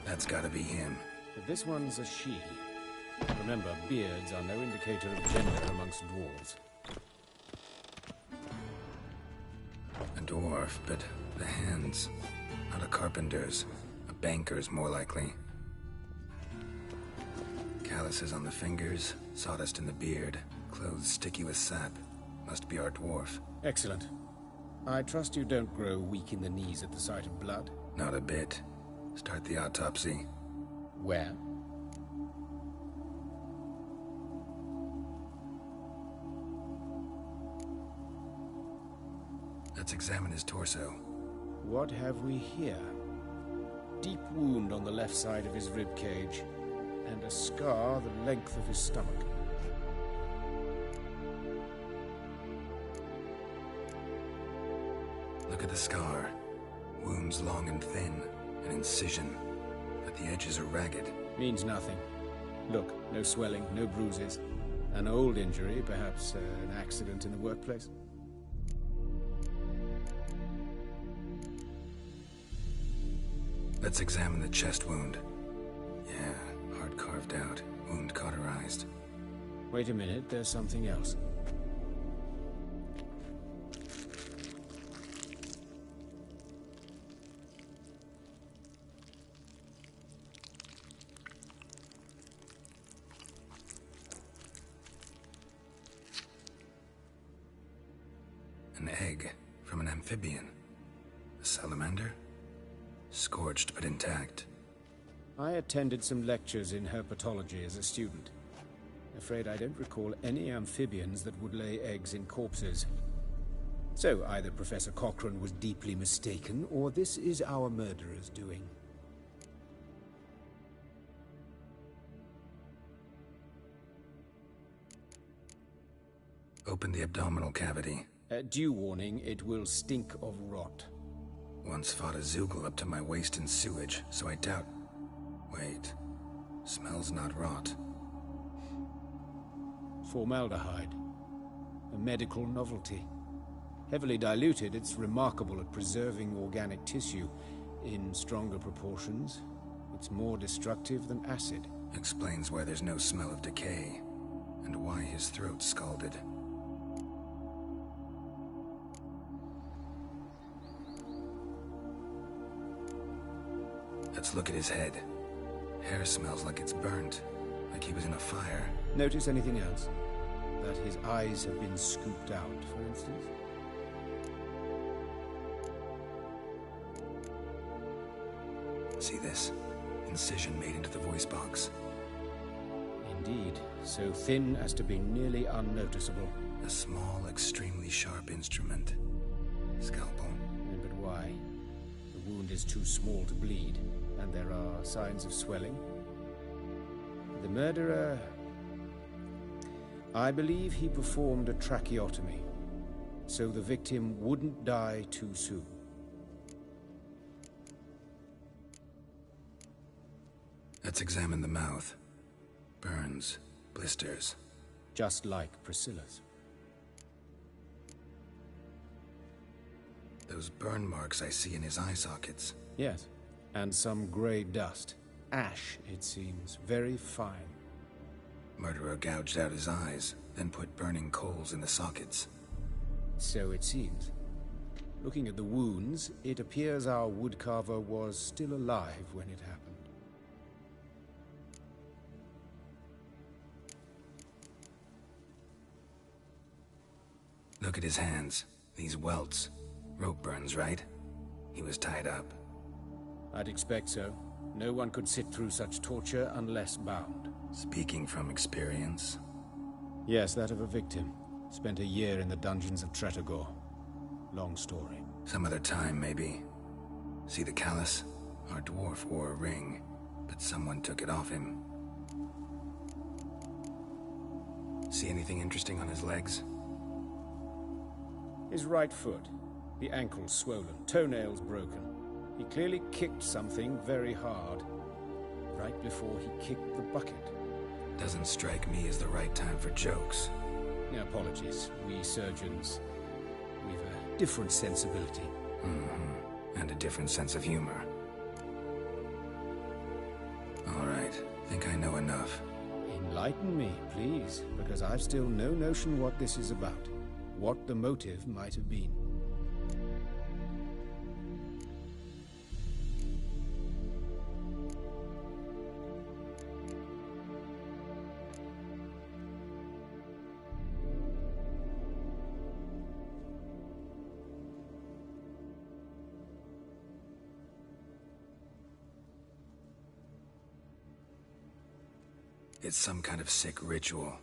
That's gotta be him. But this one's a she. Remember, beards are no indicator of gender amongst dwarves. A dwarf, but the hands. Not a carpenter's. A banker's, more likely. Calluses on the fingers, sawdust in the beard, clothes sticky with sap. Must be our dwarf. Excellent. I trust you don't grow weak in the knees at the sight of blood? Not a bit. Start the autopsy. Where? Let's examine his torso. What have we here? Deep wound on the left side of his rib cage, and a scar the length of his stomach. Look at the scar. Wounds long and thin. An incision. But the edges are ragged. Means nothing. Look, no swelling, no bruises. An old injury, perhaps an accident in the workplace. Let's examine the chest wound. Yeah, hard carved out. Wound cauterized. Wait a minute, there's something else. An egg from an amphibian. A salamander? Scorched but intact. I attended some lectures in herpetology as a student. Afraid I don't recall any amphibians that would lay eggs in corpses. So either Professor Cochrane was deeply mistaken, or this is our murderer's doing. Open the abdominal cavity. Due warning, it will stink of rot. Once fought a Zoogle up to my waist in sewage, so I doubt... Wait. Smells not rot. Formaldehyde. A medical novelty. Heavily diluted, it's remarkable at preserving organic tissue. In stronger proportions, it's more destructive than acid. Explains why there's no smell of decay, and why his throat's scalded. Let's look at his head. Hair smells like it's burnt, like he was in a fire. Notice anything else? That his eyes have been scooped out, for instance? See this? Incision made into the voice box. Indeed, so thin as to be nearly unnoticeable. A small, extremely sharp instrument. Scalpel. But why? The wound is too small to bleed, and there are signs of swelling. The murderer... I believe he performed a tracheotomy, so the victim wouldn't die too soon. Let's examine the mouth. Burns, blisters. Just like Priscilla's. Those burn marks I see in his eye sockets. Yes, and some grey dust. Ash, it seems. Very fine. Murderer gouged out his eyes, then put burning coals in the sockets. So it seems. Looking at the wounds, it appears our woodcarver was still alive when it happened. Look at his hands. These welts. Rope burns, right? He was tied up. I'd expect so. No one could sit through such torture unless bound. Speaking from experience? Yes, that of a victim. Spent a year in the dungeons of Tretogor. Long story. Some other time, maybe. See the callus? Our dwarf wore a ring, but someone took it off him. See anything interesting on his legs? His right foot. The ankles swollen, toenails broken. He clearly kicked something very hard. right before he kicked the bucket. Doesn't strike me as the right time for jokes. Apologies. We surgeons, we've a different sensibility. Mm-hmm. And a different sense of humor. All right. Think I know enough. Enlighten me, please, because I've still no notion what this is about. What the motive might have been. It's some kind of sick ritual.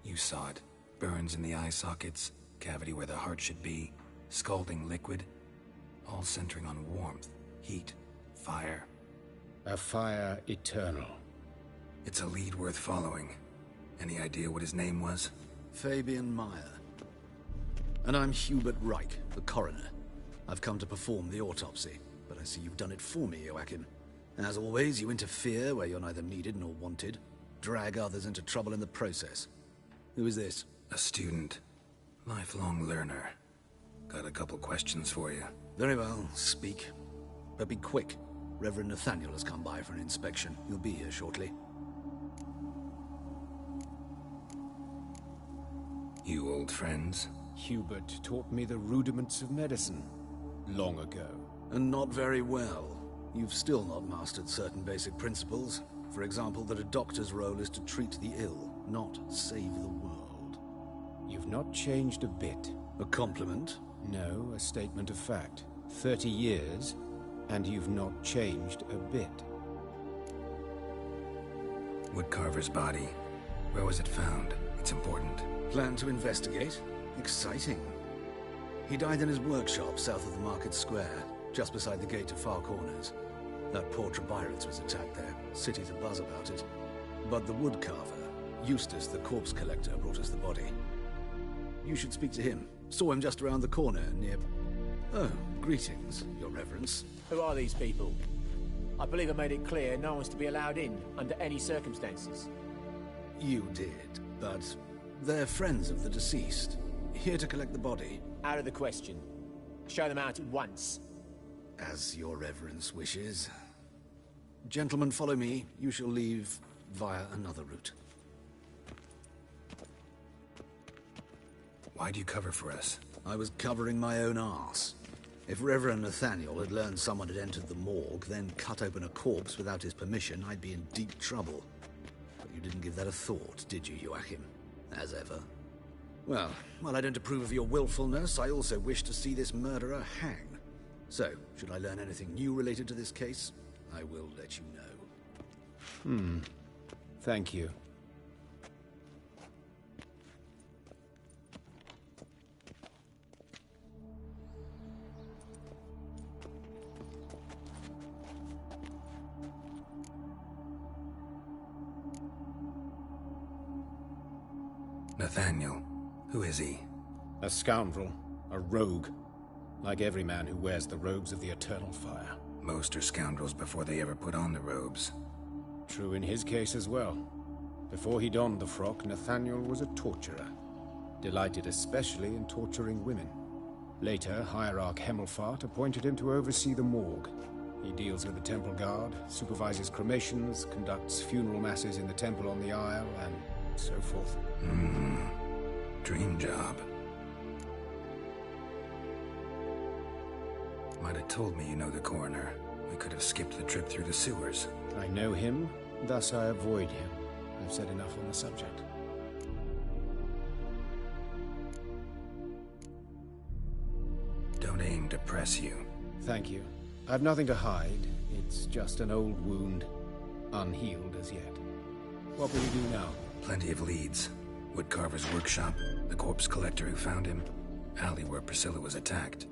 You saw it. Burns in the eye sockets, cavity where the heart should be, scalding liquid, all centering on warmth, heat, fire. A fire eternal. It's a lead worth following. Any idea what his name was? Fabian Meyer. And I'm Hubert Reich, the coroner. I've come to perform the autopsy, but I see you've done it for me, Joachim. As always, you interfere where you're neither needed nor wanted. Drag others into trouble in the process. Who is this? A student. Lifelong learner. Got a couple questions for you. Very well, speak. But be quick. Reverend Nathaniel has come by for an inspection. He'll be here shortly. You old friends? Hubert taught me the rudiments of medicine. Long ago. And not very well. You've still not mastered certain basic principles. For example, that a doctor's role is to treat the ill, not save the world. You've not changed a bit. A compliment? No, a statement of fact. 30 years, and you've not changed a bit. Woodcarver's body. Where was it found? It's important. Plan to investigate? Exciting. He died in his workshop south of the Market Square, just beside the gate to Far Corners. That poor Trebyritz was attacked there. City's abuzz about it. But the woodcarver, Eustace the corpse collector, brought us the body. You should speak to him. Saw him just around the corner near... Oh, greetings, your reverence. Who are these people? I believe I made it clear no one's to be allowed in, under any circumstances. You did, but they're friends of the deceased. Here to collect the body. Out of the question. Show them out at once. As your reverence wishes. Gentlemen, follow me. You shall leave via another route. Why do you cover for us? I was covering my own arse. If Reverend Nathaniel had learned someone had entered the morgue, then cut open a corpse without his permission, I'd be in deep trouble. But you didn't give that a thought, did you, Joachim? As ever. Well, while I don't approve of your willfulness, I also wish to see this murderer hang. So, should I learn anything new related to this case, I will let you know. Thank you. Nathaniel. Who is he? A scoundrel. A rogue. Like every man who wears the robes of the Eternal Fire. Most are scoundrels before they ever put on the robes. True in his case as well. Before he donned the frock, Nathaniel was a torturer. Delighted especially in torturing women. Later, Hierarch Hemelfart appointed him to oversee the morgue. He deals with the Temple Guard, supervises cremations, conducts funeral masses in the temple on the Isle, and so forth. Dream job. Might have told me you know the coroner. We could have skipped the trip through the sewers. I know him, thus I avoid him. I've said enough on the subject. Don't aim to press you. Thank you. I've nothing to hide. It's just an old wound, unhealed as yet. What will you do now? Plenty of leads. Woodcarver's workshop, the corpse collector who found him, alley where Priscilla was attacked.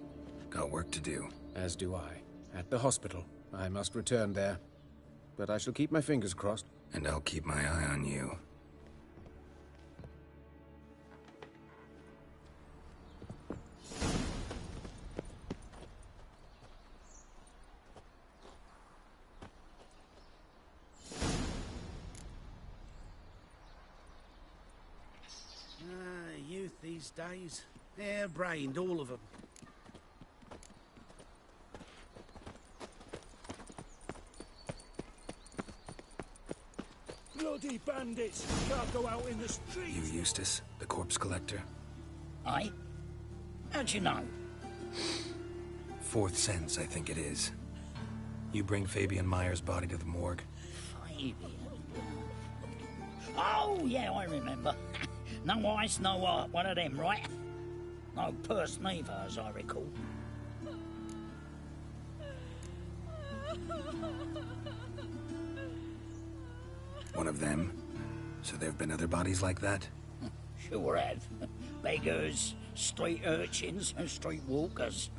Got work to do. As do I. At the hospital. I must return there. But I shall keep my fingers crossed. And I'll keep my eye on you. these days. Hair-brained, all of them. Bloody bandits! Can't go out in the street! You Eustace, the corpse collector? Aye? How'd you know? Fourth sense, I think it is. You bring Fabian Meyer's body to the morgue? Fabian? Oh, yeah, I remember. No eyes, no heart, one of them, right? No purse neither, as I recall. One of them? So there have been other bodies like that? Sure have. Beggars, street urchins, and street walkers.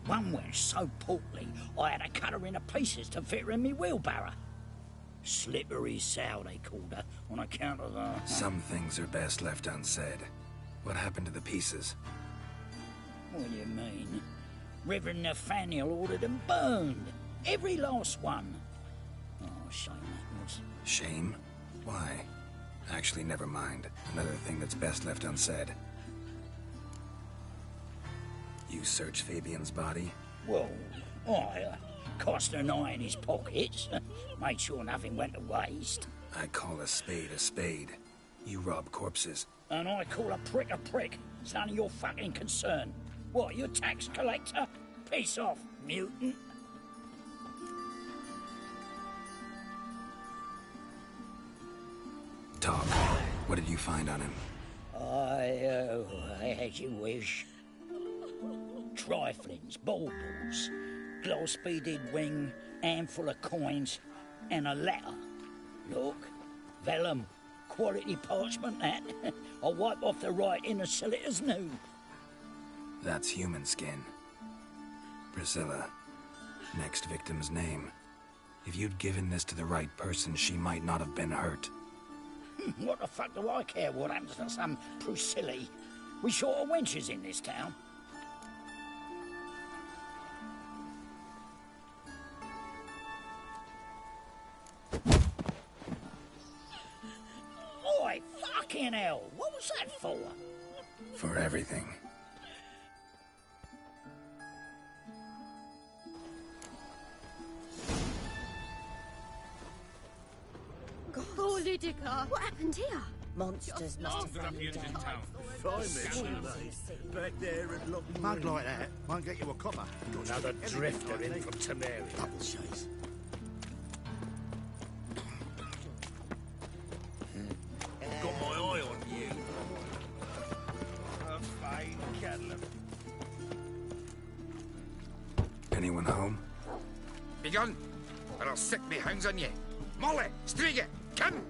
One went so portly, I had to cut her into pieces to fit her in me wheelbarrow. Slippery sow, they called her, on account of the... Some things are best left unsaid. What happened to the pieces? What do you mean? Reverend Nathaniel ordered them burned. Every last one. Oh, shame that was. Shame? Why? Actually, never mind. Another thing that's best left unsaid. You search Fabian's body? Well, I cast an eye in his pockets. Made sure nothing went to waste. I call a spade. You rob corpses. And I call a prick a prick. It's none of your fucking concern. What, you tax collector? Piss off, mutant. Talk. What did you find on him? As you wish. Triflings, baubles, gloss-beaded wing, handful of coins, and a letter. Look, vellum, quality parchment, that. I'll wipe off the writing and sell it as new. That's human skin. Priscilla. Next victim's name. If you'd given this to the right person, she might not have been hurt. What the fuck do I care what happens to some Priscilla? We short of wenches in this town. Oi, fucking hell! What was that for? For everything. Oh, Lydica! What happened here? Monsters must have found you dead. Back there at Lockwood. Mug like that won't get you a copper. Another drifter in from Temeria. Double chase. Got my eye on you. A fine cattle. Anyone home? Begone, or I'll sick me hounds on you. Molly, Striga, come!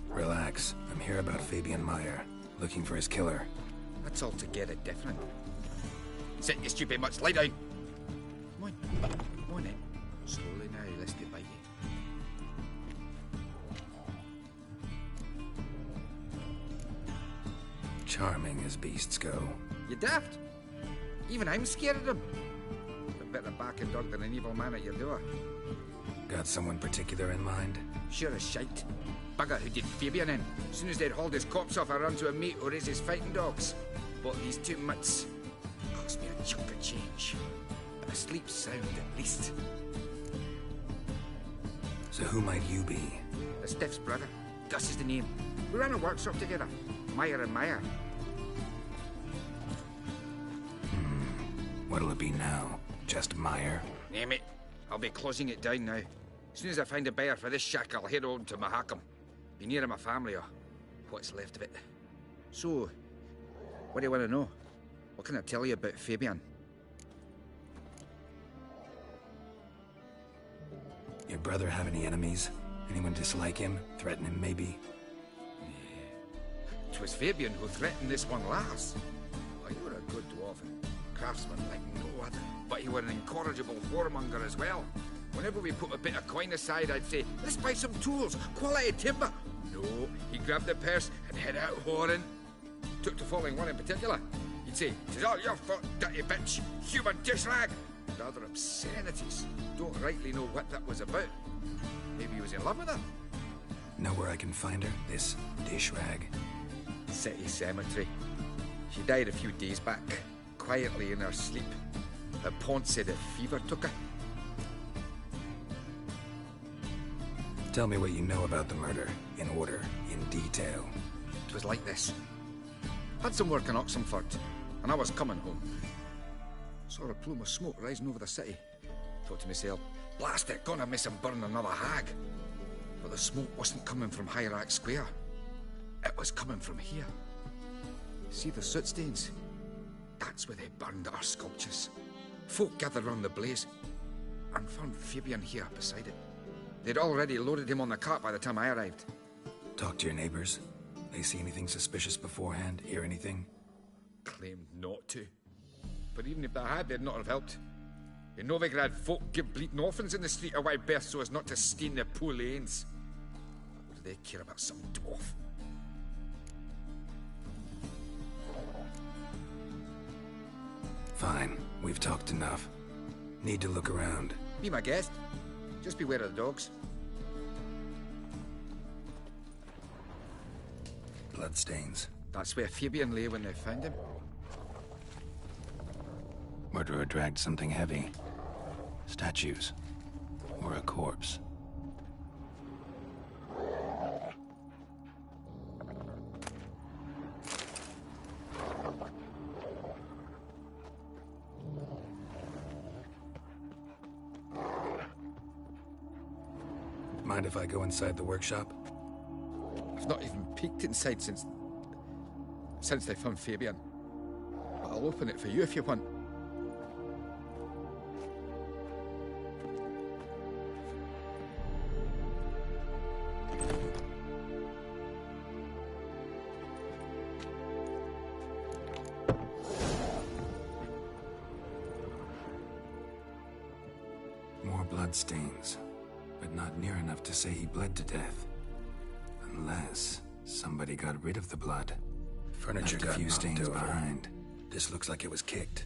Relax. I'm here about Fabian Meyer, looking for his killer. That's altogether different. Sit, you stupid much. Lie down. Come on then. Slowly now, let's get by you. Charming as beasts go. You daft? Even I'm scared of them. A better barking dog than an evil man at your door. Got someone particular in mind? Sure as shite. Bugger who did Fabian in. As soon as they'd hauled his corpse off, I run to a mate or raise his fighting dogs. Bought these 2 mutts. Cost me a chunk of change. But I sleep sound at least. So who might you be? The Stiff's brother. Gus is the name. We ran a workshop together. Meyer and Meyer. What'll it be now? Just Meyer? Name it. I'll be closing it down now. As soon as I find a buyer for this shack, I'll head on to Mahakam. Be near my family, or what's left of it. So, what do you want to know? What can I tell you about Fabian? Your brother have any enemies? Anyone dislike him? Threaten him, maybe? 'Twas Fabian who threatened this one last. Oh, you were a good dwarf, craftsman like no other. But you were an incorrigible whoremonger as well. Whenever we put a bit of coin aside, I'd say, let's buy some tools, quality timber. No, he grabbed the purse and head out whoring. Took to following one in particular. He'd say, "'Tis all your fault, dirty bitch, human dish rag." And other obscenities. Don't rightly know what that was about. Maybe he was in love with her. Know where I can find her? This dish rag? City Cemetery. She died a few days back, quietly in her sleep. Her pawn said a fever took her. Tell me what you know about the murder, in order, in detail. It was like this. Had some work in Oxenford, and I was coming home. Saw a plume of smoke rising over the city. Thought to myself, blast it, gonna miss him burn another hag. But the smoke wasn't coming from Hierarch Square. It was coming from here. See the soot stains? That's where they burned our sculptures. Folk gathered round the blaze, and found Fabian here beside it. They'd already loaded him on the cart by the time I arrived. Talk to your neighbors. They see anything suspicious beforehand? Hear anything? Claimed not to. But even if they had, they'd not have helped. In Novigrad, folk give bleating orphans in the street a wide berth so as not to stain their poor lanes. What do they care about some dwarf? Fine. We've talked enough. Need to look around. Be my guest. Just beware of the dogs. Bloodstains. That's where Fabian lay when they found him. Murderer dragged something heavy. Statues. Or a corpse. Mind if I go inside the workshop? I've not even peeked inside since they found Fabian. But I'll open it for you if you want. More bloodstains. But not near enough to say he bled to death. Unless somebody got rid of the blood. Furniture Left a got few knocked stains over. behind. This looks like it was kicked.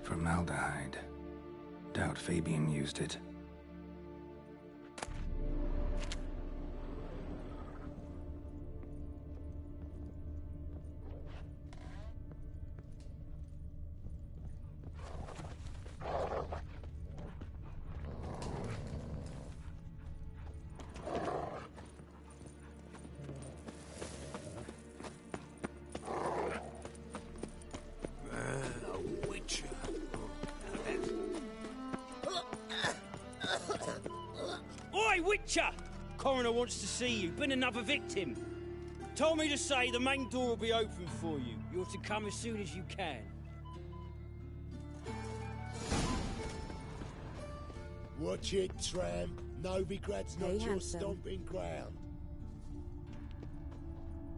Formaldehyde. Doubt Fabian used it. Oi, Witcher! Coroner wants to see you. Been another victim. Told me to say the main door will be open for you. You're to come as soon as you can. Watch it, tramp. Novigrad's not Hey, your handsome. stomping ground.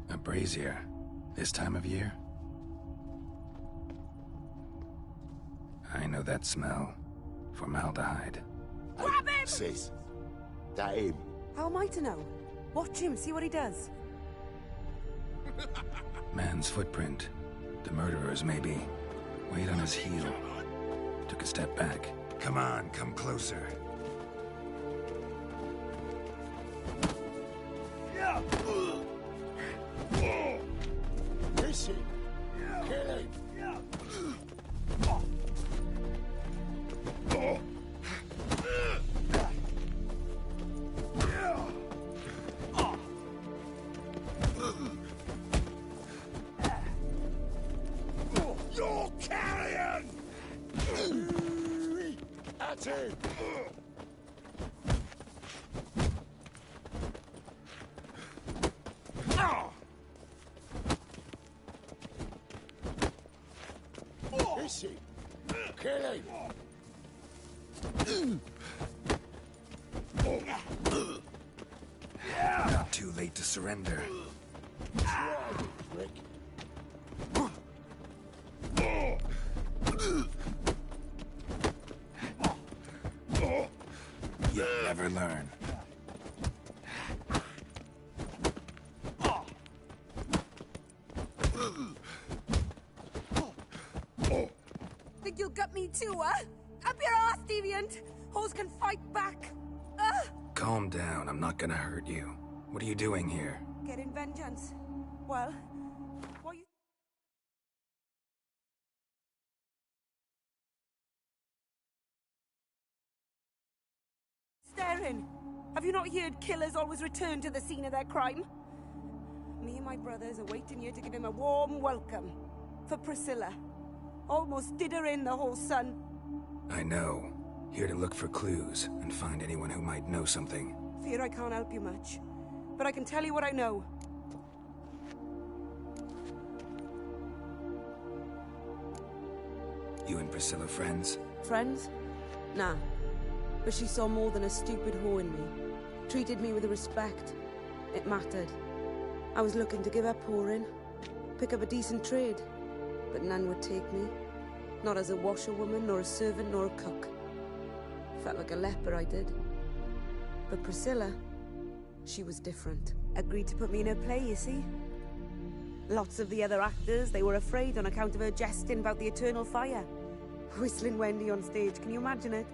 A brazier. This time of year? I know that smell. Formaldehyde. Grab him! Sis, that him. How am I to know? Watch him, see what he does. Man's footprint. The murderer's, maybe. Weight on his heel. Took a step back. Come on, come closer. Is he? Kill him. You're carrion! At him! Is he? Kill him! Not too late to surrender. Try it, Rick. You'll never learn. Think you'll get me too, huh? Up your ass, deviant! Hoes can fight back. Calm down, I'm not gonna hurt you. What are you doing here? Getting vengeance. Well, staring? Have you not heard killers always return to the scene of their crime? Me and my brothers are waiting here to give him a warm welcome. For Priscilla. Almost did her in, the whole son. I know. Here to look for clues and find anyone who might know something. Fear I can't help you much. But I can tell you what I know. You and Priscilla friends? Friends? Nah. But she saw more than a stupid whore in me. Treated me with respect. It mattered. I was looking to give up whoring. Pick up a decent trade. But none would take me. Not as a washerwoman, nor a servant, nor a cook. Felt like a leper, I did. But Priscilla, she was different. Agreed to put me in her play, you see? Lots of the other actors, they were afraid on account of her jesting about the eternal fire. Whistling Wendy on stage, can you imagine it?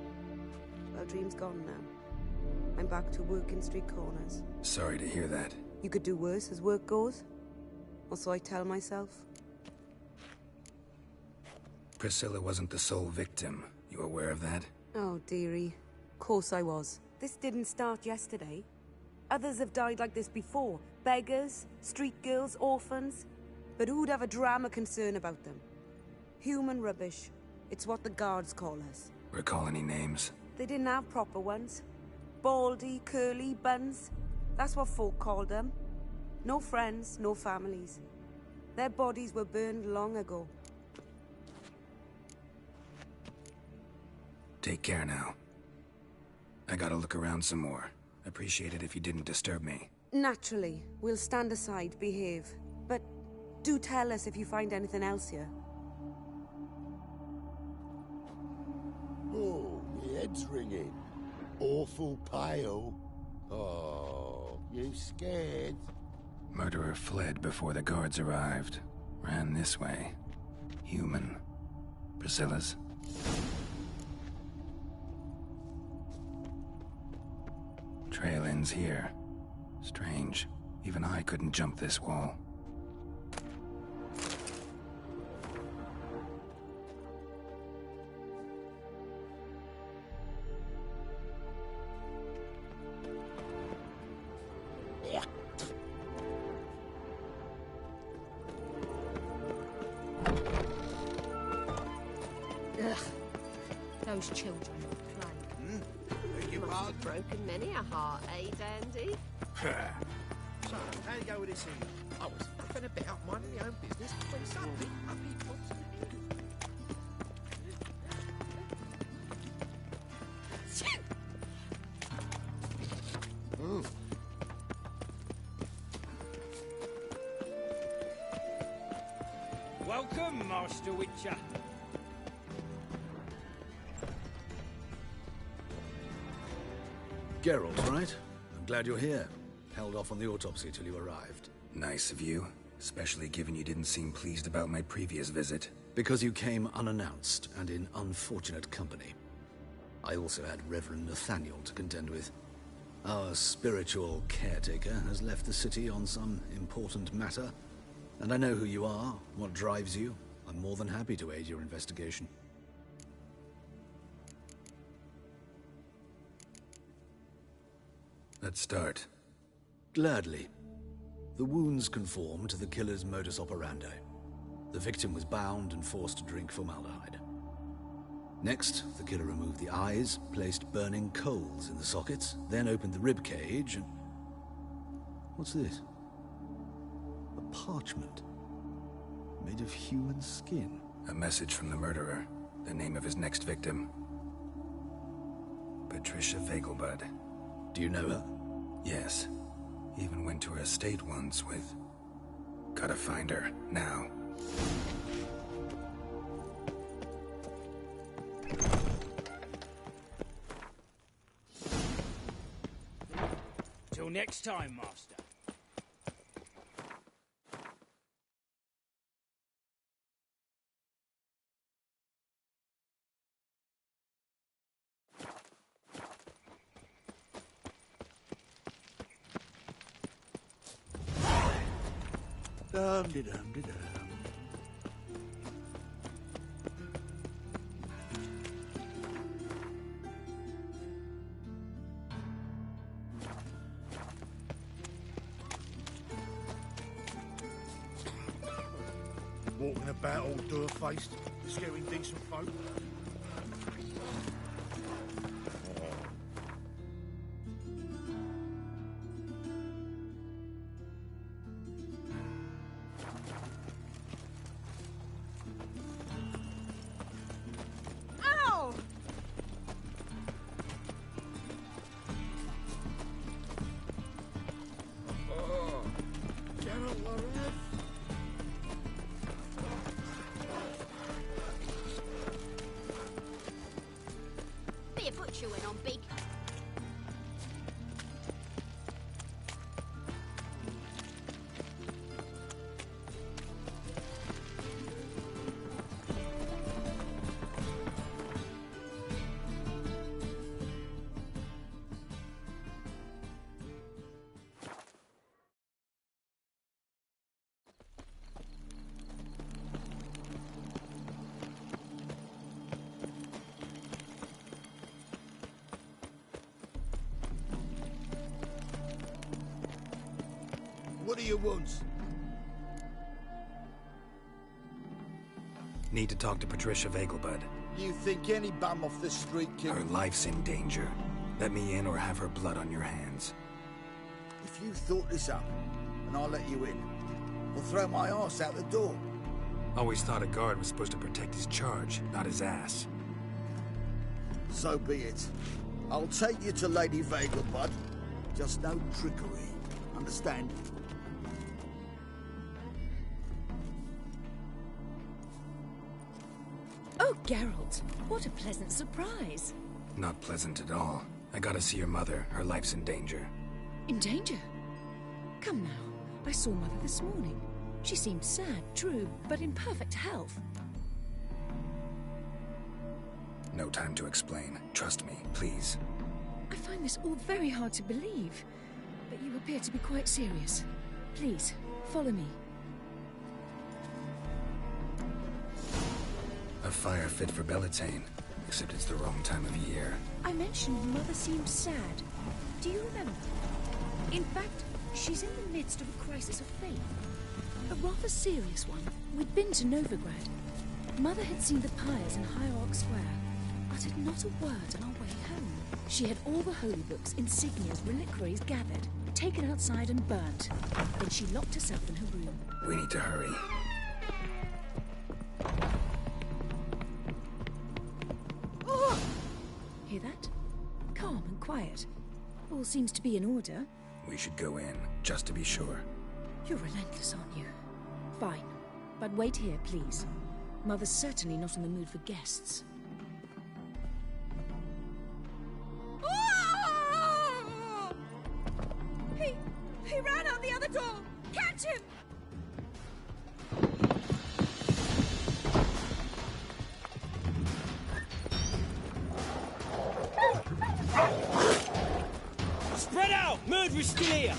Well, dream's gone now. I'm back to working street corners. Sorry to hear that. You could do worse as work goes. Or so I tell myself. Priscilla wasn't the sole victim. You aware of that? Oh, dearie. Course I was. This didn't start yesterday. Others have died like this before. Beggars, street girls, orphans. But who'd have a drama concern about them? Human rubbish. It's what the guards call us. Recall any names? They didn't have proper ones. Baldy, curly, buns. That's what folk called them. No friends, no families. Their bodies were burned long ago. Take care now. I gotta look around some more. Appreciate it if you didn't disturb me. Naturally. We'll stand aside, behave. But do tell us if you find anything else here. Oh, my head's ringing. Awful pale. Oh, you scared? Murderer fled before the guards arrived. Ran this way. Human. Priscilla's. Trail ends here. Strange. Even I couldn't jump this wall. Ugh. Those children will play. Beg your Must pardon? have broken many a heart, eh, Dandy? So, how you go with this thing? I was fucking a bit up minding my own business when suddenly up he pops in. Welcome, Master Witcher. Geralt, right? I'm glad you're here. Held off on the autopsy till you arrived. Nice of you. Especially given you didn't seem pleased about my previous visit. Because you came unannounced and in unfortunate company. I also had Reverend Nathaniel to contend with. Our spiritual caretaker has left the city on some important matter. And I know who you are, what drives you. I'm more than happy to aid your investigation. Let's start. Gladly. The wounds conform to the killer's modus operandi. The victim was bound and forced to drink formaldehyde. Next, the killer removed the eyes, placed burning coals in the sockets, then opened the rib cage and... What's this? A parchment. Made of human skin. A message from the murderer. The name of his next victim. Patricia Vegelbud. Do you know her? Yes. Even went to her estate once with... Gotta find her, now. Till next time, Master. Dum-de-dum-de-dum. Walking about all door-faced, scaring decent folk. Ow! Oh, Geralt Lorette. Be a butcher went on big. What do you want? Need to talk to Patricia Vegelbud. You think any bum off the street can... Her life's in danger. Let me in or have her blood on your hands. If you thought this up, and I'll let you in, I'll throw my arse out the door. Always thought a guard was supposed to protect his charge, not his ass. So be it. I'll take you to Lady Vegelbud. Just no trickery. Understand? Oh, Geralt, what a pleasant surprise. Not pleasant at all. I gotta see your mother. Her life's in danger. In danger? Come now, I saw Mother this morning. She seemed sad, true, but in perfect health. No time to explain. Trust me, please. I find this all very hard to believe, but you appear to be quite serious. Please, follow me. A fire fit for Bellatane, except it's the wrong time of year. I mentioned Mother seemed sad. Do you remember? In fact, she's in the midst of a crisis of faith. A rather serious one. We'd been to Novigrad. Mother had seen the pyres in Hierarch Square, uttered not a word on our way home. She had all the holy books, insignias, reliquaries gathered, taken outside and burnt. Then she locked herself in her room. We need to hurry. Oh! Hear that? Calm and quiet. All seems to be in order. We should go in, just to be sure. You're relentless, aren't you? Fine. But wait here, please. Mother's certainly not in the mood for guests. He ran out the other door! Catch him! Spread out! Murderer's still here!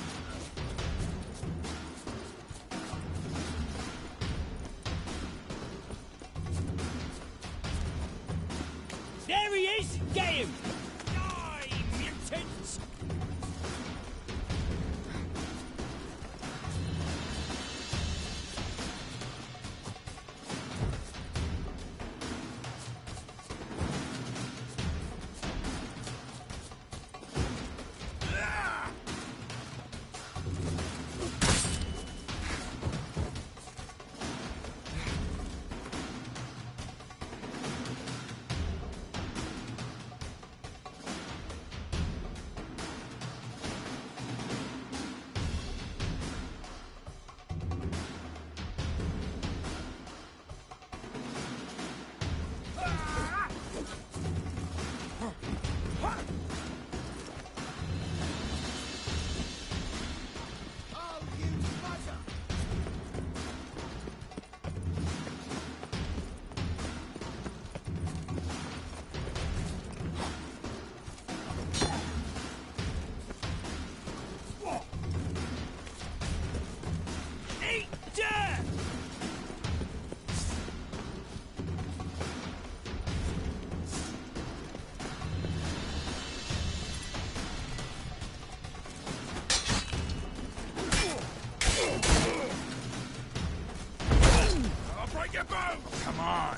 There he is! Get him! Die, mutants! Get your bow! Come on.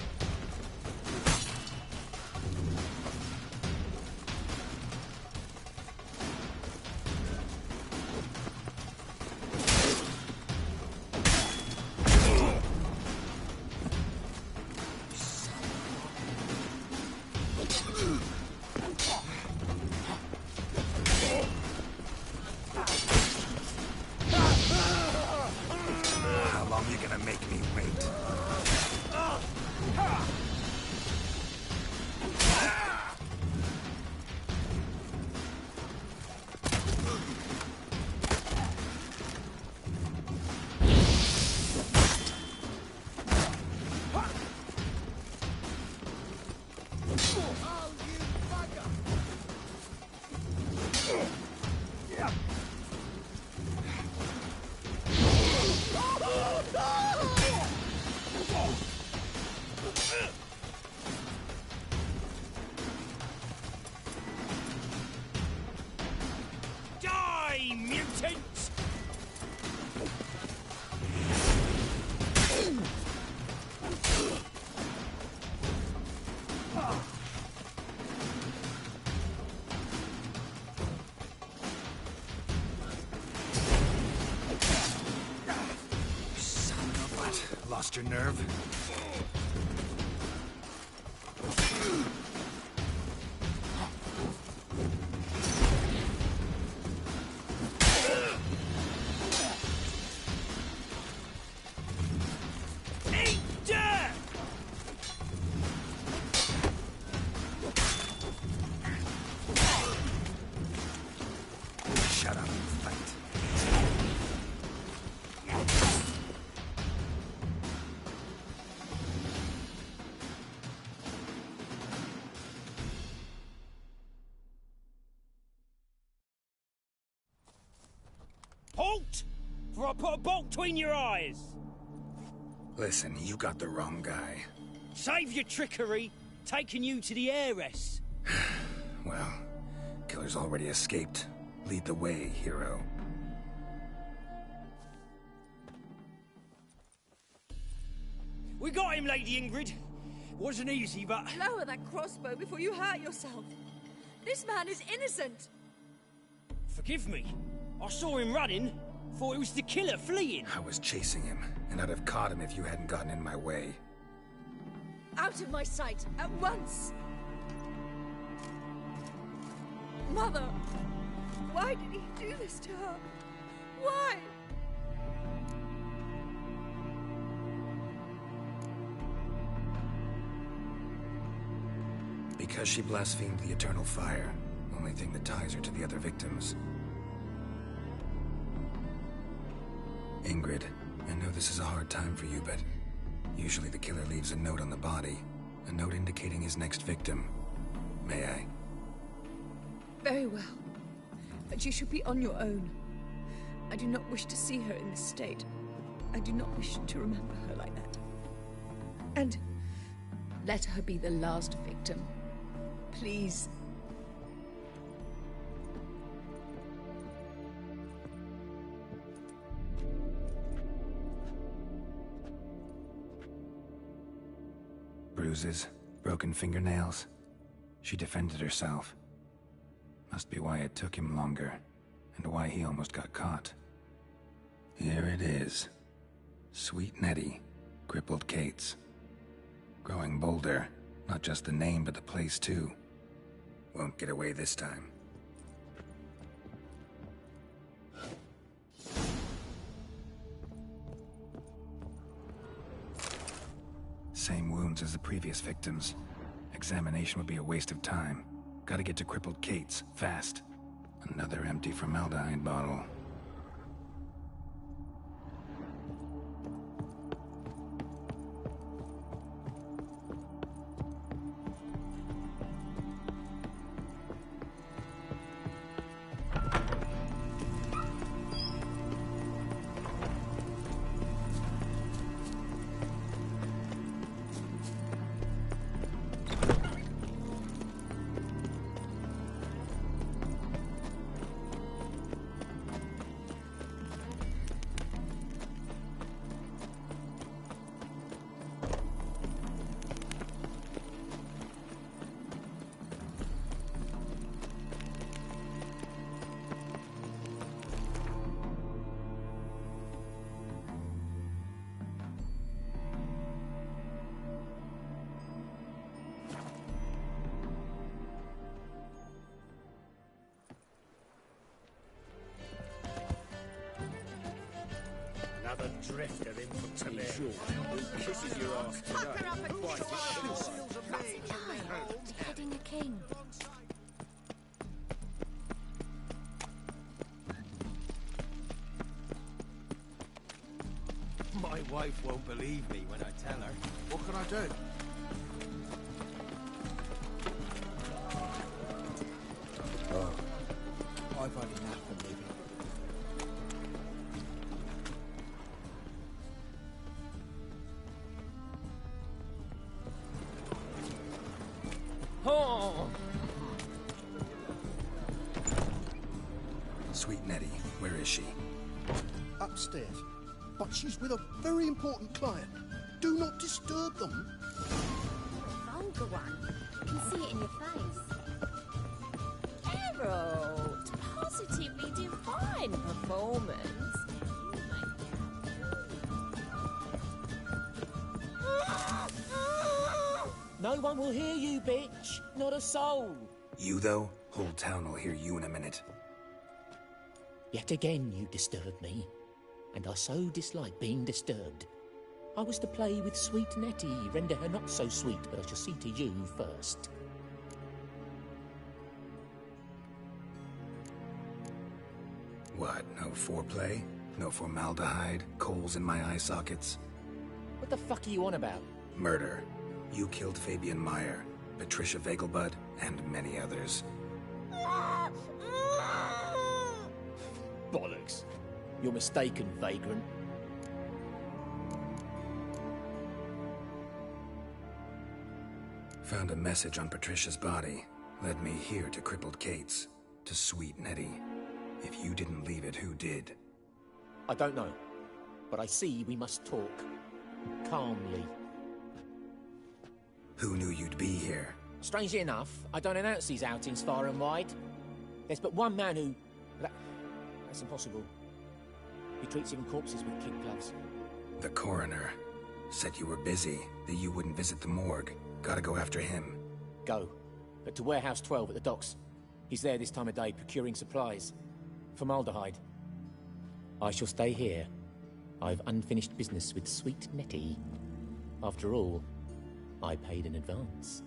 How long you gonna make me wait? Die, mutant! Son of a what? Lost your nerve? Eat dirt! Shut up and fight. Halt! For I put a bolt between your eyes! Listen, you got the wrong guy. Save your trickery, taking you to the heiress. Well, killer's already escaped. Lead the way, hero. We got him, Lady Ingrid. Wasn't easy, but... Lower that crossbow before you hurt yourself. This man is innocent. Forgive me. I saw him running. Thought it was the killer fleeing. I was chasing him, and I'd have caught him if you hadn't gotten in my way. Out of my sight, at once! Mother! Why did he do this to her? Why? Because she blasphemed the eternal fire. Only thing that ties her to the other victims. Ingrid, I know this is a hard time for you, but usually the killer leaves a note on the body. A note indicating his next victim. May I? Very well. But you should be on your own. I do not wish to see her in this state. I do not wish to remember her like that. And let her be the last victim. Please. Bruises, broken fingernails. She defended herself. Must be why it took him longer, and why he almost got caught. Here it is. Sweet Nettie, crippled Kate's. Growing bolder, not just the name but the place too. Won't get away this time. Same wounds as the previous victims. Examination would be a waste of time. Gotta get to crippled Kate's, fast. Another empty formaldehyde bottle. Another drifter in for tonight. Who kisses your ass today? Beheading a king. My wife won't believe me when I tell her. What can I do? I've had enough of living. Oh! Sweet Nettie, where is she? Upstairs. But she's with a very important client. Do not disturb them. Vulgar one. I can see it in your face. Geralt, positively divine performance. No one will hear you, bitch. Not a soul. You, though? Whole town will hear you in a minute. Yet again you disturb me, and I so dislike being disturbed. I was to play with sweet Nettie, render her not so sweet, but I shall see to you first. What, no foreplay? No formaldehyde? Coals in my eye sockets? What the fuck are you on about? Murder. You killed Fabian Meyer, Patricia Vegelbud, and many others. Bollocks. You're mistaken, vagrant. Found a message on Patricia's body. Led me here to crippled Kate's. To sweet Nettie. If you didn't leave it, who did? I don't know, but I see we must talk. Calmly. Who knew you'd be here? Strangely enough, I don't announce these outings far and wide. There's but one man who... That's impossible. He treats even corpses with kid gloves. The coroner. Said you were busy, that you wouldn't visit the morgue. Gotta go after him. Go. But to Warehouse 12 at the docks. He's there this time of day, procuring supplies. Formaldehyde. I shall stay here. I've unfinished business with sweet Nettie. After all, I paid in advance.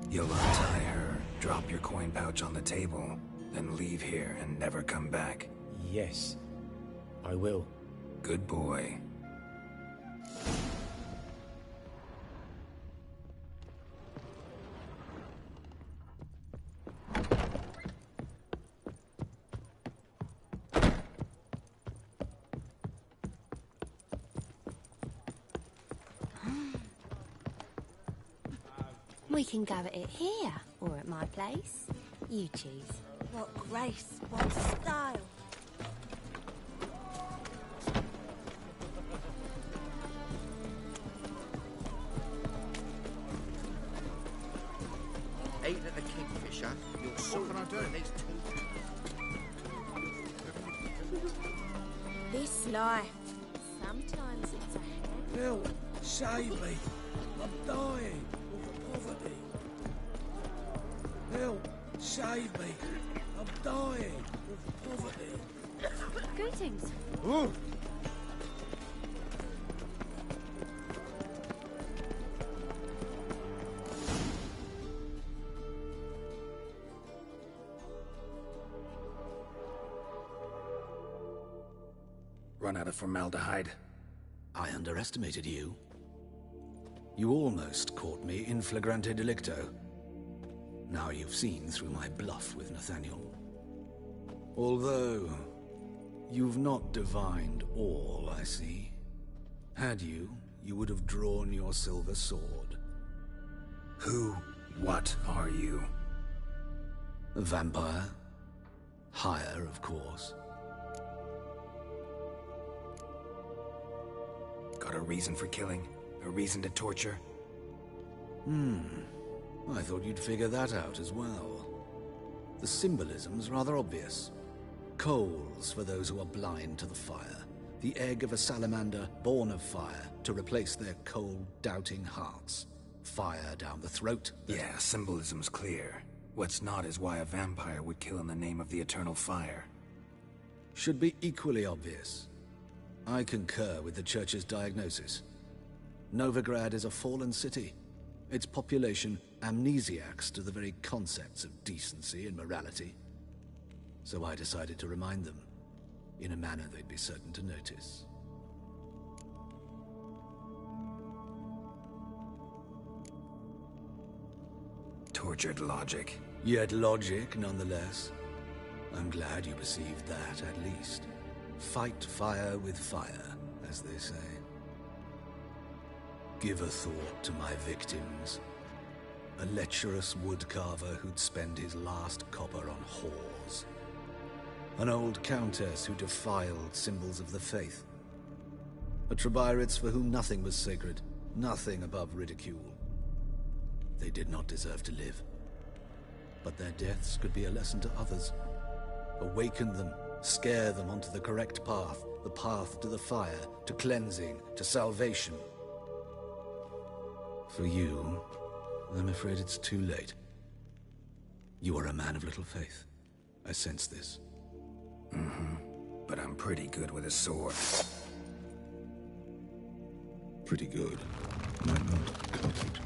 You'll untie her, drop your coin pouch on the table, then leave here and never come back. Yes, I will. Good boy. We can go at it here, or at my place. You choose. What grace, what style. Ain't it the Kingfisher? You'll soon What can I do? these two. This life, sometimes it's a hell. Help! Save me! I'm dying of poverty. Help! Save me! I'm dying of poverty. Greetings. Ooh. Run out of formaldehyde. I underestimated you. You almost caught me in flagrante delicto. Now you've seen through my bluff with Nathaniel. Although, you've not divined all, I see. Had you, you would have drawn your silver sword. What are you? A vampire. Higher, of course. Got a reason for killing? A reason to torture? I thought you'd figure that out as well. The symbolism's rather obvious. Coals for those who are blind to the fire. The egg of a salamander born of fire to replace their cold, doubting hearts. Fire down the throat. Yeah, symbolism's clear. What's not is why a vampire would kill in the name of the Eternal Fire. Should be equally obvious. I concur with the Church's diagnosis. Novigrad is a fallen city. Its population amnesiacs to the very concepts of decency and morality. So I decided to remind them, in a manner they'd be certain to notice. Tortured logic. Yet logic, nonetheless. I'm glad you perceived that, at least. Fight fire with fire, as they say. Give a thought to my victims. A lecherous woodcarver who'd spend his last copper on whores. An old countess who defiled symbols of the faith. A Trebyrites for whom nothing was sacred, nothing above ridicule. They did not deserve to live. But their deaths could be a lesson to others. Awaken them, scare them onto the correct path, the path to the fire, to cleansing, to salvation. For you, I'm afraid it's too late. You are a man of little faith. I sense this. Mm-hmm. But I'm pretty good with a sword. Pretty good. Might not compute.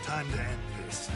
Time to end this.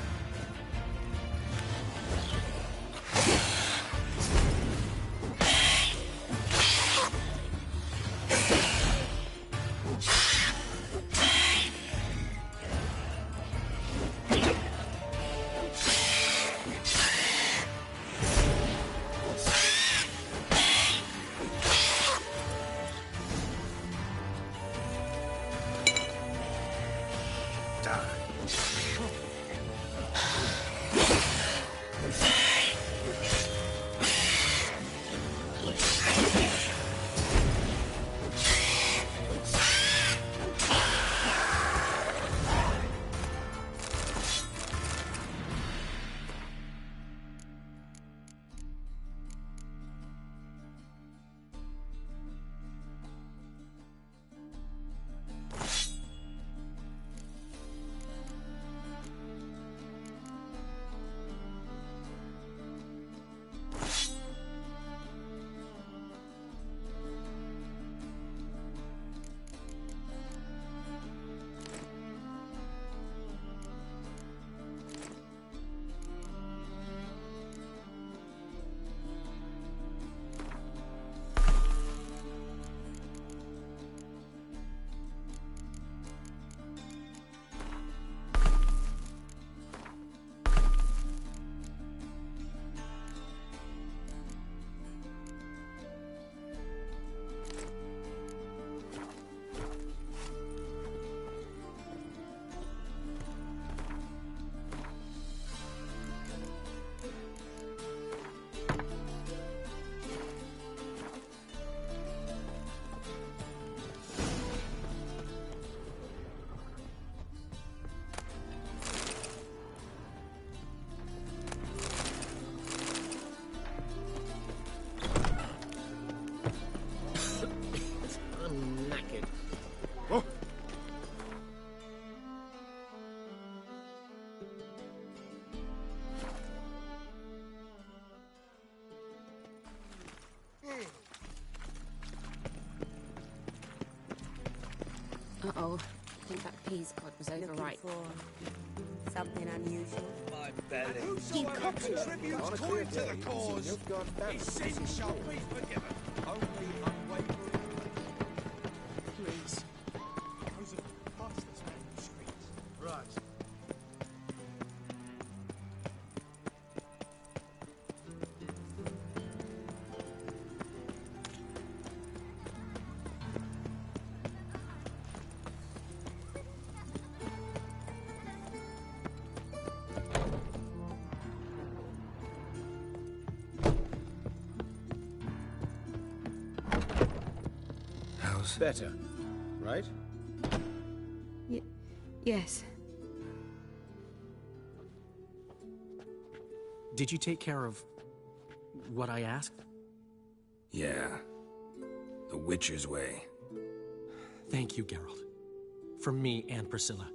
Uh-oh. I think that peas pod was overripe. Something unusual. My belly. You copied. Contributes coin to the cause. His sins shall be forgiven. Only unwavering. Please. better, right? Yes. Did you take care of what I asked? Yeah. The Witcher's way. Thank you, Geralt. From me and Priscilla.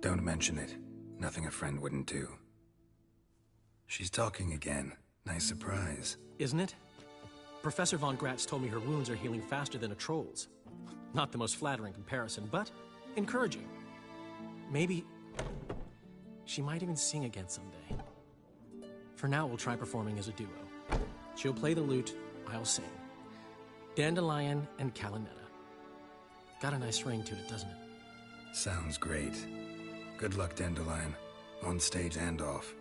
Don't mention it. Nothing a friend wouldn't do. She's talking again. Nice surprise. Isn't it? Professor von Gratz told me her wounds are healing faster than a troll's. Not the most flattering comparison, but encouraging. Maybe she might even sing again someday. For now, we'll try performing as a duo. She'll play the lute, I'll sing. Dandelion and Calinetta. Got a nice ring to it, doesn't it? Sounds great. Good luck, Dandelion. On stage and off.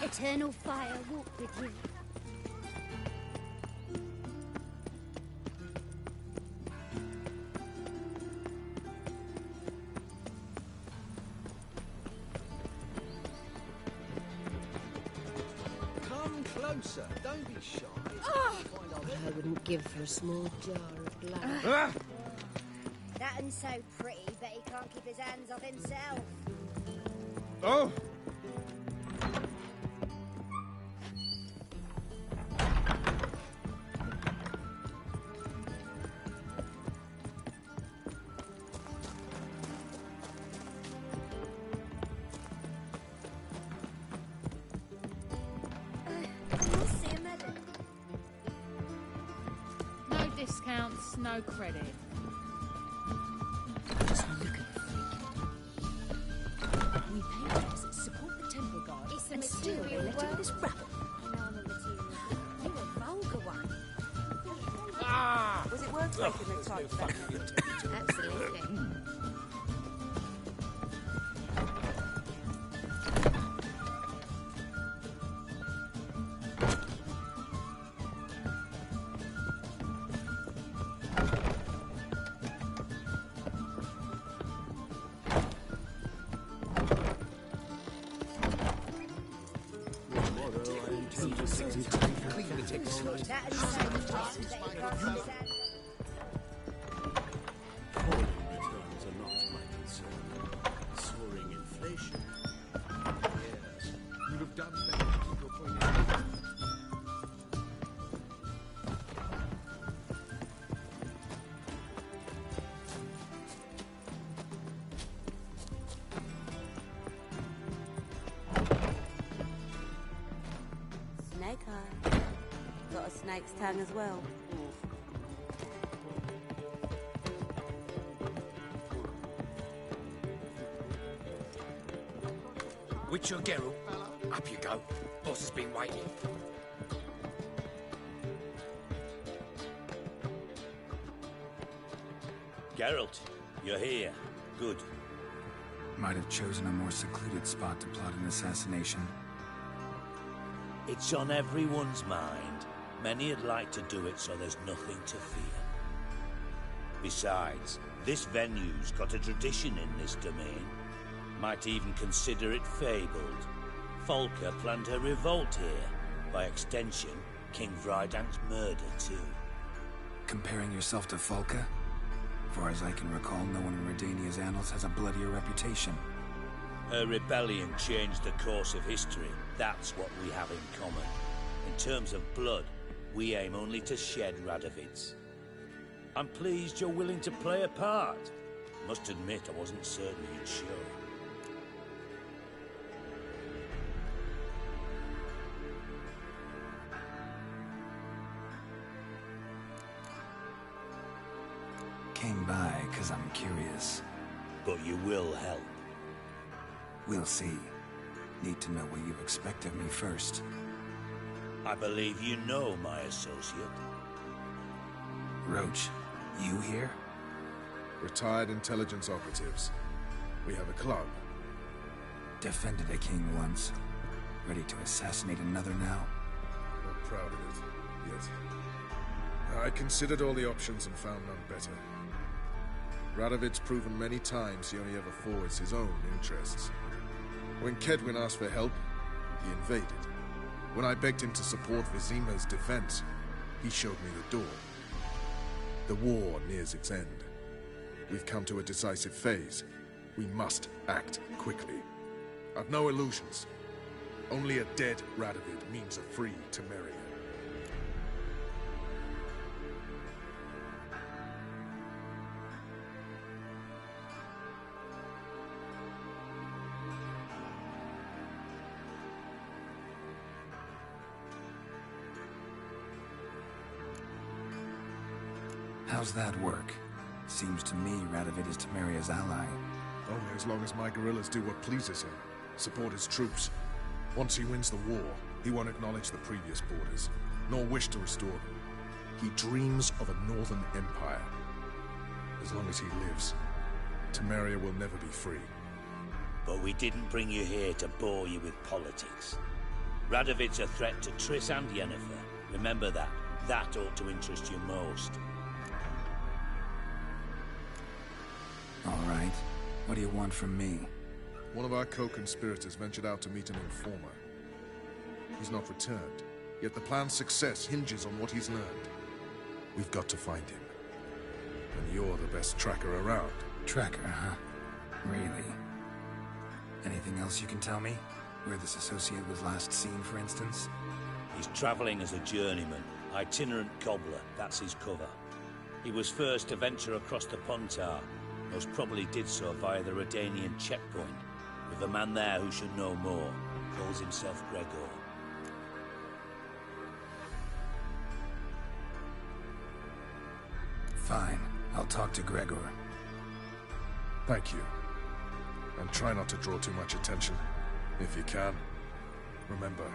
Eternal fire walk with you. Come closer, don't be shy. I wouldn't give for a small jar of blood. That one's so pretty, but he can't keep his hands off himself. Oh! No discounts, no credit. Just look at the freak. We pay taxes, support the temple guard, It's a and still they material let in world. this rabble. I know I'm a material. You're a vulgar one. Was it worth taking the time for that? Absolutely. That one's so pretty, but he can't keep his hands. Falling returns are not my concern. Soaring inflation. Yes, you'd have done better to keep your point out. Snake eye. Got a snake's tongue as well. Witcher Geralt, up you go. Boss has been waiting. Geralt, you're here. Good. Might have chosen a more secluded spot to plot an assassination. It's on everyone's mind. Many would like to do it so there's nothing to fear. Besides, this venue's got a tradition in this domain. Might even consider it fabled. Folka planned her revolt here. By extension, King Vrydank's murder too. comparing yourself to Falka? Far as I can recall, no one in Redania's annals has a bloodier reputation. Her rebellion changed the course of history. That's what we have in common. In terms of blood, we aim only to shed Radovid's. I'm pleased you're willing to play a part. Must admit, I wasn't certain you'd show. Came by because I'm curious. But you will help. We'll see. Need to know what you expect of me first. I believe you know my associate. Roach, you here? Retired intelligence operatives. We have a club. Defended a king once. Ready to assassinate another now? Not proud of it, yet. I considered all the options and found none better. Radovid's proven many times he only ever forwards his own interests. When Kedwin asked for help, he invaded. When I begged him to support Vizima's defense, he showed me the door. The war nears its end. We've come to a decisive phase. We must act quickly. I've no illusions. Only a dead Radovid means a free Temeria. How's that work? Seems to me Radovid is Temeria's ally. Only as long as my guerrillas do what pleases him. Support his troops. Once he wins the war, he won't acknowledge the previous borders, nor wish to restore them. He dreams of a northern empire. As long as he lives, Temeria will never be free. But we didn't bring you here to bore you with politics. Radovid's a threat to Triss and Yennefer. Remember that. That ought to interest you most. All right. What do you want from me? One of our co-conspirators ventured out to meet an informer. He's not returned, yet the plan's success hinges on what he's learned. We've got to find him. And you're the best tracker around. Tracker, huh? Really? Anything else you can tell me? Where this associate was last seen, for instance? He's traveling as a journeyman. Itinerant cobbler, that's his cover. He was first to venture across the Pontar. Most probably did so via the Redanian checkpoint, with a man there who should know more. Calls himself Gregor. Fine. I'll talk to Gregor. Thank you. And try not to draw too much attention, if you can. Remember,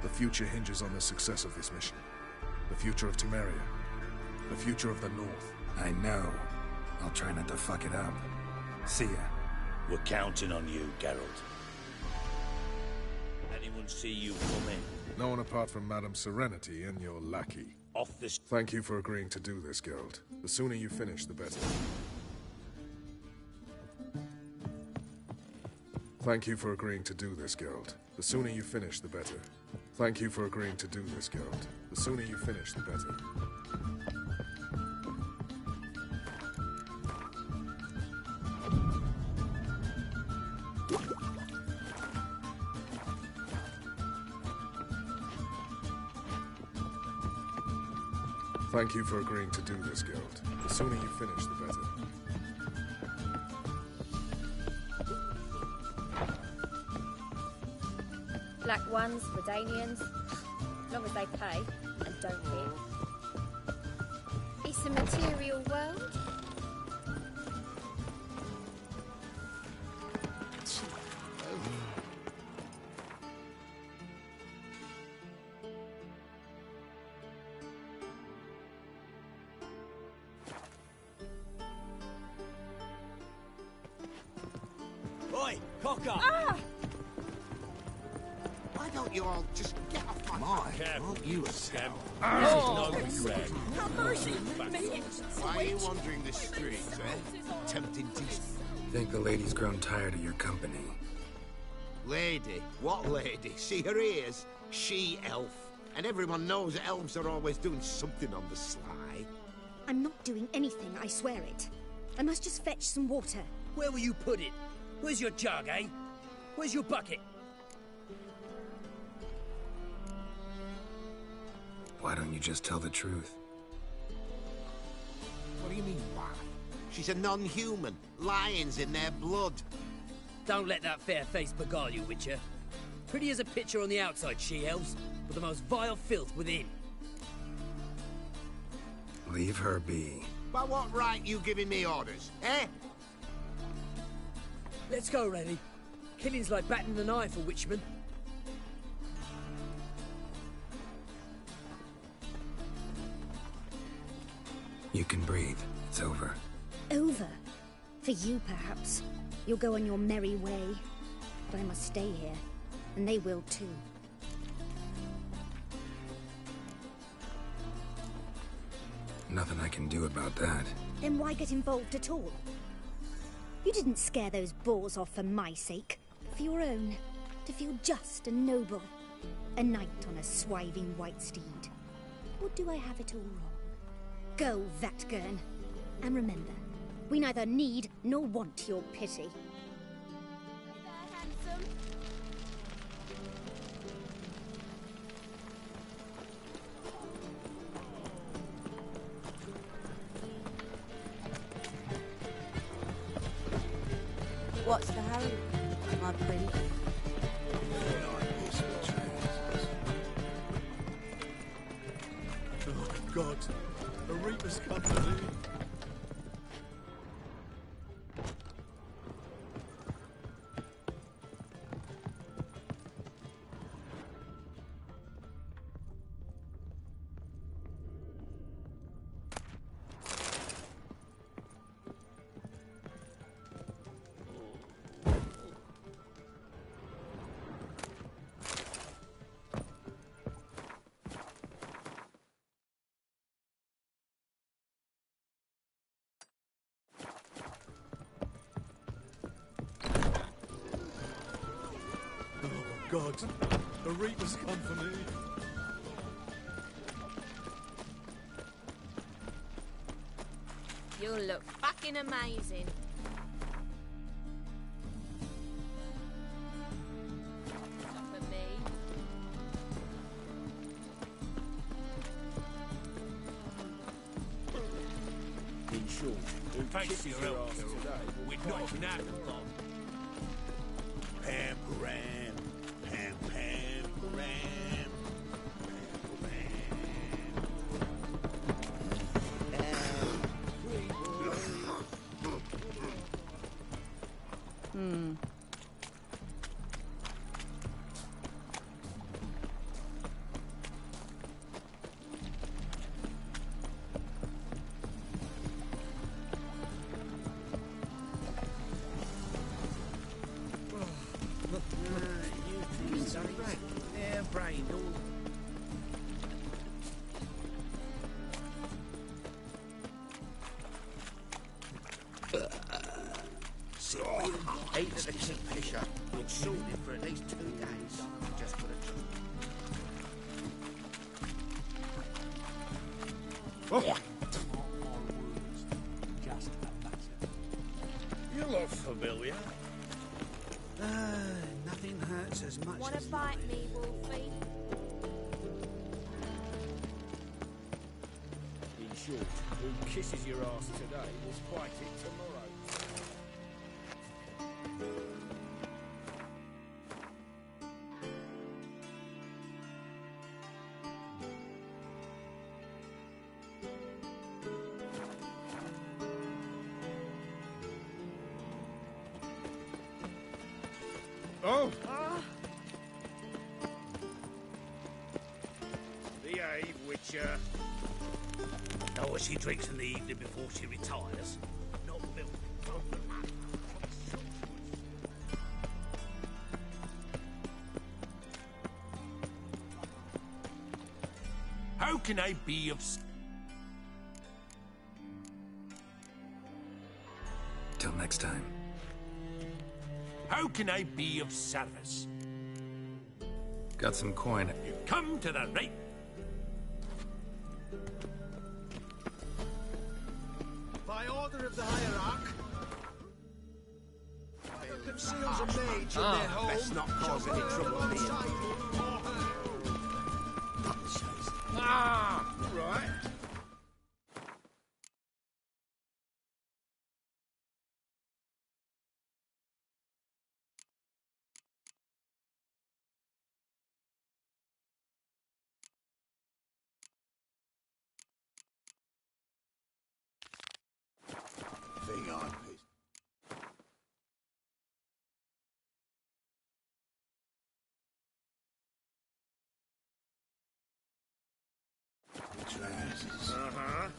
the future hinges on the success of this mission. The future of Temeria. The future of the North. I know. I'll try not to fuck it up. See ya. We're counting on you, Geralt. Anyone see you come in? No one apart from Madame Serenity and your lackey. Off this... Thank you for agreeing to do this, Geralt. The sooner you finish, the better. Thank you for agreeing to do this, Geralt. The sooner you finish, the better. Thank you for agreeing to do this, Geralt. The sooner you finish, the better. Thank you for agreeing to do this, Geralt. The sooner you finish, the better. Black ones, Redanians, as long as they pay and don't hit. It's a material world. Oi, cocker! Ah! Why don't you all just get off my back? Careful, you scamp. Oh. This is no regret. Have mercy! Why are you wandering the streets, eh? Tempting to... Think the lady's grown tired of your company. Lady? What lady? See her ears? She-elf. And everyone knows elves are always doing something on the sly. I'm not doing anything, I swear it. I must just fetch some water. Where will you put it? Where's your jug, eh? Where's your bucket? Why don't you just tell the truth? What do you mean, why? She's a non-human. Lions in their blood. Don't let that fair face beguile you, Witcher. Pretty as a picture on the outside, she-elves, but the most vile filth within. Leave her be. By what right you giving me orders, eh? Let's go, Rennie. Killing's like batting an eye for Witchman. You can breathe. It's over. Over? For you, perhaps. You'll go on your merry way. But I must stay here. And they will too. Nothing I can do about that. Then why get involved at all? You didn't scare those boars off for my sake. For your own. To feel just and noble. A knight on a swiving white steed. Or do I have it all wrong? Go, Vatgern. And remember, we neither need nor want your pity. Handsome. What's the hurry, my prince? Oh, God. A Reaper's company. God, a Reaper's come for me. You'll look fucking amazing. Stop at me. In short, who Thanks to your help, ass Carol. today will We're fight not in now. the wrong. Pam, Ram, Pam, Pam, Ram. Ate at the Kingfisher. Been sorted for at least 2 days. Just for the You look familiar. Nothing hurts as much Wanna as... bite me, Wolfie? In short, who kisses your ass today will fight it tomorrow. Oh! Behave, Witcher. Know what she drinks in the evening before she retires? Not milk. How can I be of... Till next time. How can I be of service? Got some coin. You've come to the right... By order of the hierarch, that seals a mage in their home. Let's not cause any trouble here. Ah, right. Thing on piece. Trousers. Uh-huh.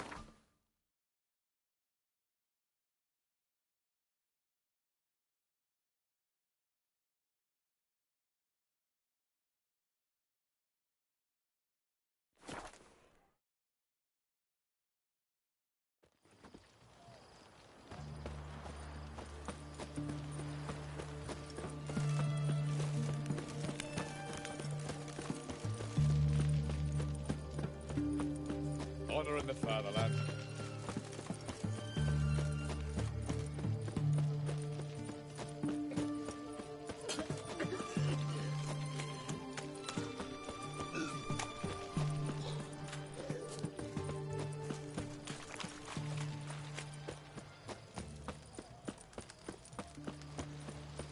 Honor in the fatherland.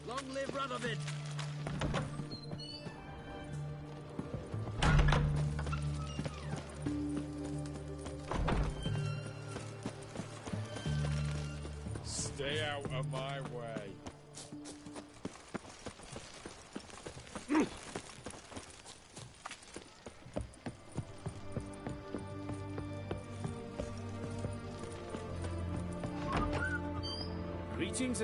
Long live Radovid! Stay out of my way. Greetings.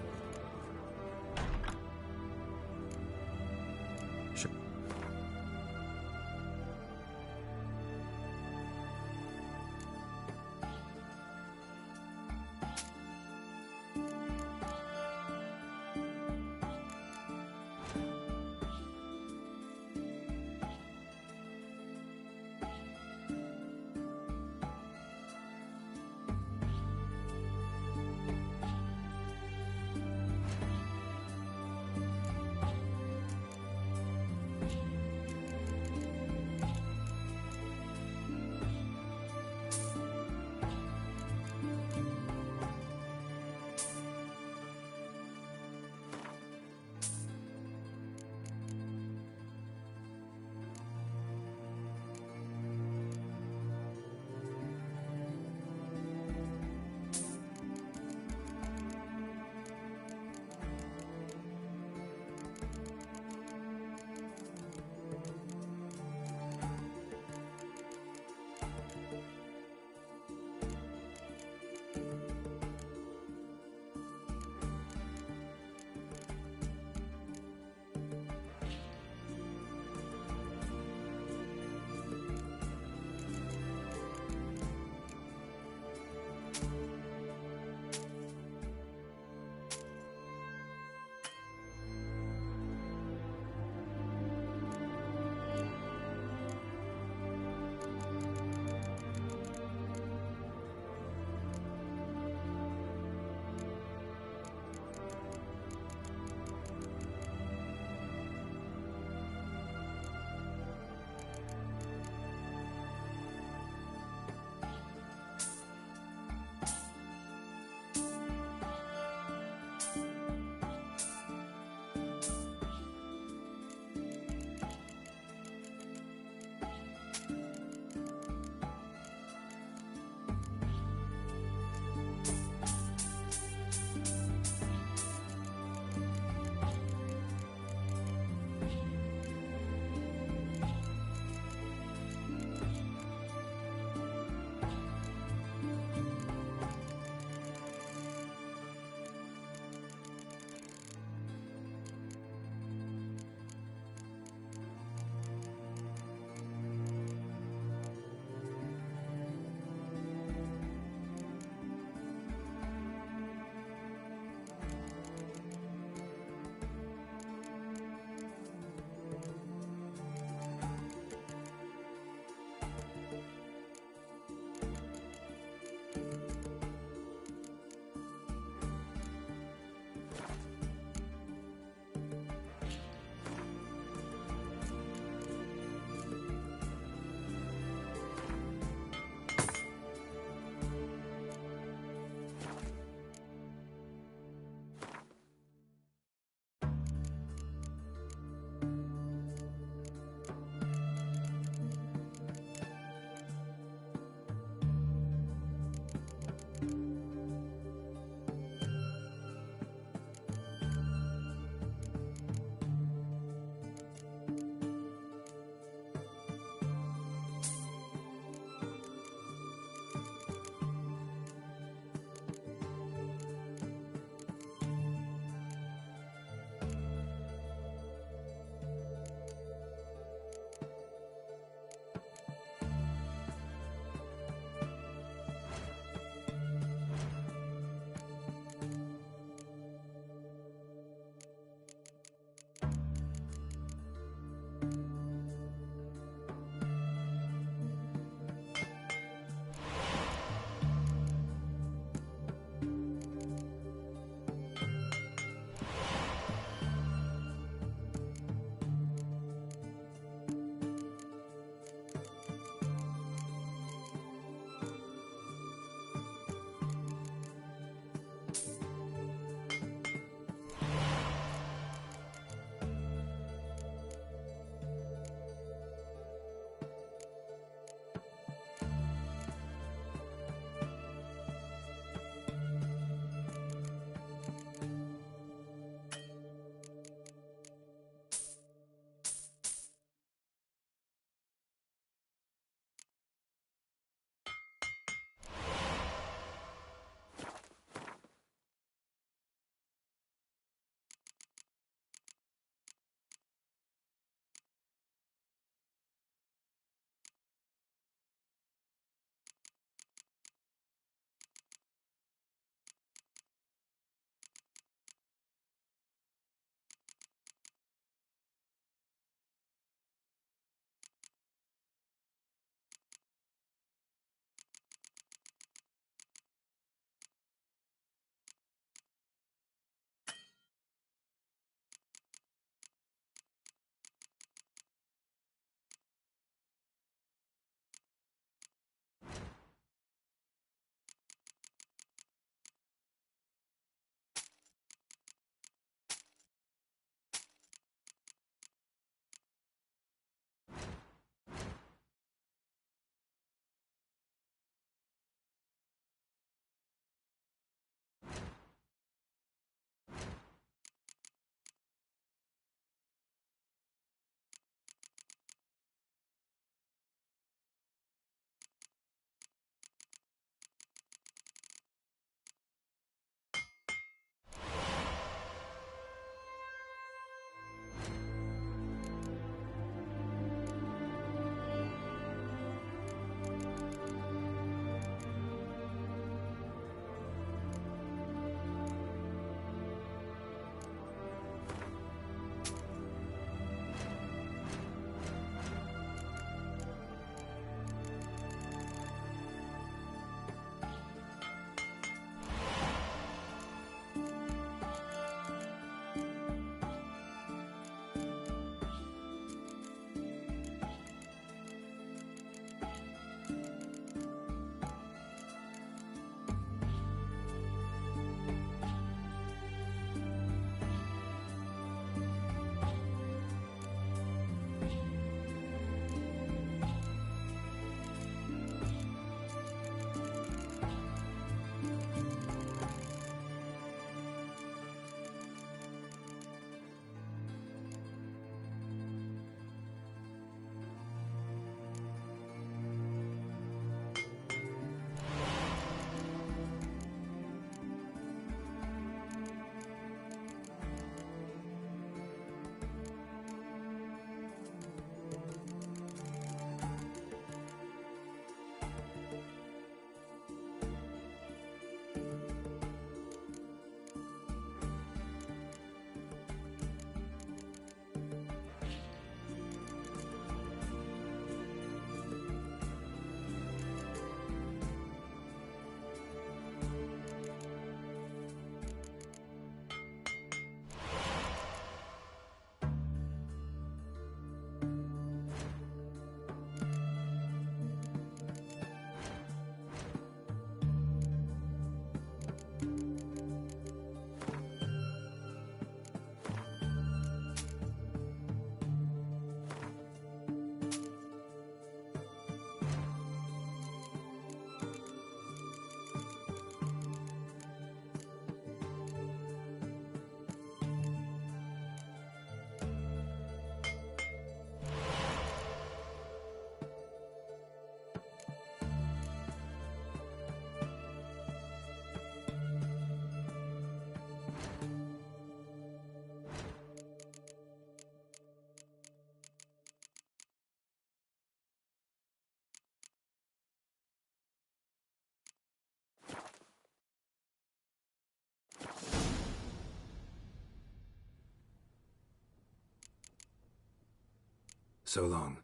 So long.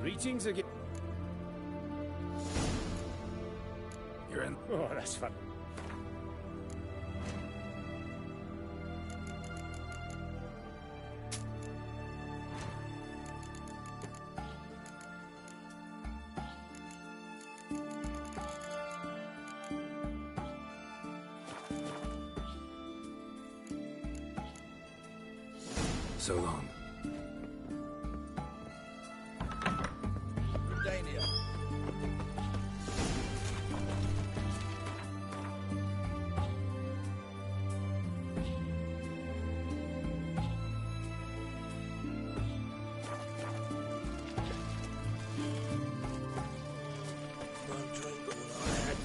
Greetings again. You're in. Oh, that's fun. So long. Redania. One drink all I had.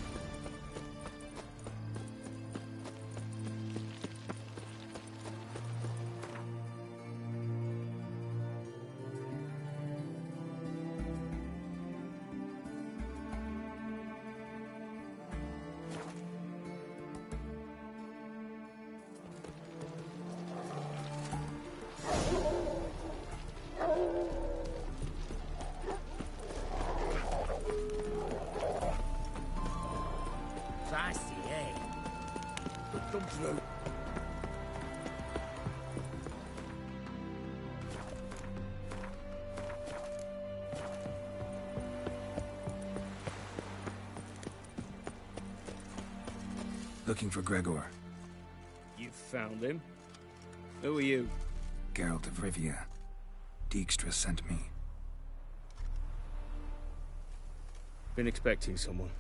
Fancy, eh? But don't throw. Looking for Gregor. You found him? Who are you? Geralt of Rivia. Dijkstra sent me. Been expecting someone.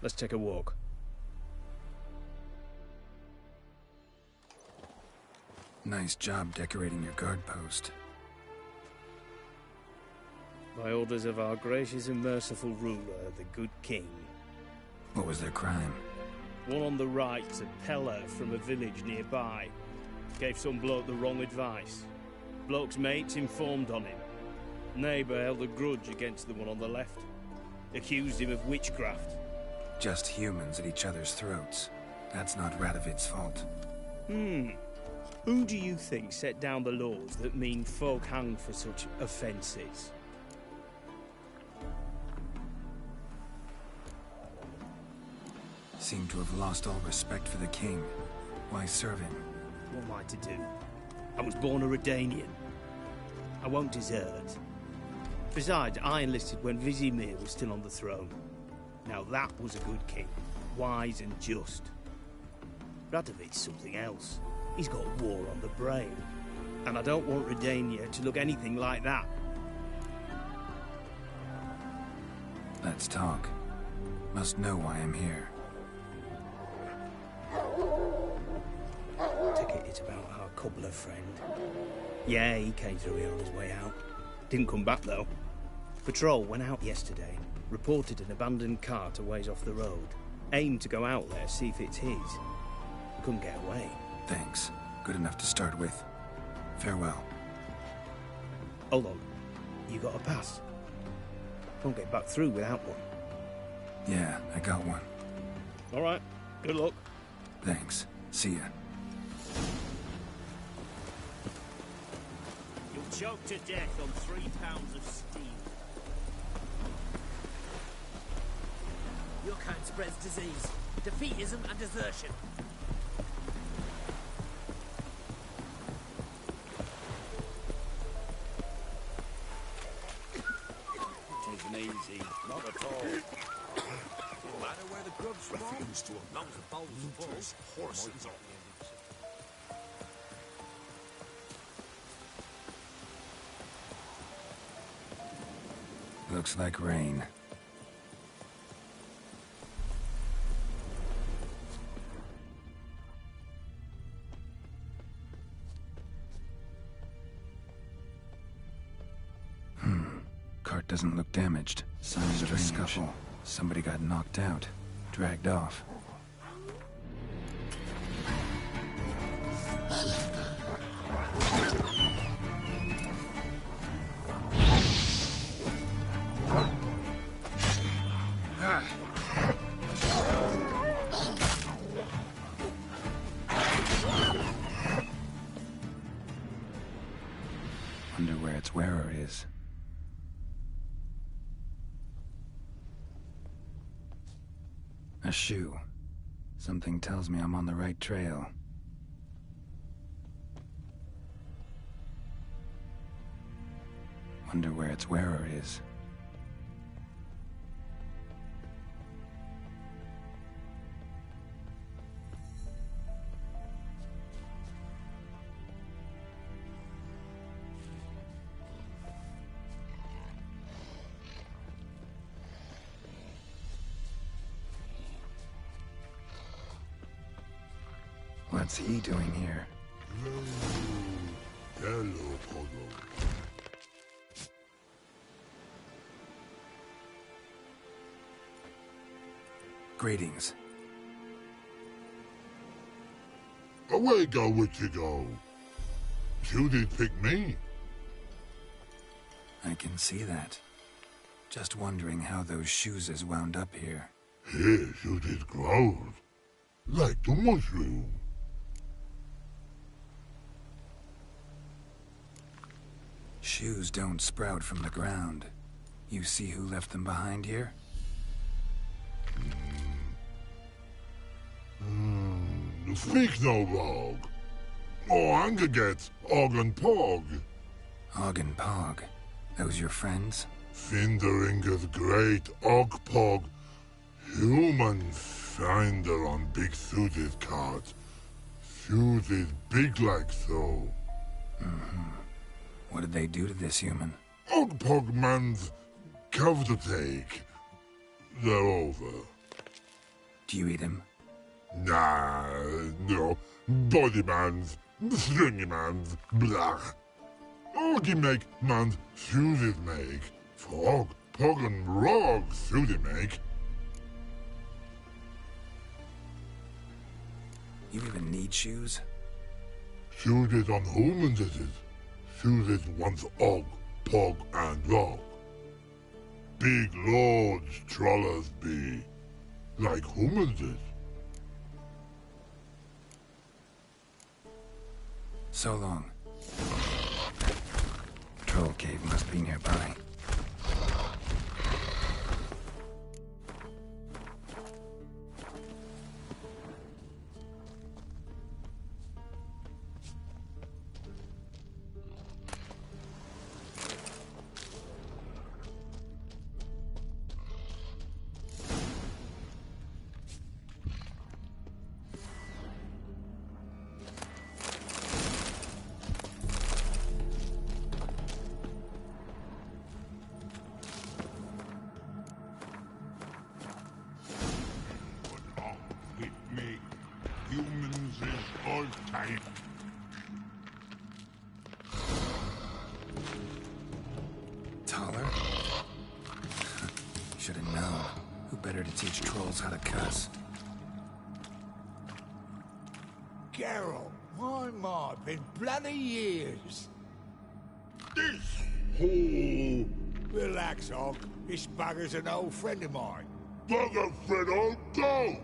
Let's take a walk. Nice job decorating your guard post. By orders of our gracious and merciful ruler, the good king. What was their crime? One on the right, a peller from a village nearby. Gave some bloke the wrong advice. Bloke's mates informed on him. Neighbour held a grudge against the one on the left. Accused him of witchcraft. Just humans at each other's throats. That's not Radovid's fault. Who do you think set down the laws that mean folk hang for such offences? Seem to have lost all respect for the king. Why serve him? What am I to do? I was born a Redanian. I won't desert. Besides, I enlisted when Vizimir was still on the throne. Now that was a good king. Wise and just. Radovid's something else. He's got war on the brain. And I don't want Redania to look anything like that. Let's talk. Must know why I'm here. Take it it's about our cobbler friend. Yeah, he came through here on his way out. Didn't come back, though. Patrol went out yesterday. Reported an abandoned cart a ways off the road. Aimed to go out there, see if it's his. Couldn't get away. Thanks. Good enough to start with. Farewell. Hold on. You got a pass? Won't get back through without one. Yeah, I got one. All right. Good luck. Thanks. See ya. You'll choke to death on 3 pounds of steam. Your kind spreads disease, defeatism and desertion. Taking easy, not at all. No matter where the grub's from, long as the bowl's full, horses are. Looks like rain. Cart doesn't look damaged. Signs of a scuffle. Somebody got knocked out. Dragged off. its wearer is. A shoe. Something tells me I'm on the right trail. Wonder where its wearer is. What's he doing here? Hello, Poggle. Greetings. Away go, witchy go. You did pick me. I can see that. Just wondering how those shoes is wound up here. Yes, you did grow. Like the mushroom. Shoes don't sprout from the ground. You see who left them behind here? Speak no log. Oh, anger gets Og and Pog. Og and Pog. Those your friends? Finderinger's great Og Pog. Human finder on big suited cart. Suited big like so. What did they do to this human? Og Pog man's cover to take. They're over. Do you eat him? Nah, no. Body man's, stringy man's, blah. Oggy make man's suited make. Frog, Pog and Rog suited make. You even need shoes? Suited on humans it is. Suited once Og, Pog and Rog. Big lords trollers be. Like humans is. So long. Troll cave must be nearby. Humans is all time. Taller? Should have known. Who better to teach trolls how to cuss? Geralt, my, been bloody years. This whole... Relax, Og. This bugger's an old friend of mine. Bugger friend, I'll go.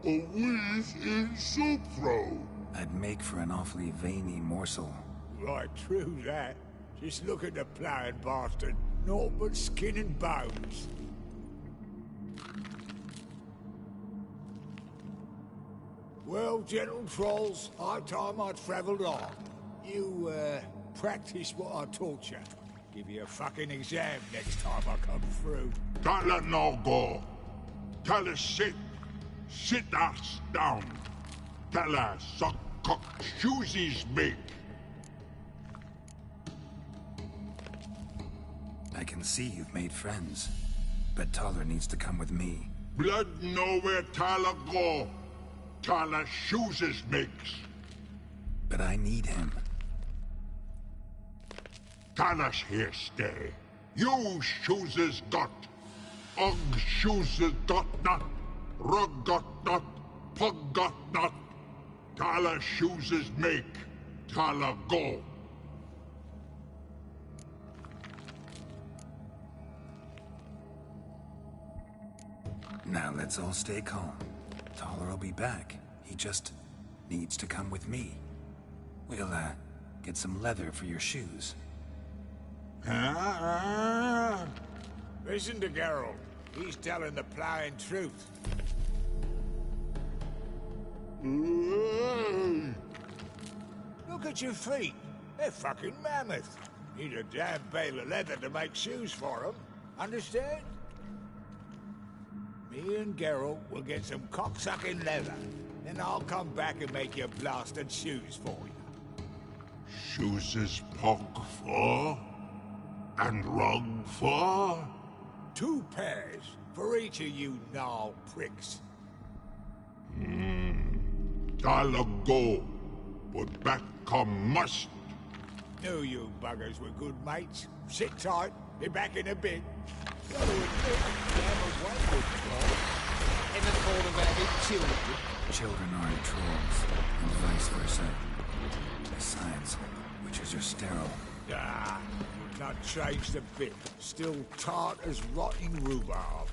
A wheeze in soup throw. I'd make for an awfully veiny morsel. Right, true that. Just look at the ploughing bastard. Naught but skin and bones. Well, gentle trolls, high time I travelled on. You, practice what I taught you. Give you a fucking exam next time I come through. Don't let no go. Tell her sit. Sit ass down. Tell her suck cock shoesies make. I can see you've made friends, but Taller needs to come with me. Blood know where Tyler go. Tyler shoesies makes. But I need him. Tyler's here stay. You shoesies got. Og shoesies got not. Rug got not. Pug got not. Tyler shoesies make. Tyler go. Now let's all stay calm. Taller will be back. He just needs to come with me. We'll, get some leather for your shoes. Listen to Geralt. He's telling the ploughing truth. Look at your feet. They're fucking mammoth. Need a damn bale of leather to make shoes for them. Understand? Me and Geralt will get some cocksucking leather. Then I'll come back and make you blasted shoes for you. Shoes is pog for? And rug for? 2 pairs for each of you gnarl pricks. I'll go, but back come must. Knew you buggers were good mates. Sit tight, be back in a bit. Gotta admit, damn away with trolls. In the court of our children. Children aren't trolls, and vice versa. Besides, witches are sterile. Ah, not changed a bit. Still tart as rotting rhubarb.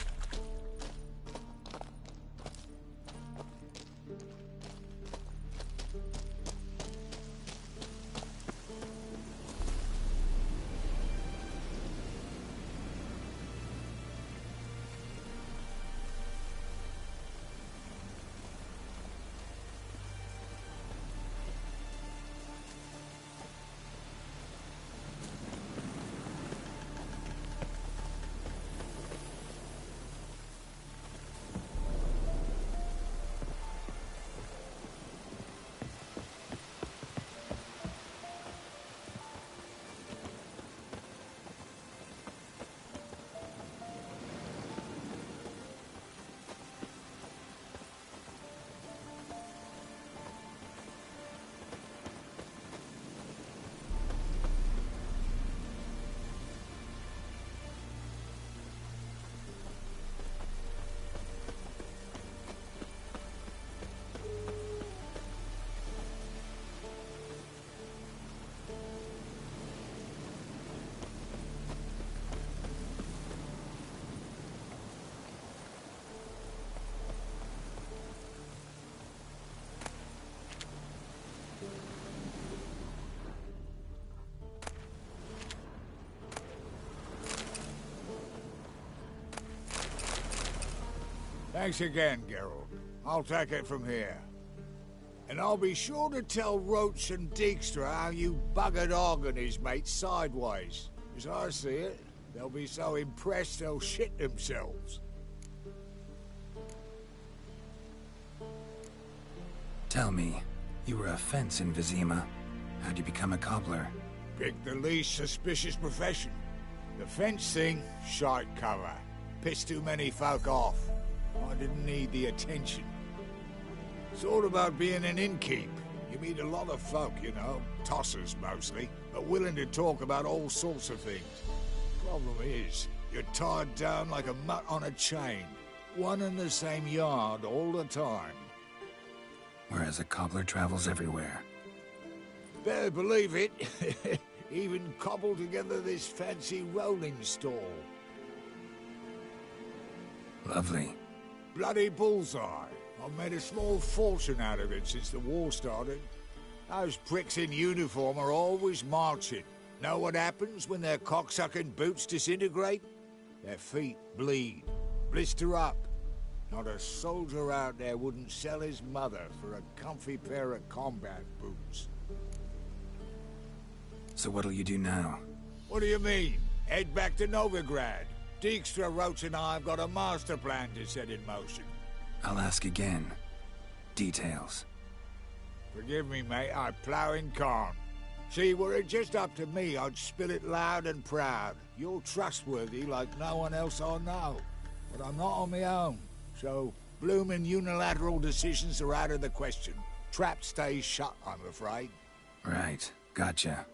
Thanks again, Geralt. I'll take it from here. And I'll be sure to tell Roach and Dijkstra how you buggered Og and his mates sideways. As I see it, they'll be so impressed they'll shit themselves. Tell me, you were a fence in Vizima. How'd you become a cobbler? Pick the least suspicious profession. The fence thing, shite cover. Pissed too many folk off. I didn't need the attention. It's all about being an innkeep. You meet a lot of folk, you know, tossers mostly, but willing to talk about all sorts of things. Problem is, you're tied down like a mutt on a chain. One and the same yard all the time. Whereas a cobbler travels everywhere. Better believe it. Even cobbled together this fancy rolling stall. Lovely. Bloody bullseye. I've made a small fortune out of it since the war started. Those pricks in uniform are always marching. Know what happens when their cocksucking boots disintegrate? Their feet bleed, blister up. Not a soldier out there wouldn't sell his mother for a comfy pair of combat boots. So what'll you do now? What do you mean? Head back to Novigrad. Dijkstra, Roach and I have got a master plan to set in motion. I'll ask again. Details. Forgive me, mate, I plough in can't. See, were it just up to me, I'd spill it loud and proud. You're trustworthy like no one else I know. But I'm not on my own, so bloomin' unilateral decisions are out of the question. Trap stays shut, I'm afraid. Right, gotcha.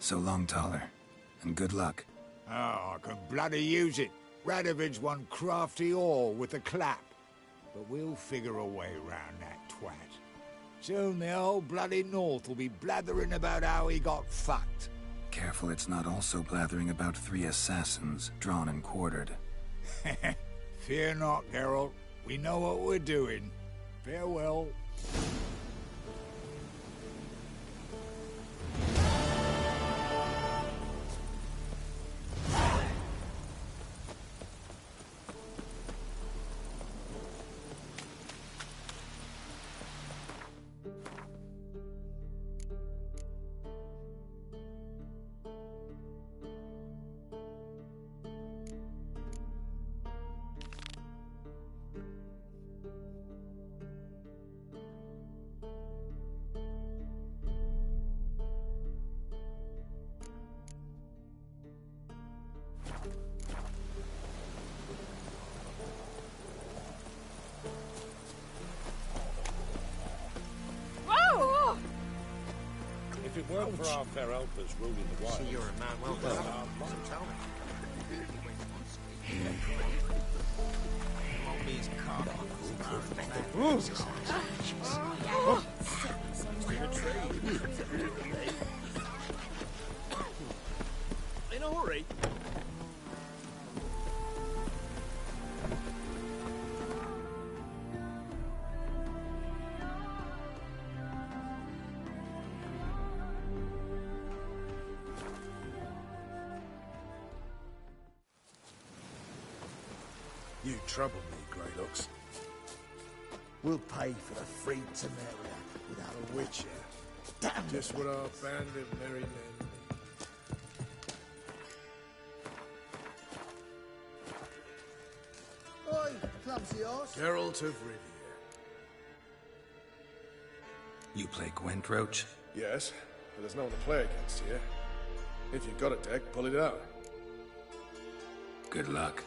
So long, Taller. And good luck. Oh, I can bloody use it. Radovid's one crafty all with a clap. But we'll figure a way around that twat. Soon the whole bloody North will be blathering about how he got fucked. Careful it's not also blathering about 3 assassins, drawn and quartered. Fear not, Geralt. We know what we're doing. Farewell. it weren't for our fair helpers ruling the wild. See, you're a man well done. So tell me. In a hurry. You trouble me, Greylocks. We'll pay for the free Temeria without a Witcher. Damn Just what our band of merry men need. Oi, clumsy horse. Geralt of Rivia. You play Gwent, Roach? Yes, but there's no one to play against here. If you've got a deck, pull it out. Good luck.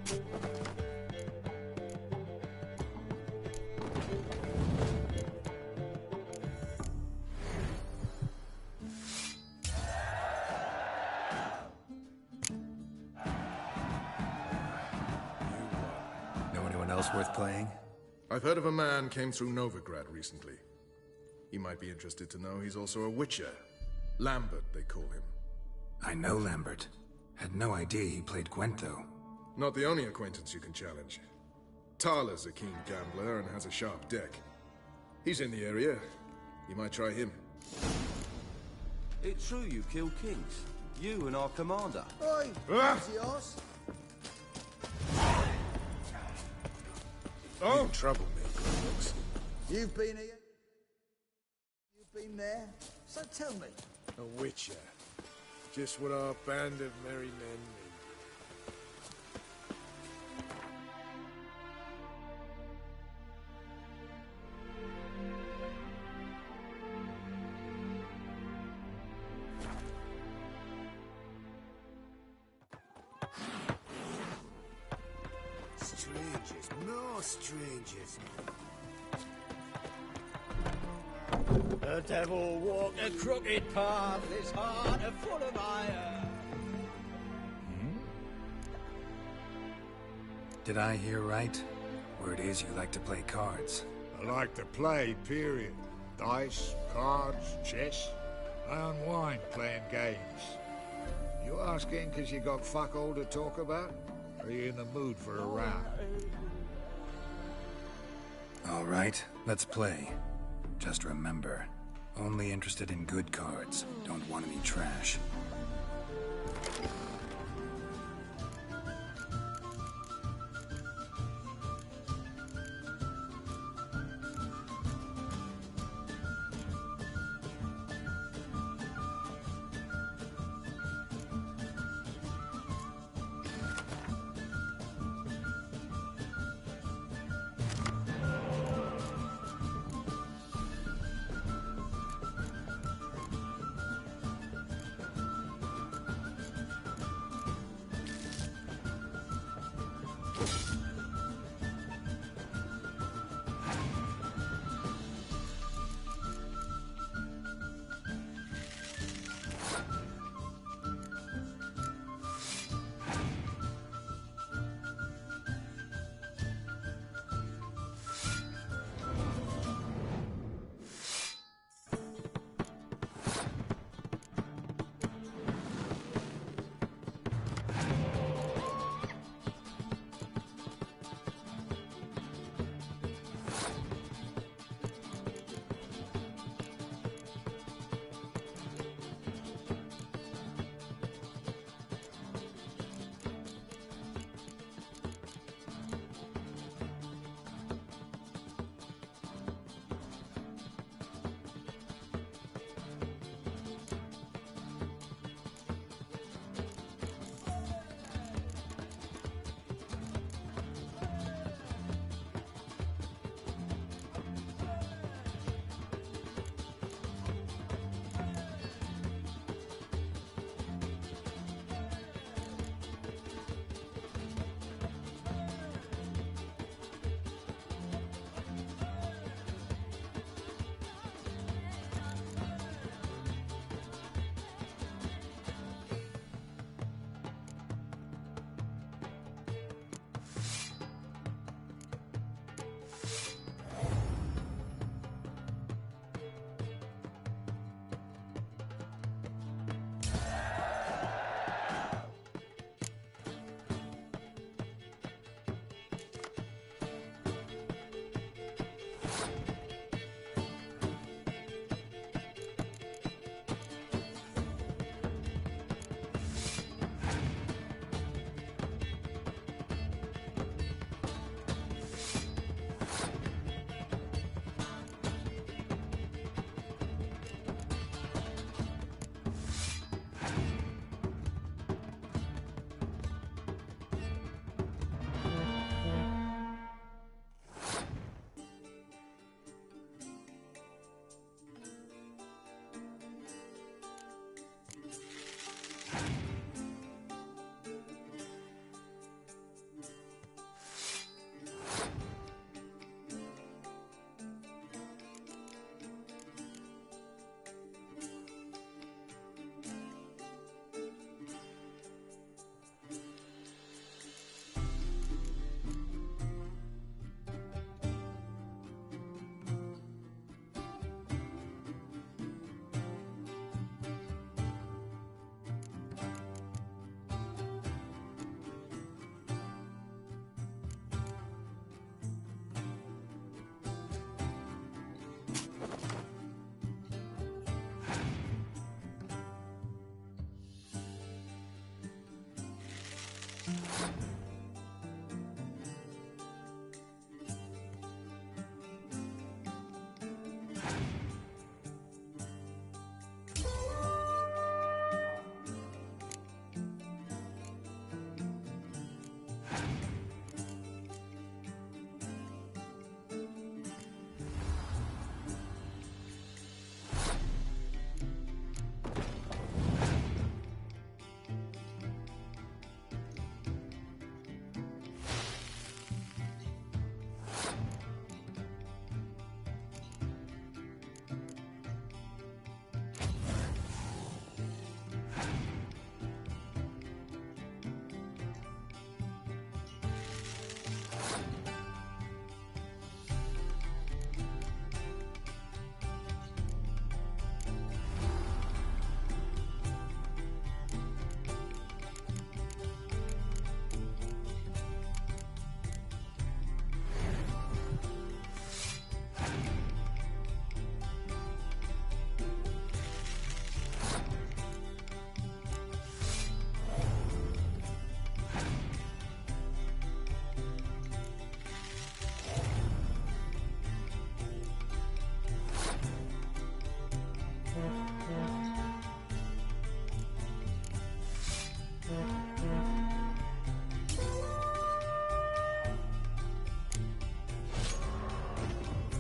Know anyone else worth playing? I've heard of a man came through Novigrad recently. You might be interested to know he's also a Witcher. Lambert, they call him. I know Lambert. Had no idea he played Gwent, though. Not the only acquaintance you can challenge. Tala's a keen gambler and has a sharp deck. He's in the area. You might try him. It's true you killed kings. You and our commander. Oi, easy horse. Oh! You trouble me, Brooks. You've been here. You've been there. So tell me. A Witcher. Just what our band of merry men need. Strangers, more strangers. The devil walked a crooked path, his heart a full of iron. Did I hear right? Word is you like to play cards. I like to play, period. Dice, cards, chess. I unwind playing games. You asking because you got fuck all to talk about? Or are you in the mood for a round? All right, let's play. Just remember, only interested in good cards. Don't want any trash.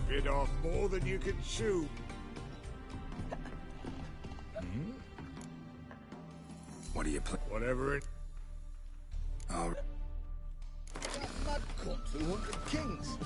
Bit off more than you can chew. What do you play? Whatever it... Oh. That mud cunt who hunted kings.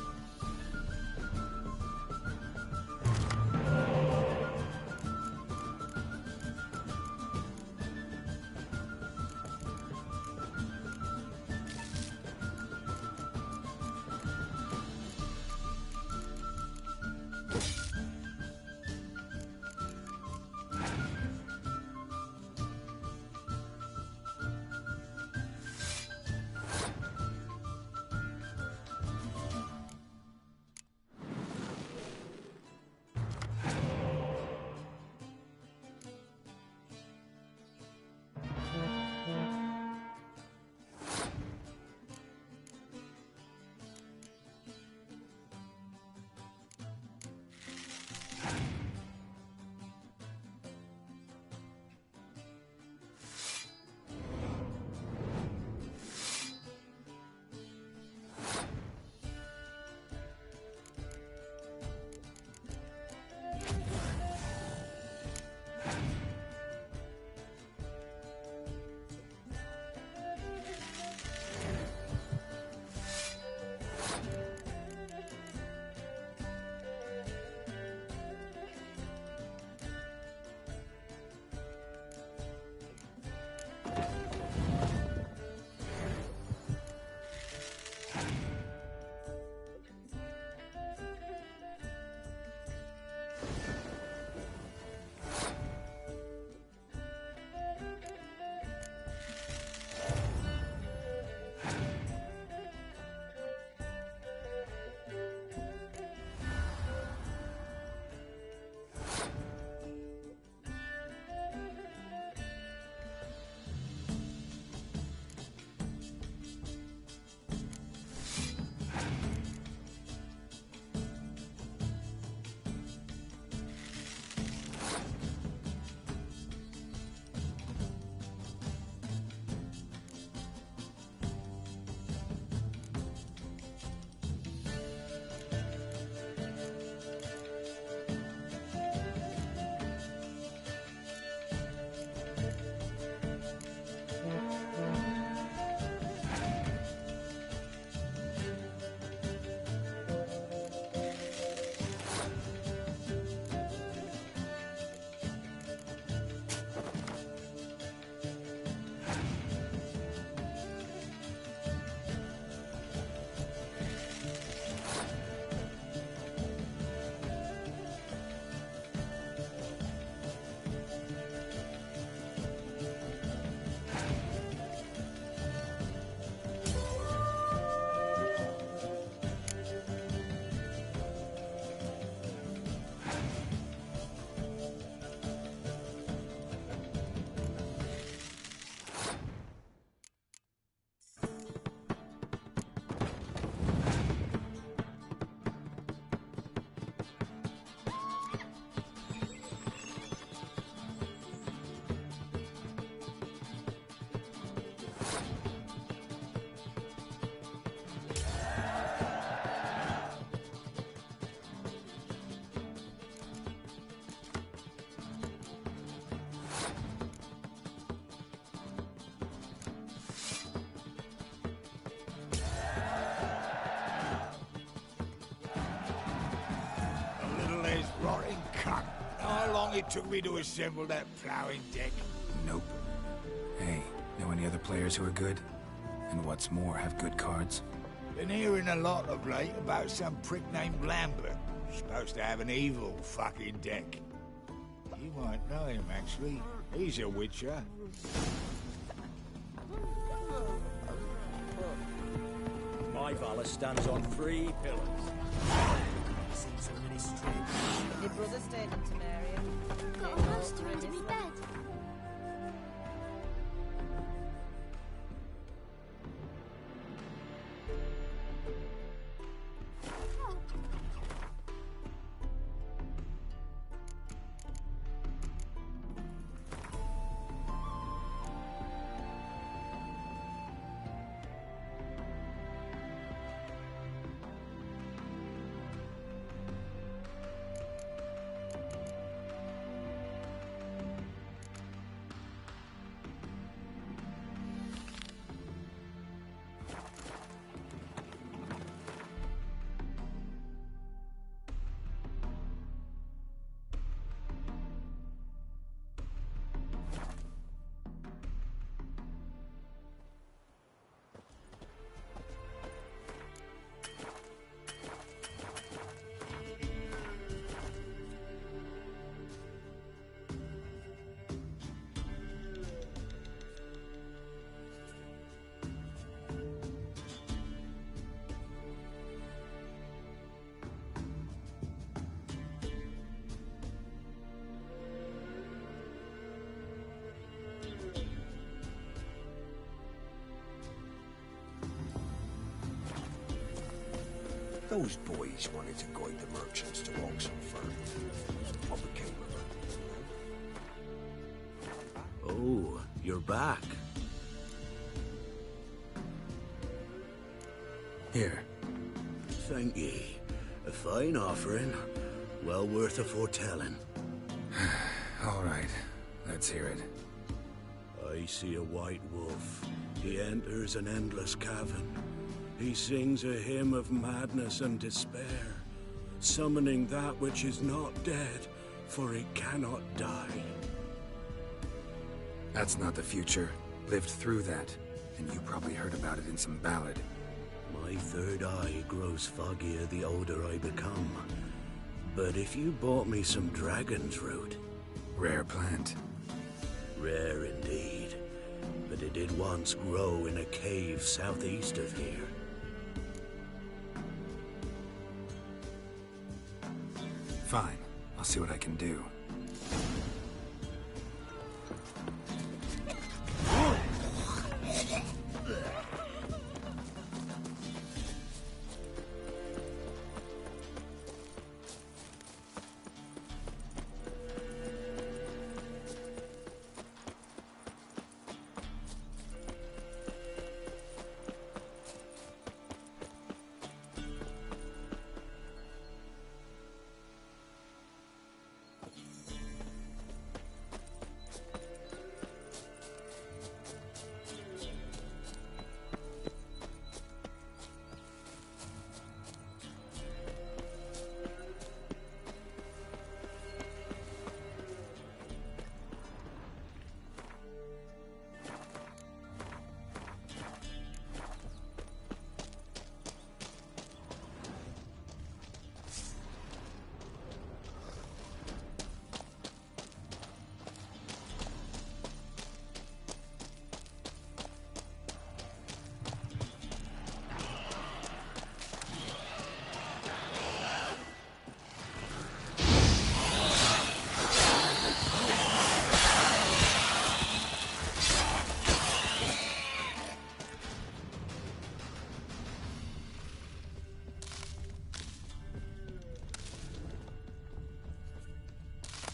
it took me to assemble that ploughing deck? Nope. Hey, know any other players who are good? And what's more, have good cards? Been hearing a lot of late about some prick named Lambert. Supposed to have an evil fucking deck. You might know him, actually. He's a witcher. My Valor stands on 3 pillars. Your brother stayed in Temeria. Got a monster under me bed. Those boys wanted to guide the merchants to Oxenford. What became of them? Oh, you're back. Here. Thank ye. A fine offering. Well worth a foretelling. All right. Let's hear it. I see a white wolf. He enters an endless cavern. He sings a hymn of madness and despair, summoning that which is not dead, for it cannot die. That's not the future. Lived through that, and you probably heard about it in some ballad. My third eye grows foggier the older I become. But if you bought me some dragon's root... Rare plant. Rare indeed. But it did once grow in a cave southeast of here. Fine. I'll see what I can do.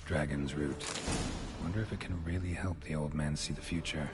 Dragon's root. Wonder if it can really help the old man see the future.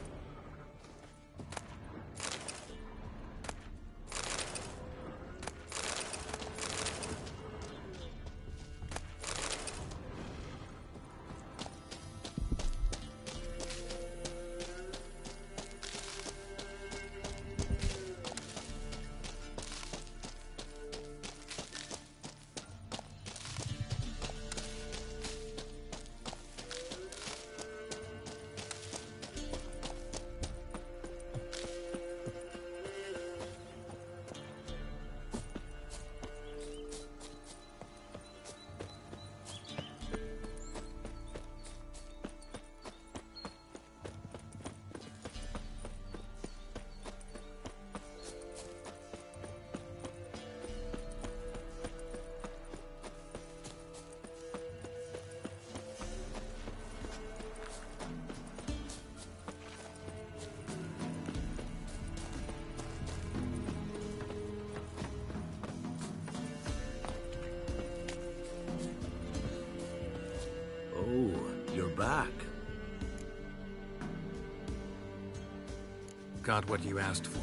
got what you asked for.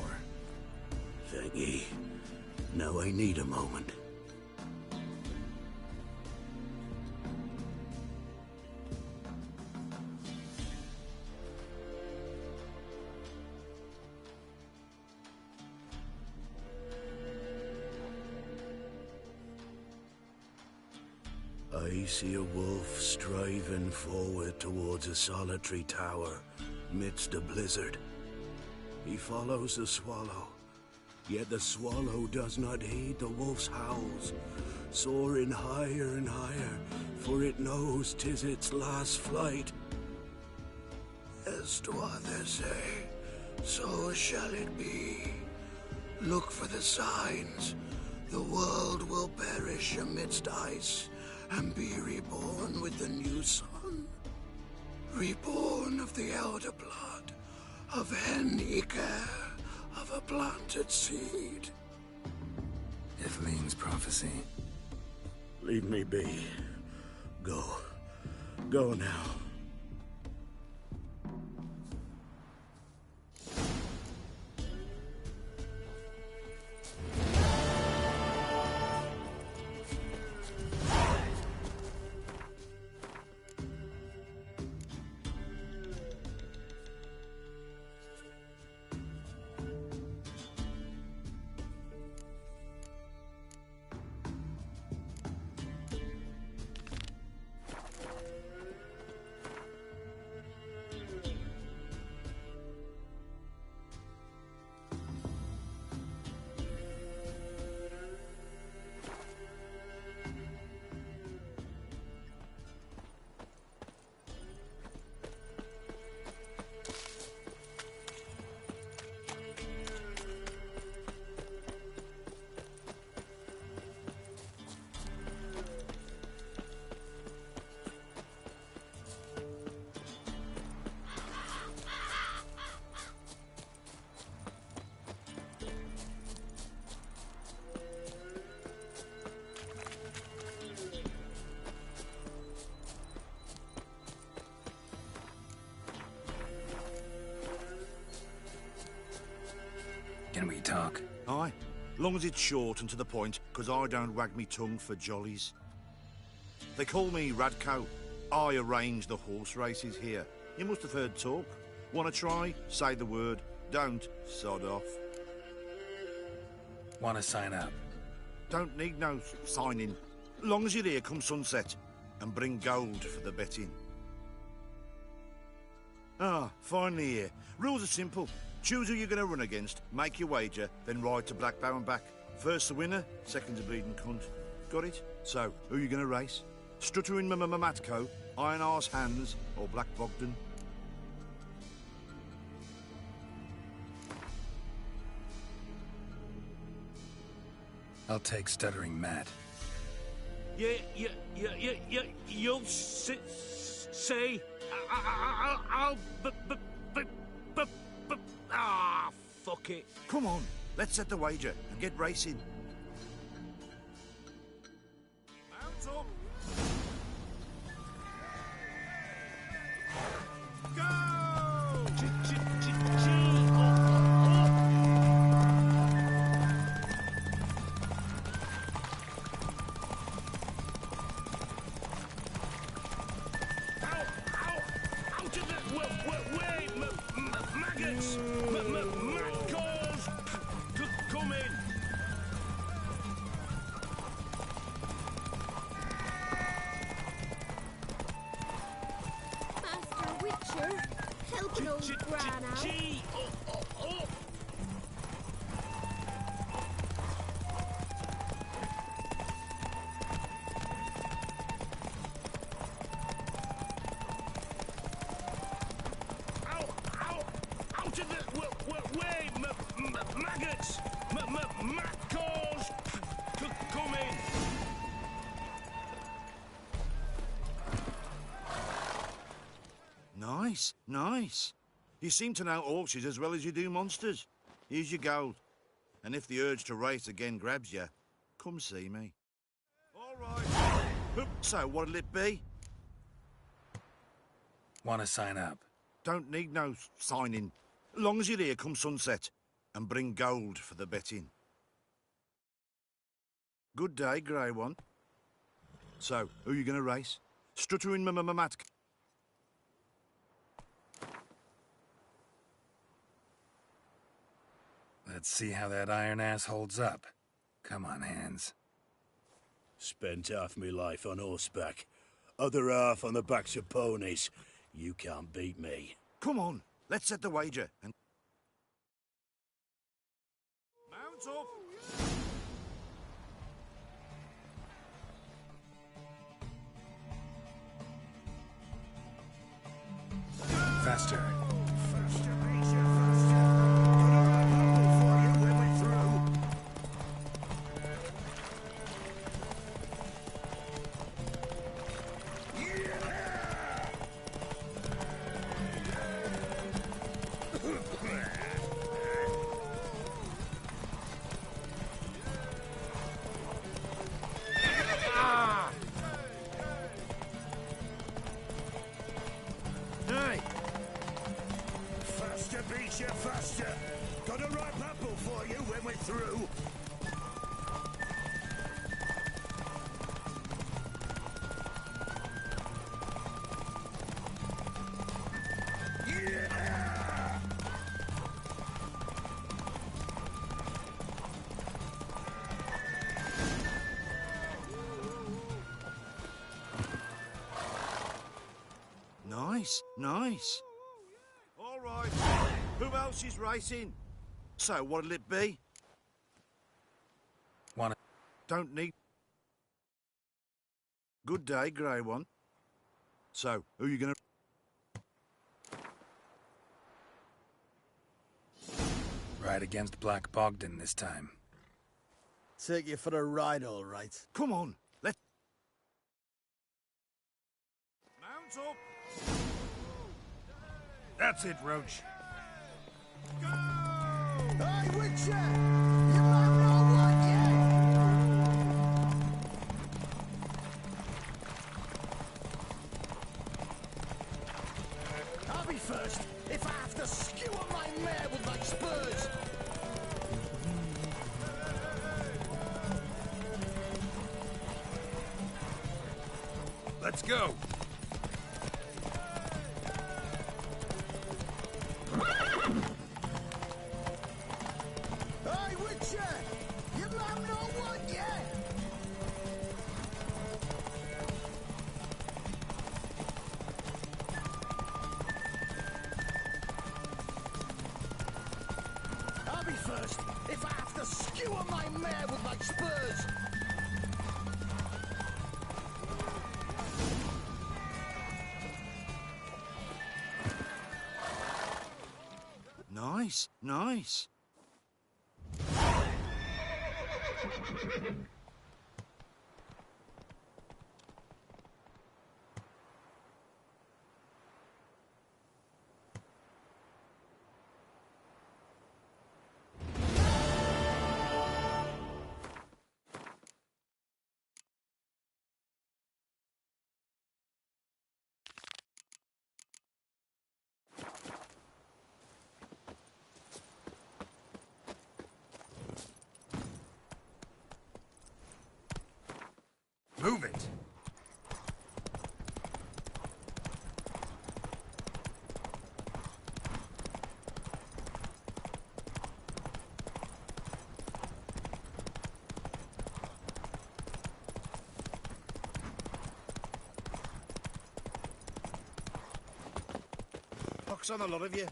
Thank ye. Now I need a moment. I see a wolf striving forward towards a solitary tower midst a blizzard. He follows the swallow, yet the swallow does not heed the wolf's howls, soaring higher and higher, for it knows 'tis its last flight. As to others say, so shall it be. Look for the signs. The world will perish amidst ice, and be reborn with the new sun. Reborn of the elder blood, of Henniker, of a planted seed. Ithleen's prophecy. Leave me be. Go. Go now. Can we talk? Aye. Long as it's short and to the point, 'cause I don't wag me tongue for jollies. They call me Radko. I arrange the horse races here. You must have heard talk. Want to try? Say the word. Don't, sod off. Want to sign up? Don't need no signing. Long as you're here come sunset. And bring gold for the betting. Ah, finally here. Rules are simple. Choose who you're going to run against, make your wager, then ride to Blackbow and back. First the winner, second the bleeding cunt. Got it? So, who are you going to race? Struttering Matko, Iron Arse Hands, or Black Bogdan? I'll take Stuttering Matt. You'll say... fuck it. Come on, let's set the wager and get racing. Mount up! Nice, nice. You seem to know horses as well as you do monsters. Here's your gold. And if the urge to race again grabs you, come see me. All right. So, what'll it be? Want to sign up? Don't need no signing. Long as you're here come sunset, and bring gold for the betting. Good day, Grey One. So, who are you going to race? Stuttering Mamat. Let's see how that iron ass holds up. Come on, Hands. Spent half my life on horseback, other half on the backs of ponies. You can't beat me. Come on, let's set the wager and... Mount up! Faster. Faster! Got a ripe apple for you when we're through. Yeah! Nice, nice. All right. Who else is racing? So, what'll it be? Wanna... Don't need... Good day, Grey One. So, who are you gonna... Ride against Black Bogdan this time. Take you for a ride, all right. Come on, let... Mount up! That's it, Roach. Go! Hey, Witcher! You might not want yet! I'll be first if I have to skewer my mare with my spurs! Let's go! Hey, Witcher! You might not want yet! I'll be first if I have to skewer my mare with my spurs! Nice, nice. Move it! Pox on a lot of you.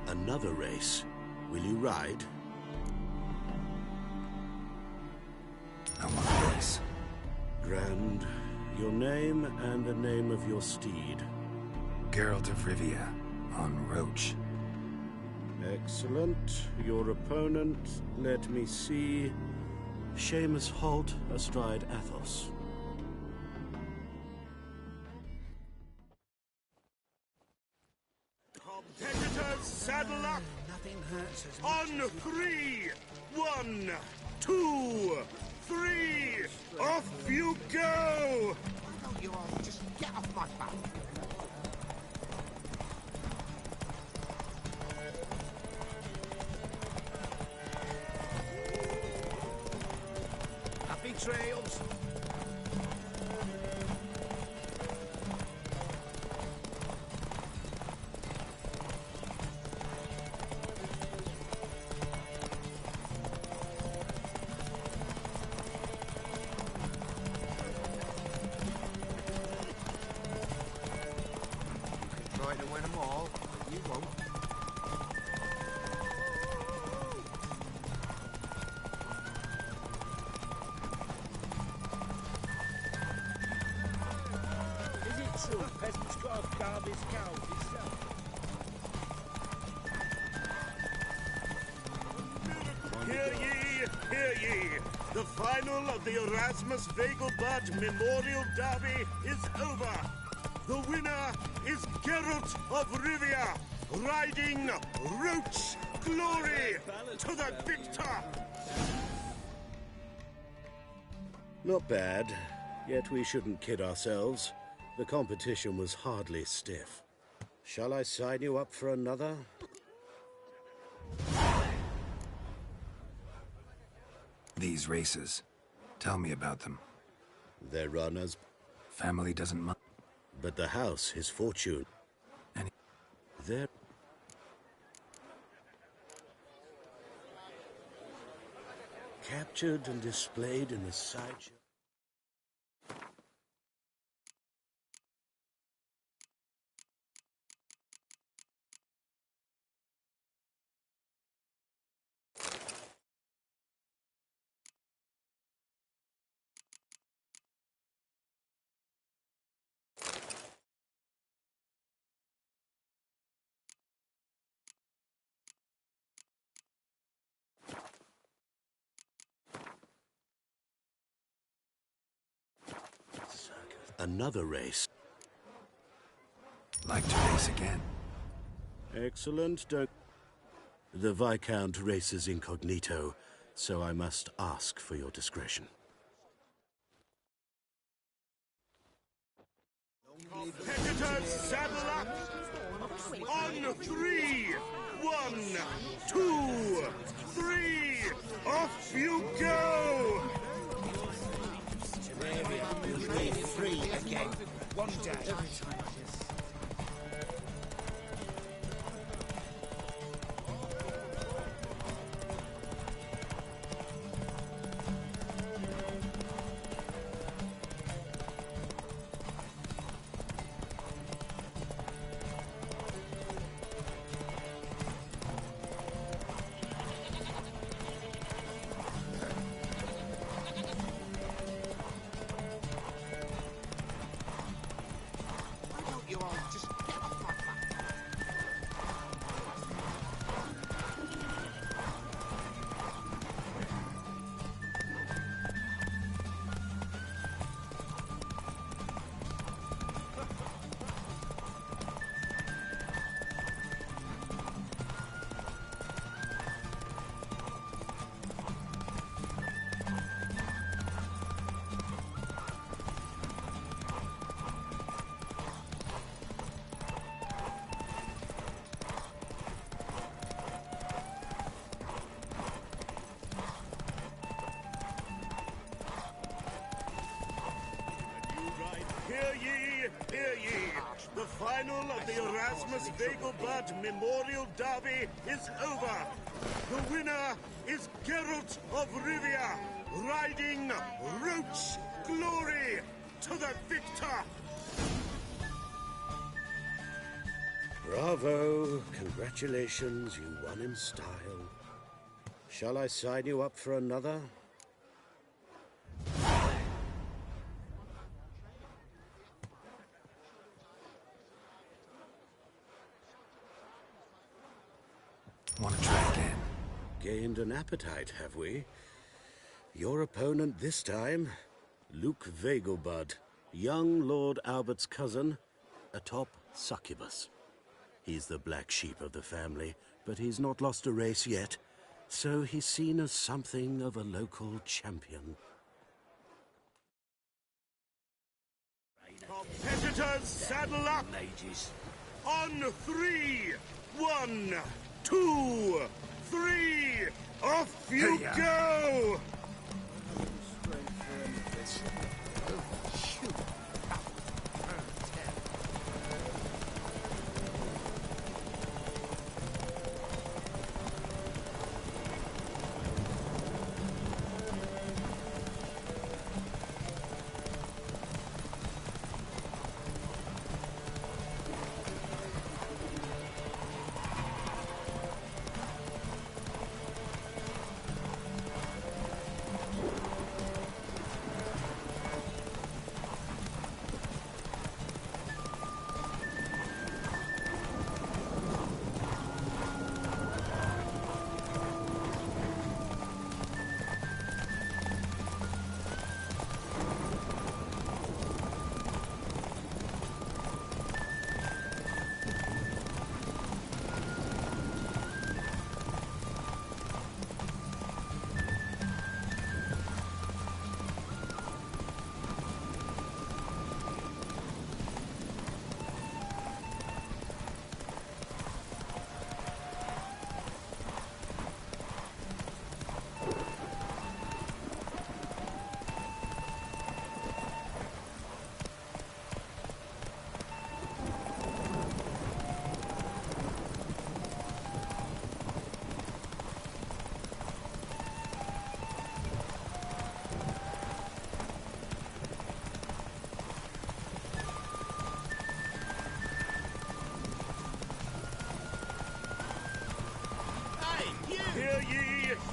Another race. Will you ride? I want to race. Grand, Your name and the name of your steed. Geralt of Rivia, on Roach. Excellent. Your opponent, let me see. Seamus Holt, astride Athos. Competitors, saddle up! Nothing hurts as on 3! 1, 2, 3! Off you go! Why don't you all just get off my back? Happy trails. Try to win them all, but you won't. Is it true peasants got to carve his cows himself? Hear ye, hear ye! The final of the Erasmus Vegelbud Memorial Derby is over! The winner is Geralt of Rivia, riding Roach Glory to the victor! Not bad, yet we shouldn't kid ourselves. The competition was hardly stiff. Shall I sign you up for another? These races. Tell me about them. They're run as... Family doesn't mind. But the house, his fortune. And they're... captured and displayed in the sideshow. Another race. Like to race again. Excellent. The Viscount races incognito, so I must ask for your discretion. Competitors, saddle up! On 3! 1, 2, 3! Off you go! Free again. One day. You all just get off my back. Hear ye, hear ye! The final of the Erasmus Vegelbud Memorial Derby is over! The winner is Geralt of Rivia, riding Roach Glory to the victor! Bravo! Congratulations, you won in style. Shall I sign you up for another? Want to try again? Gained an appetite, have we? Your opponent this time, Luke Vegelbud, young Lord Albert's cousin, atop succubus. He's the black sheep of the family, but he's not lost a race yet, so he's seen as something of a local champion. Competitors, saddle up! On 3! 1, 2, 3! Off you go!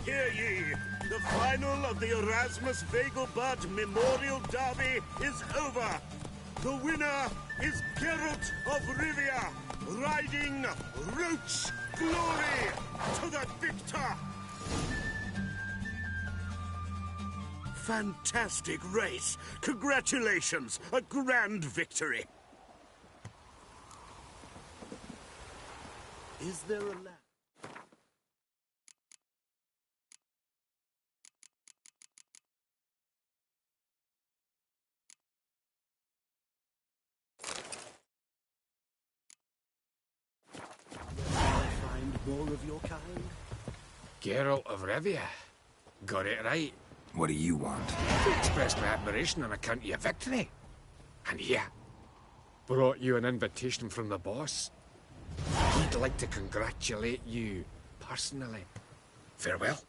Hear ye! The final of the Erasmus Vegelbud Memorial Derby is over! The winner is Geralt of Rivia, riding Roach Glory to the victor! Fantastic race! Congratulations! A grand victory! Is there a lap? More of your kind? Geralt of Rivia. Got it right. What do you want? To express my admiration on account of your victory. And here, brought you an invitation from the boss. He'd like to congratulate you personally. Farewell.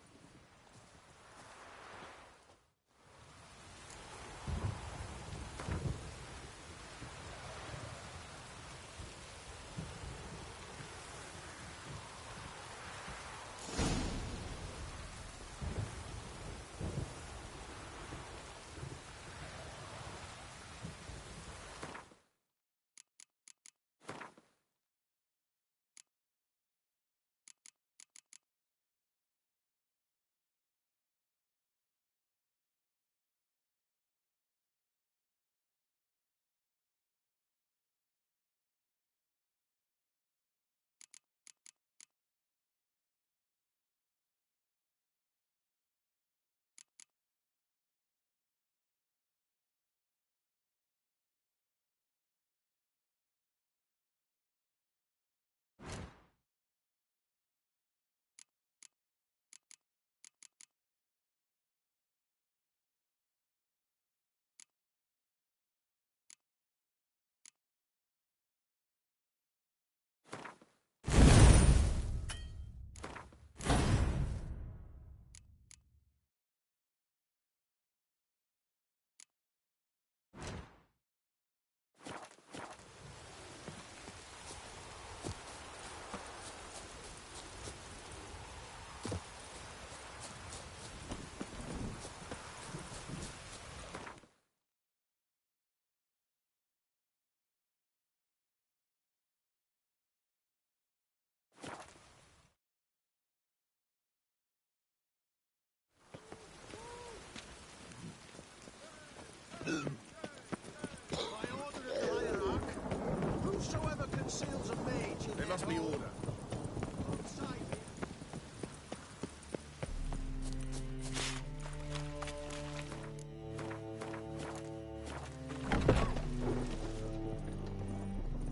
lovely order.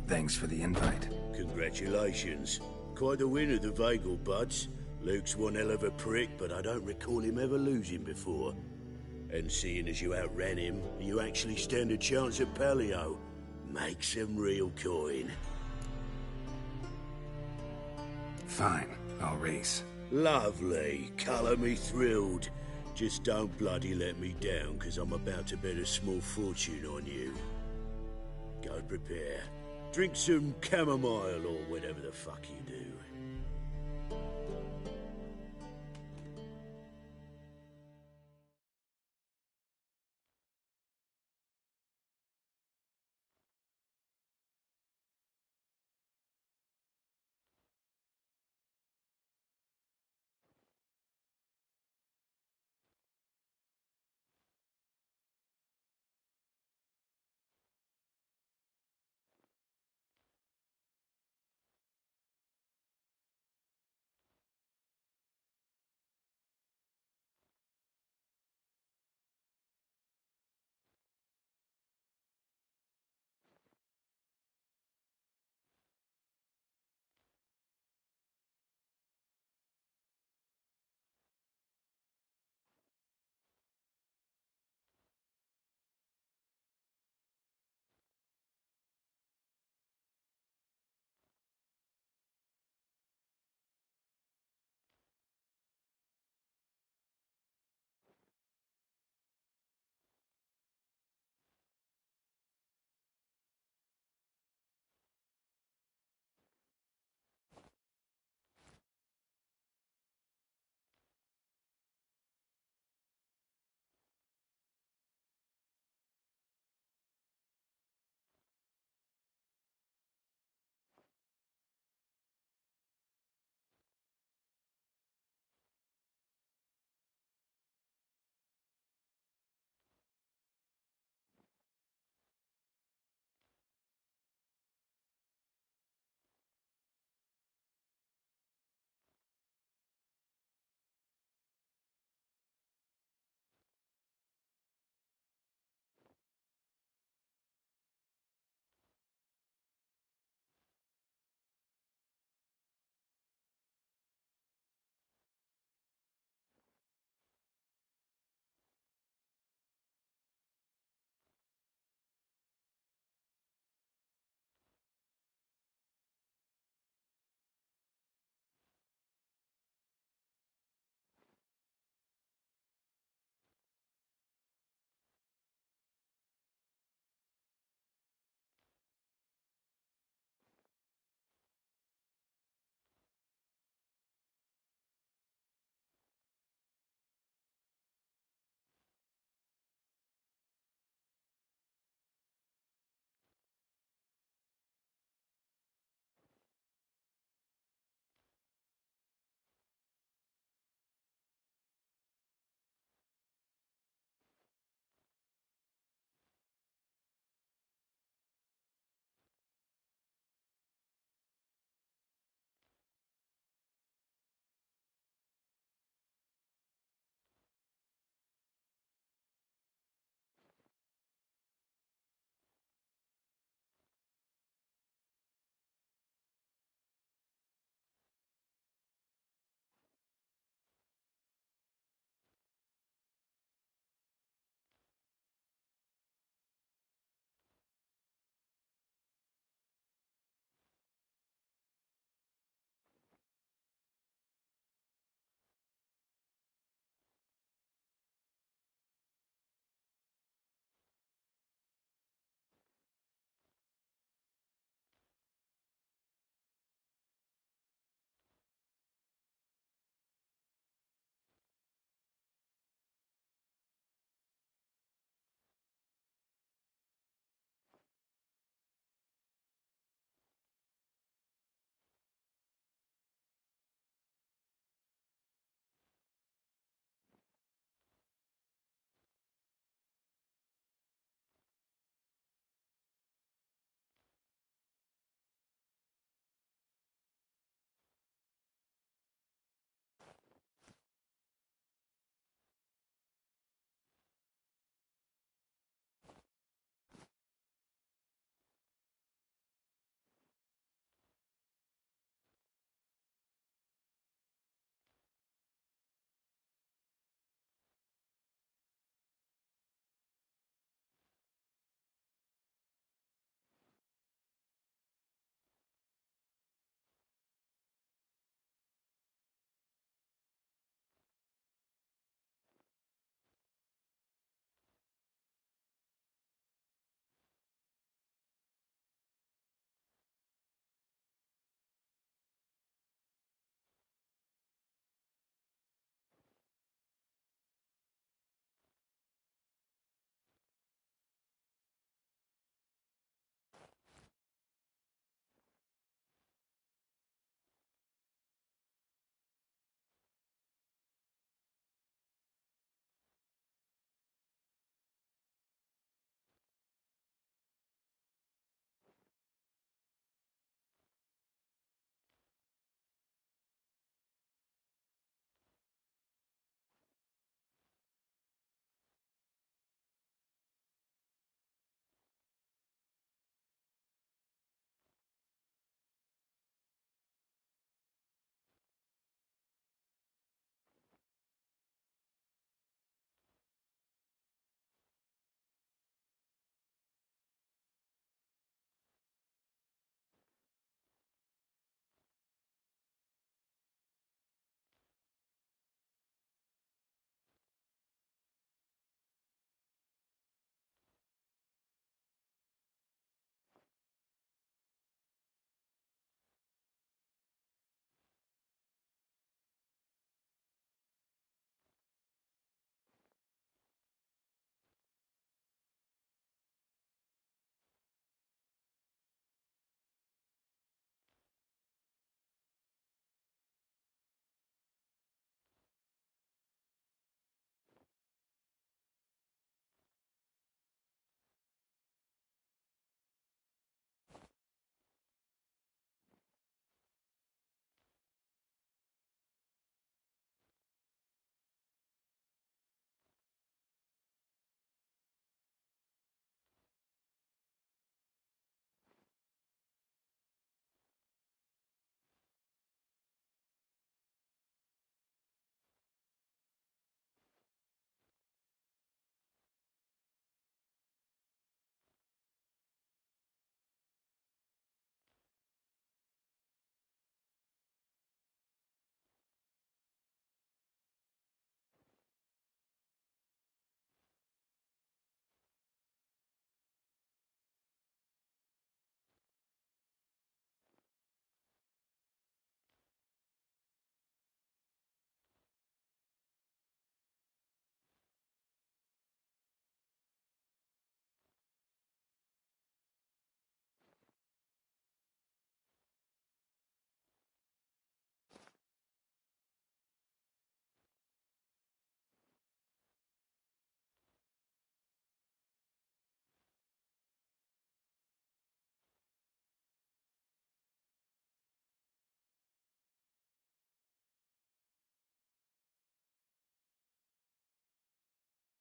Thanks for the invite. Congratulations. Quite the winner, the Vagel buds. Luke's one hell of a prick, but I don't recall him ever losing before. And seeing as you outran him, you actually stand a chance at Paleo. Make some real coin. Fine, I'll race. Lovely. Colour me thrilled. Just don't bloody let me down, because I'm about to bet a small fortune on you. Go prepare. Drink some chamomile or whatever the fuck you do.